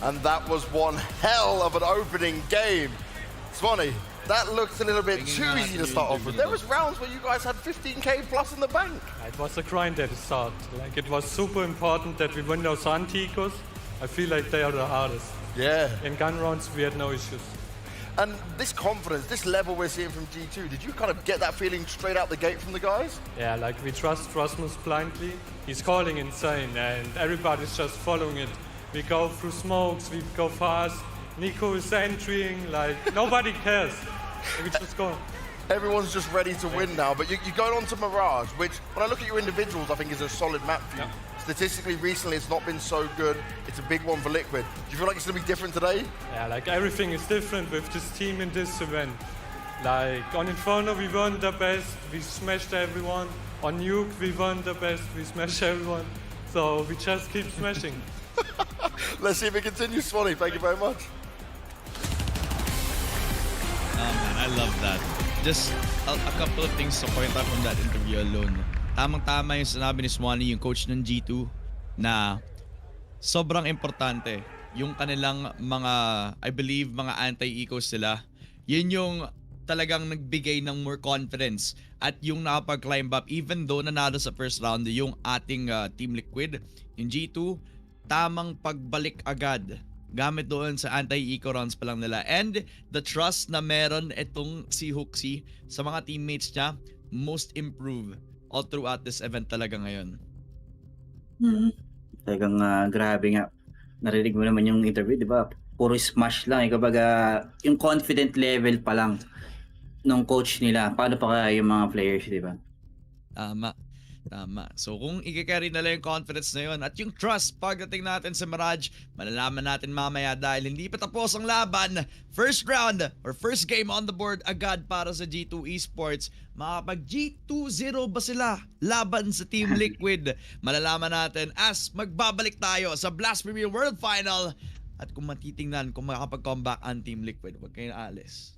And that was one hell of an opening game. Swanee, that looked a little bit too easy to start off with. There was rounds where you guys had 15k plus in the bank. It was a grind at the start. Like, it was super important that we win those Anticos. I feel like they are the hardest. Yeah. In gun rounds, we had no issues. And this confidence, this level we're seeing from G2, did you kind of get that feeling straight out the gate from the guys? Yeah, like, we trust Rasmus blindly. He's calling insane, and everybody's just following it. We go through smokes, we go fast. Nico is entering, like, nobody cares. We just go. Everyone's just ready to win now, but you're going on to Mirage, which, when I look at your individuals, I think is a solid map for you. Yeah. Statistically, recently, it's not been so good. It's a big one for Liquid. Do you feel like it's going to be different today? Yeah, like, everything is different with this team in this event. Like, on Inferno, we weren't the best. We smashed everyone. On Nuke, we weren't the best. We smashed everyone. So we just keep smashing. Let's see if it continues, Swanee. Thank you very much. Oh man, I love that. Just a couple of things to point out from that interview alone. Tamang-tama yung sinabi ni Swanee, yung coach ng G2, na sobrang importante yung kanilang mga, I believe, mga anti-ecos sila. Yun yung talagang nagbigay ng more confidence at yung nakapag-climb up even though nanalo sa first round yung ating Team Liquid, yung G2, tamang pagbalik agad gamit doon sa anti-eco rounds pa lang nila. And the trust na meron itong si Hooksy sa mga teammates niya, most improved all throughout this event talaga ngayon. Talagang grabe nga. Narinig mo naman yung interview, di ba? Puro smash lang. Kapag yung confident level pa lang ng coach nila, paano pa kaya yung mga players, di ba? Tama. So kung i-carry nila yung confidence na yun at yung trust pagdating natin sa Mirage, malalaman natin mamaya dahil hindi pa tapos ang laban. First round or first game on the board agad para sa G2 Esports. Makapag G2-0 ba sila laban sa Team Liquid? Malalaman natin as magbabalik tayo sa Blast Premier World Final. At kung matitingnan kung makakapag-comeback ang Team Liquid, huwag kayong aalis.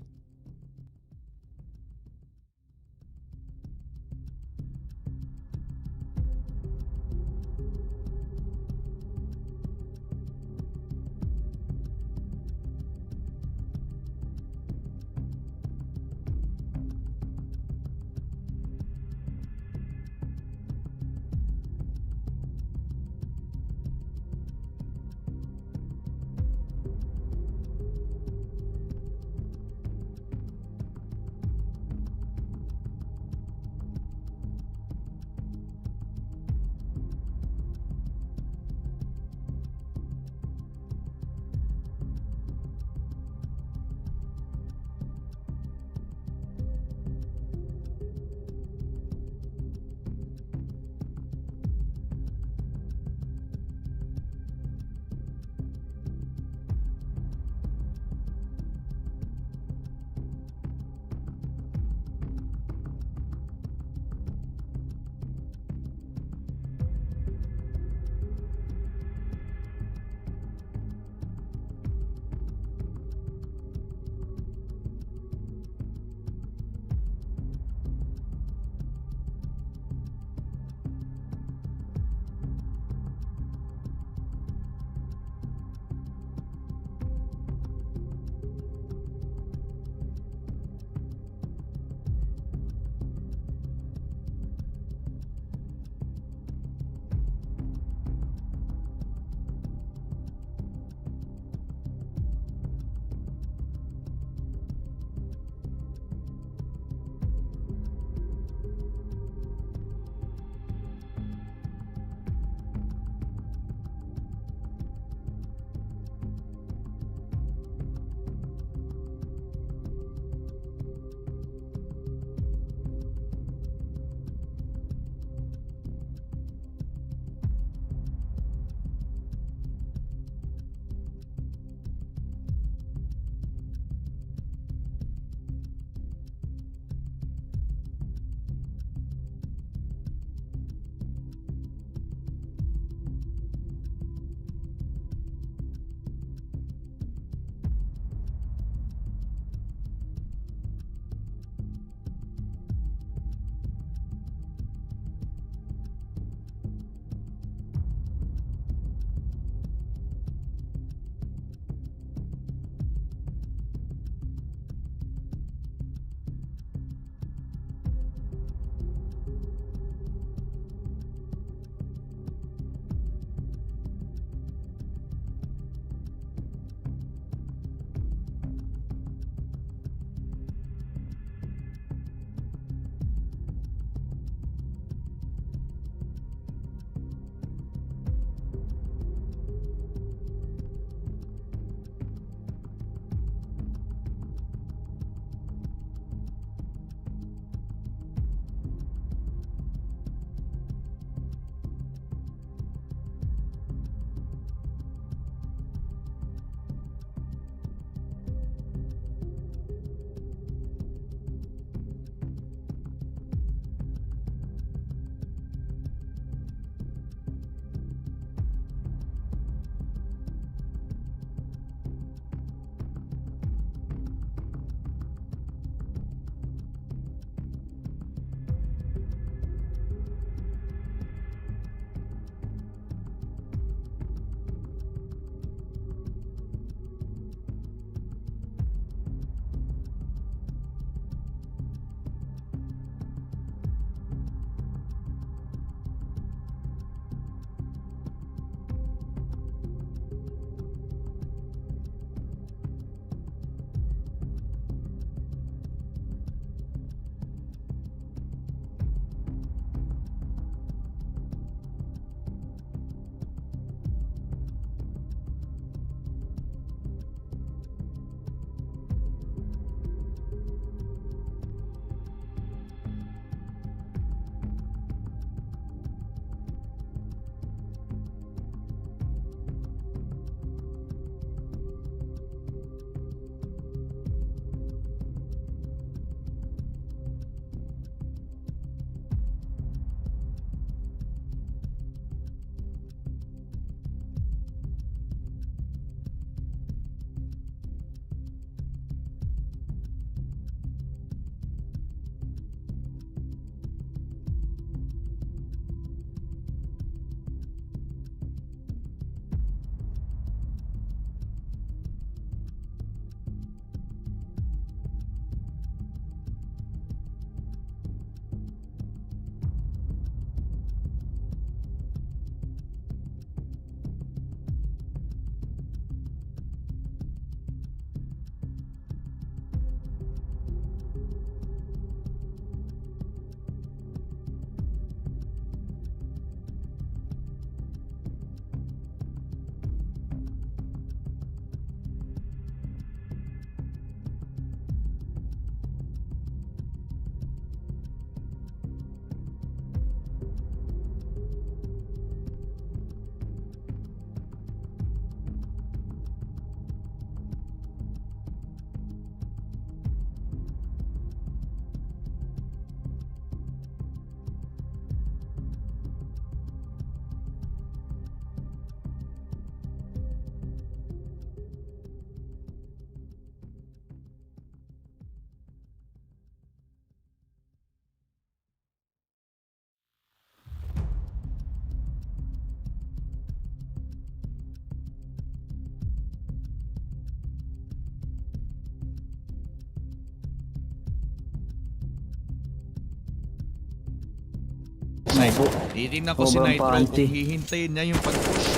side. Titingnan ko si Sobrang Nitro panty. kung hihintayin niya yung pag-push.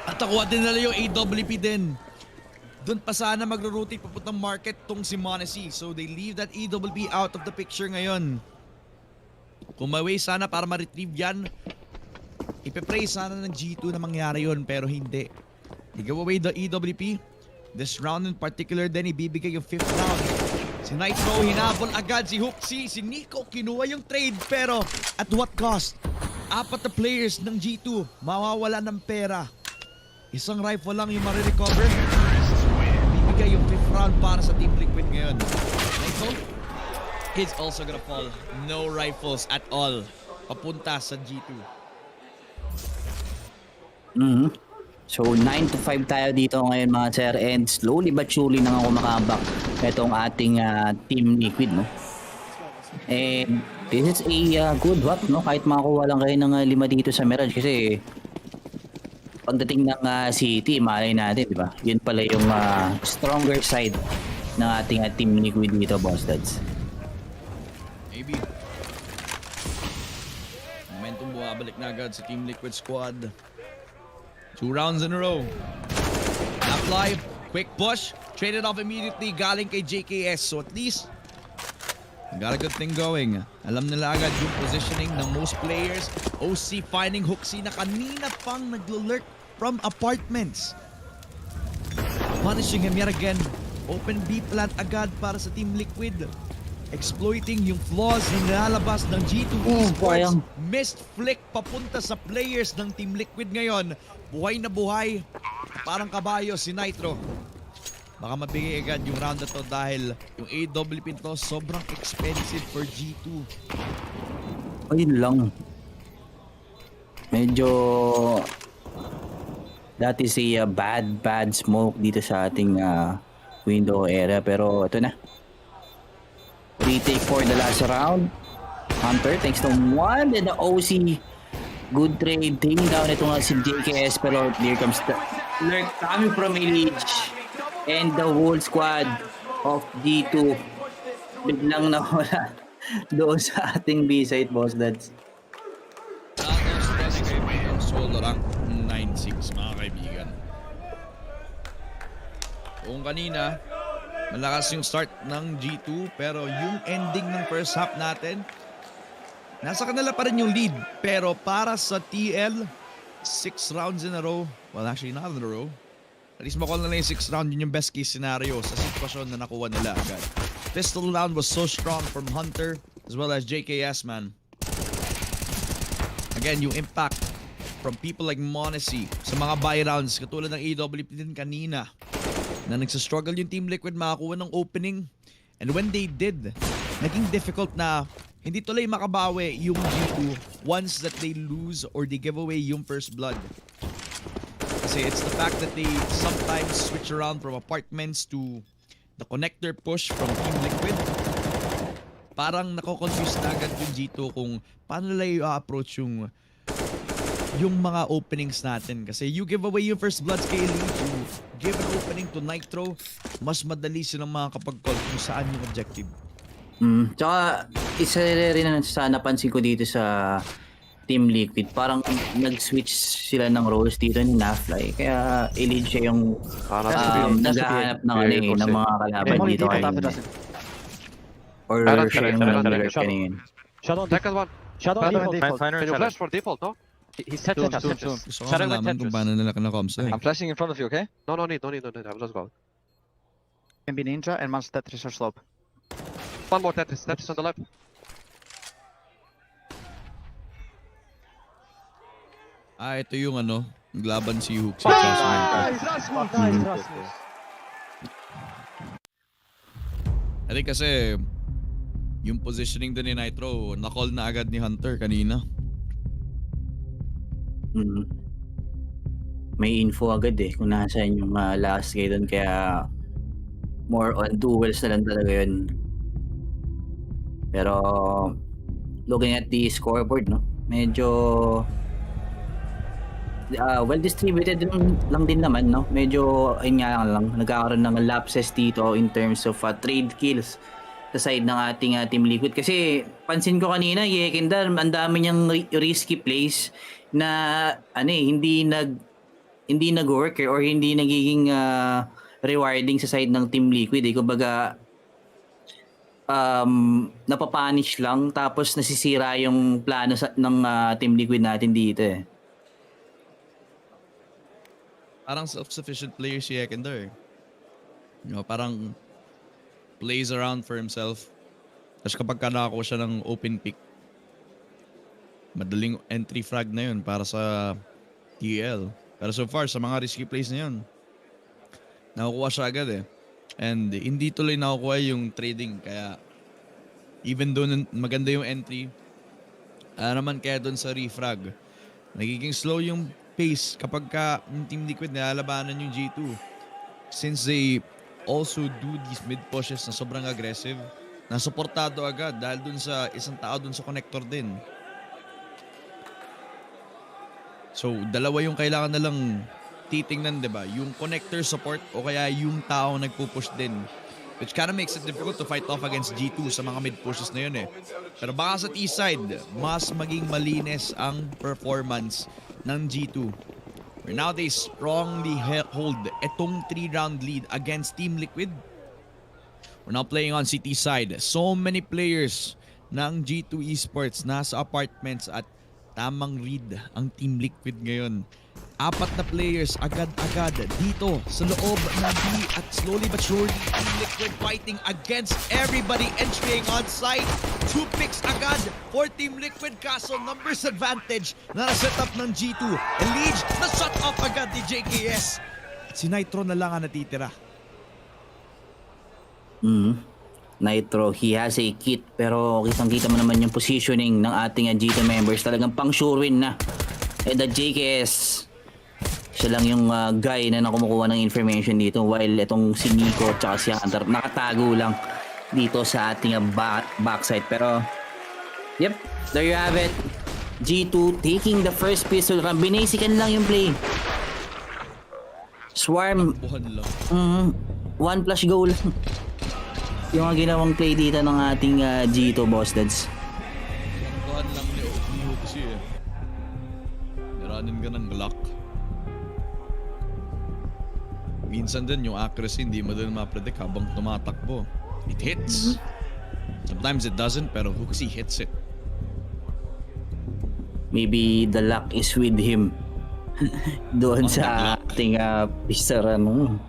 At nakuha din nila yung AWP din. Doon pa sana magro-rotate papuntang market tong si Monacy. So they leave that AWP out of the picture ngayon. Kung may way sana para ma-retrieve yan, ipepray sana ng G2 na mangyari yun, pero hindi. They give away the EWP. This round in particular din, ibibigay yung 5th round. Si Nitro hinabol agad si Hooksy. Si Nico kinuha yung trade, pero at what cost? 4 na players ng G2 mawawala ng pera. Isang rifle lang yung marirecover. Bibigay yung 5th round para sa Team Liquid ngayon. Nitro is also gonna fall. No rifles at all. Papunta sa G2. So 9-5 tayo dito ngayon mga sir, and slowly but surely nang ako makabak itong ating Team Liquid, no? And this is a good wap, no? Kahit makakuha lang kayo ng 5 dito sa Mirage, kasi pagdating ng City, malay natin, di ba? Yun pala yung stronger side ng ating Team Liquid dito, boss dads. Maybe. Momentum bumabalik na agad sa Team Liquid squad. 2 rounds in a row. Apply, quick push, traded off immediately galing kay JKS. So at least, got a good thing going. Alam nila agad yung positioning ng most players. OC finding Hooksy na kanina pang naglo-lurk from apartments. Punishing him yet again. Open B plant agad para sa Team Liquid. Exploiting yung flaws na nilalabas ng G2 Esports. Missed flick papunta sa players ng Team Liquid ngayon. Buhay na buhay. Parang kabayo si Nitro. Baka mabigay agad yung round na to dahil yung AWP to sobrang expensive for G2. Ayun lang. Medyo that is a bad smoke dito sa ating window area, pero ito na. Retake for the last round. Hunter takes the 1 and the OC. Good trade. Taking down ito nga si JKS, pero here comes the lurk coming from Elite. And the whole squad of G2 biglang nawala doon sa ating B-side, boss dads. Solo rank 9-6 mga kaibigan. Kung kanina malakas yung start ng G2, pero yung ending ng first half natin, nasa kanila pa rin yung lead. Pero para sa TL, 6 rounds in a row, well actually not in a row, at least makuha nila yung 6th round, yun yung best case scenario sa sitwasyon na nakuha nila agad. Pistol round was so strong from Hunter as well as JKS, man. Again, yung impact from people like Monacy sa mga buy rounds, katulad ng AWP din kanina, na nagsastruggle yung Team Liquid makakuha ng opening. And when they did, naging difficult na hindi tuloy makabawi yung G2 once that they lose or they give away yung first blood. Kasi it's the fact that they sometimes switch around from apartments to the connector push from Team Liquid. Parang nako-confuse na agad yung G2 kung paano nila i-approach yung mga openings natin. Kasi you give away yung first bloods kay Elite, you give an opening to Nitro, mas madali silang makakapag-call kung saan yung objective. Tsaka isa rin na napansin ko dito sa Team Liquid, parang nag-switch sila ng roles dito ni Nafly. Kaya Elite siya yung naghahanap ng mga kalaban dito kanina. Or siya yung nag-alert kanina. Shadow, second one. Shadow default. Can you flash for default, no? He's set. Gusto ko malaman kung paano nila na-comms na. I'm flashing in front of you, okay? No need. Let's go. Can be Ninja and one's Tetris or Slope. One more Tetris on the left. Ito yung naglaban si Hooks. Nice. I think kasi yung positioning doon ni Nitro, na-call na agad ni Hunter kanina. May info agad kung nasaan yung last guy doon, kaya more on duels na lang talaga yun. Pero looking at the scoreboard, no, medyo well distributed lang din naman, no. Medyo ayun nga lang nagkakaroon ng lapses dito in terms of trade kills sa side ng ating Team Liquid. Kasi pansin ko kanina, Yekindar, ang dami niyang risky plays na hindi nag-work or hindi nagiging rewarding sa side ng Team Liquid. Kumbaga, napapanish lang tapos nasisira yung plano ng Team Liquid natin dito eh. Parang self-sufficient player si Ekender. Parang plays around for himself. Tapos kapag nakakuha siya ng open pick, madaling entry frag na yun para sa TL. Pero so far, sa mga risky plays na yun, nakukuha siya agad eh. And hindi tuloy nakukuha yung trading. Kaya even though maganda yung entry, naman kaya doon sa refrag, nagiging slow yung pace kapag yung Team Liquid nilalabanan yung G2. Since they also do these mid pushes na sobrang aggressive, nasuportado agad dahil dun sa isang tao dun sa connector din. So, dalawa yung kailangan na lang titingnan, diba? Yung connector support o kaya yung tao nagpupush din. Which kind of makes it difficult to fight off against G2 sa mga mid pushes na yun eh. Pero baka sa T-side, mas maging malinis ang performance ng G2. Where now they strongly hold itong 3-round lead against Team Liquid. We're now playing on CT side. So many players ng G2 Esports nasa apartments at tamang read ang Team Liquid ngayon. 4 na players agad-agad dito sa loob ng B at slowly but surely Team Liquid fighting against everybody entering on site. 2 picks agad for Team Liquid, kaso numbers advantage na na-set up ng G2. Elige na shut off agad ni JKS. At si Nitro na lang ang natitira. Nitro, he has a kit pero kitang-kita mo naman yung positioning ng ating G2 members. Talagang pang sure win na. And the JKS, siya lang yung guy na nakumukuha ng information dito while itong si Nico at si Hunter nakatago lang dito sa ating backside. Pero yep, there you have it. G2 taking the first pistol run. Binasican lang yung play. Swarm, 1 flash goal. Yung mga ginawang play dito ng ating G2 boss dads. Tuhan lang ni Oxy eh. Niranin ka ng lock. Minsan din yung accuracy hindi mo din ma-predict habang tumatakbo. It hits. Sometimes it doesn't, pero Hoxie hits it. Maybe the luck is with him. Doon sa ating pistol run.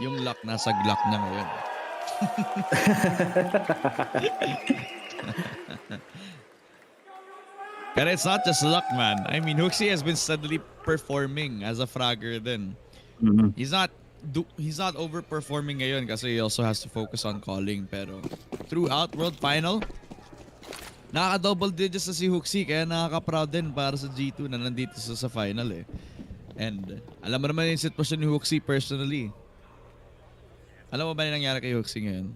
Yung luck nasa Glock na ngayon. But it's not just luck, man. I mean, Hoxie has been steadily performing as a fragger then. He's not overperforming ngayon kasi he also has to focus on calling. Pero throughout World Final, nakaka-double digits na si Hoxie kaya nakaka-proud din para sa G2 na nandito sa final eh. And alam mo naman yung sitwasyon ni Hoxie personally. Alam mo ba yung nangyari kay Hoxie ngayon?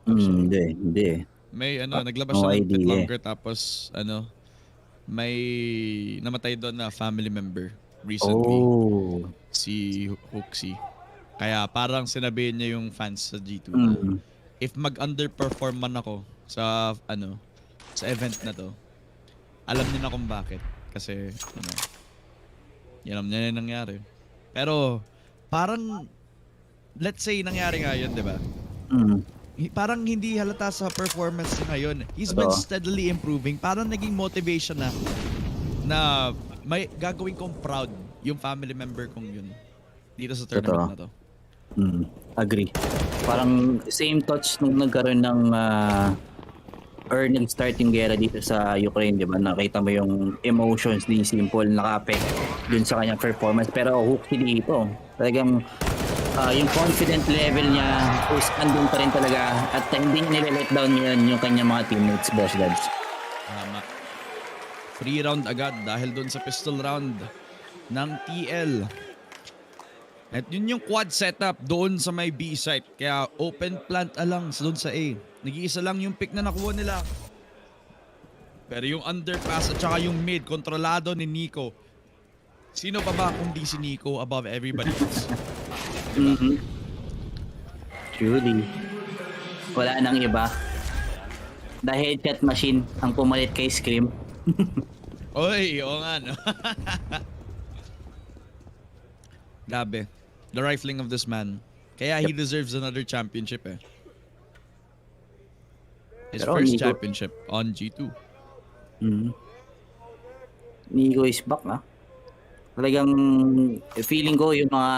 Hindi. May naglabas siya ng Fit Longer tapos may namatay doon na family member recently. Si Hoxie. Kaya parang sinabihin niya yung fans sa G2 na if mag-underperform man ako sa sa event na to, alam niyo na kung bakit. Kasi alam niya yung nangyari. Pero parang let's say nangyari nga yun, di ba? Parang hindi halata sa performance niya ngayon. He's been steadily improving. Parang naging motivation na may gagawin kong proud yung family member kong yun dito sa tournament na to. Agree. Parang same touch nung nagkaroon ng or nag-start yung gera dito sa Ukraine, di ba? Nakita mo yung emotions ni Simple naka-affect dun sa kanyang performance. Pero Hoxie dito, talagang yung confident level niya is andun pa rin talaga at hindi niya nile-let down yun yung kanyang mga teammates, boss dads. Tama. Free round agad dahil dun sa pistol round ng TL. At yun yung quad setup doon sa may B site. Kaya open plant lang doon sa A. Nag-iisa lang yung pick na nakuha nila. Pero yung underpass at saka yung mid, kontrolado ni Nico. Sino pa ba kung di si Nico above everybody else? Truly. Wala nang iba. The headshot machine ang pumalit kay Scream. Oy, oo nga, no? Grabe. The rifling of this man. Kaya he deserves another championship eh. His Pero first Nico- championship on G2. Nico is back, ah. Talagang feeling ko yung mga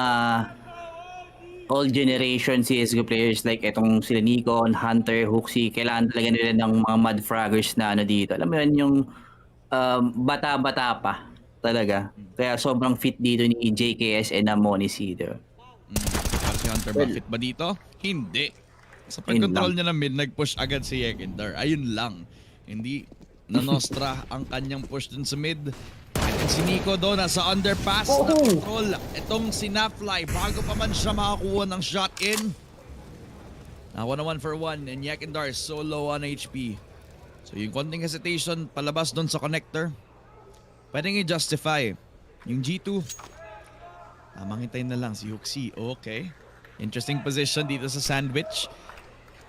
old generation CSGO players like etong sila Nico, Hunter, Huxi, kailangan talaga nila ng mga mad fraggers na ano dito. Alam mo yun, yung bata-bata pa talaga. Kaya sobrang fit dito ni JKS and Moni Cedar. Para si Hunter ba? Fit ba dito? Hindi. Sa pag-control niya ng mid, nag-push agad si Yekindar. Ayun lang. Hindi nanostra ang kanyang push dun sa mid. At si Nico doon nasa underpass na control. Itong si Nafly, bago pa man siya makakuha ng shot in. Now 1-1 for 1 and Yekindar is so low on HP. So yung konting hesitation palabas doon sa connector. Pwedeng i-justify. Yung G2, tamang hintayin na lang si Huxi. Okay. Interesting position dito sa sandwich.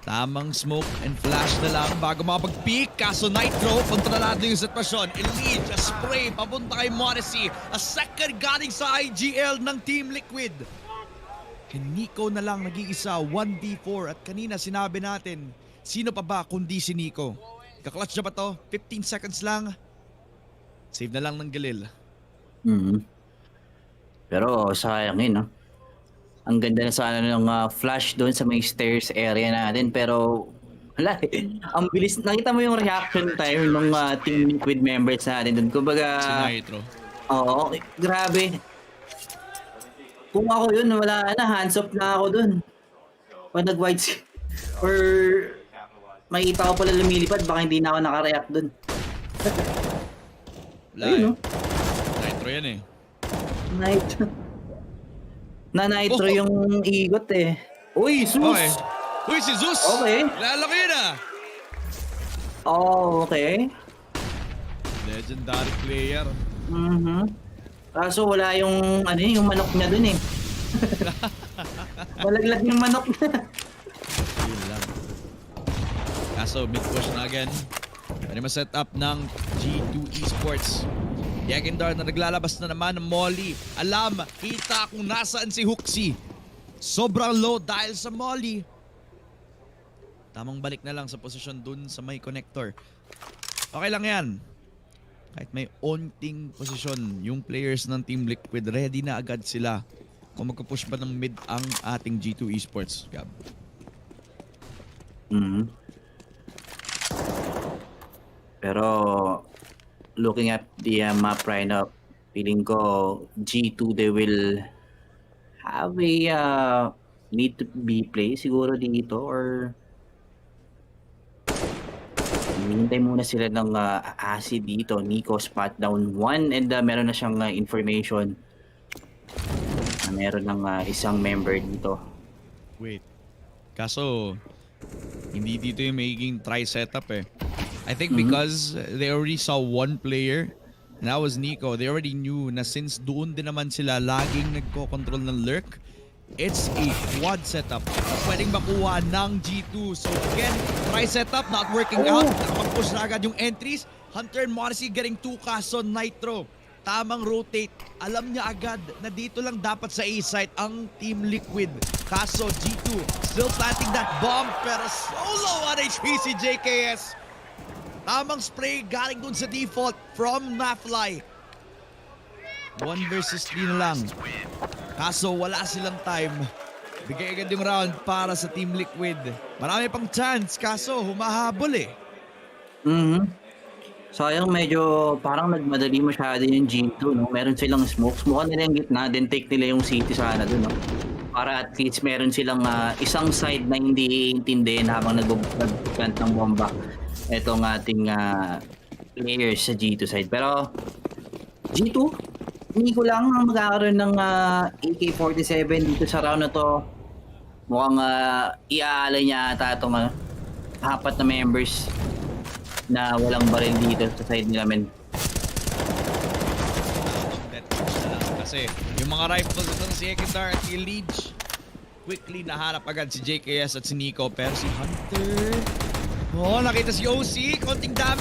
Tamang smoke and flash na lang bago makapag-peek. Kaso Nitro, kontrolado yung sitwasyon. Elite, a spray, papunta kay Modesty. A second galing sa IGL ng Team Liquid. And Nico na lang nag-iisa, 1v4. At kanina sinabi natin, sino pa ba kundi si Nico? Kaklatch na ba to? 15 seconds lang. Save na lang ng Galil. Pero sayang yun, no? Ang ganda na sana ng flash doon sa may stairs area natin, pero wala eh. Ang bilis. Nakita mo yung reaction time ng Team Liquid members natin doon. Kumbaga, Si Nitro. oo, grabe. Kung ako yun, wala na, hands off na ako doon. Pag nag-wide or makita ko pala lumilipad, baka hindi na ako nakareact doon. Wala Ayun, eh. no? Nitro yan eh. Nitro. Na Nitro yung igot eh. Uy, Zeus! Okay. Uy, si Zeus! Okay. Lalaki na! Oh, okay. Legendary player. Kaso wala yung ano yung manok niya dun eh. Malaglag yung manok niya. Yun lang. Kaso mid push na again. Pwede ma-set up ng G2 Esports. Yekindar na naglalabas na naman ng Molly. Alam, kita kung nasaan si Huxi. Sobrang low dahil sa Molly. Tamang balik na lang sa posisyon dun sa may connector. Okay lang yan. Kahit may onting posisyon, yung players ng Team Liquid, ready na agad sila kung magka-push ba ng mid ang ating G2 Esports. Gab. Pero looking at the map right now, feeling ko G2 they will have a need to be play siguro dito or hinihintay muna sila ng acid dito. Nico spot down 1 and meron na siyang information na meron ng isang member dito. Wait. Kaso, hindi dito yung magiging try setup eh. I think because they already saw one player, and that was Nico, they already knew na since doon din naman sila laging nagko-control ng lurk, it's a quad setup na pwedeng makuha ng G2. So again, try setup, not working out. Nakapag-push na agad yung entries. Hunter and Morrissey getting 2 kaso Nitro. Tamang rotate. Alam niya agad na dito lang dapat sa A-site ang Team Liquid. Kaso G2 still planting that bomb pero solo on HP si JKS. Tamang spray galing dun sa default from Nafly. 1 versus 3 na lang. Kaso wala silang time. Bigay agad yung round para sa Team Liquid. Marami pang chance kaso humahabol eh. Sayang medyo parang nagmadali masyado yung G2, no? Meron silang smokes. Mukhang nila yung gitna, then take nila yung city sana dun, no? Para at least meron silang isang side na hindi iintindihin habang nag-plant ng bomba itong ating players sa G2 side. Pero G2, hindi ko lang magkakaroon ng AK-47 dito sa round na to. Mukhang iaalay niya ata itong 4 na members na walang baril dito sa side nila, men. Kasi yung mga rifles itong si Ekidar at si Leech, quickly nahanap agad si JKS at si Nico, pero si Hunter... Oh, nakita si OC, konting damage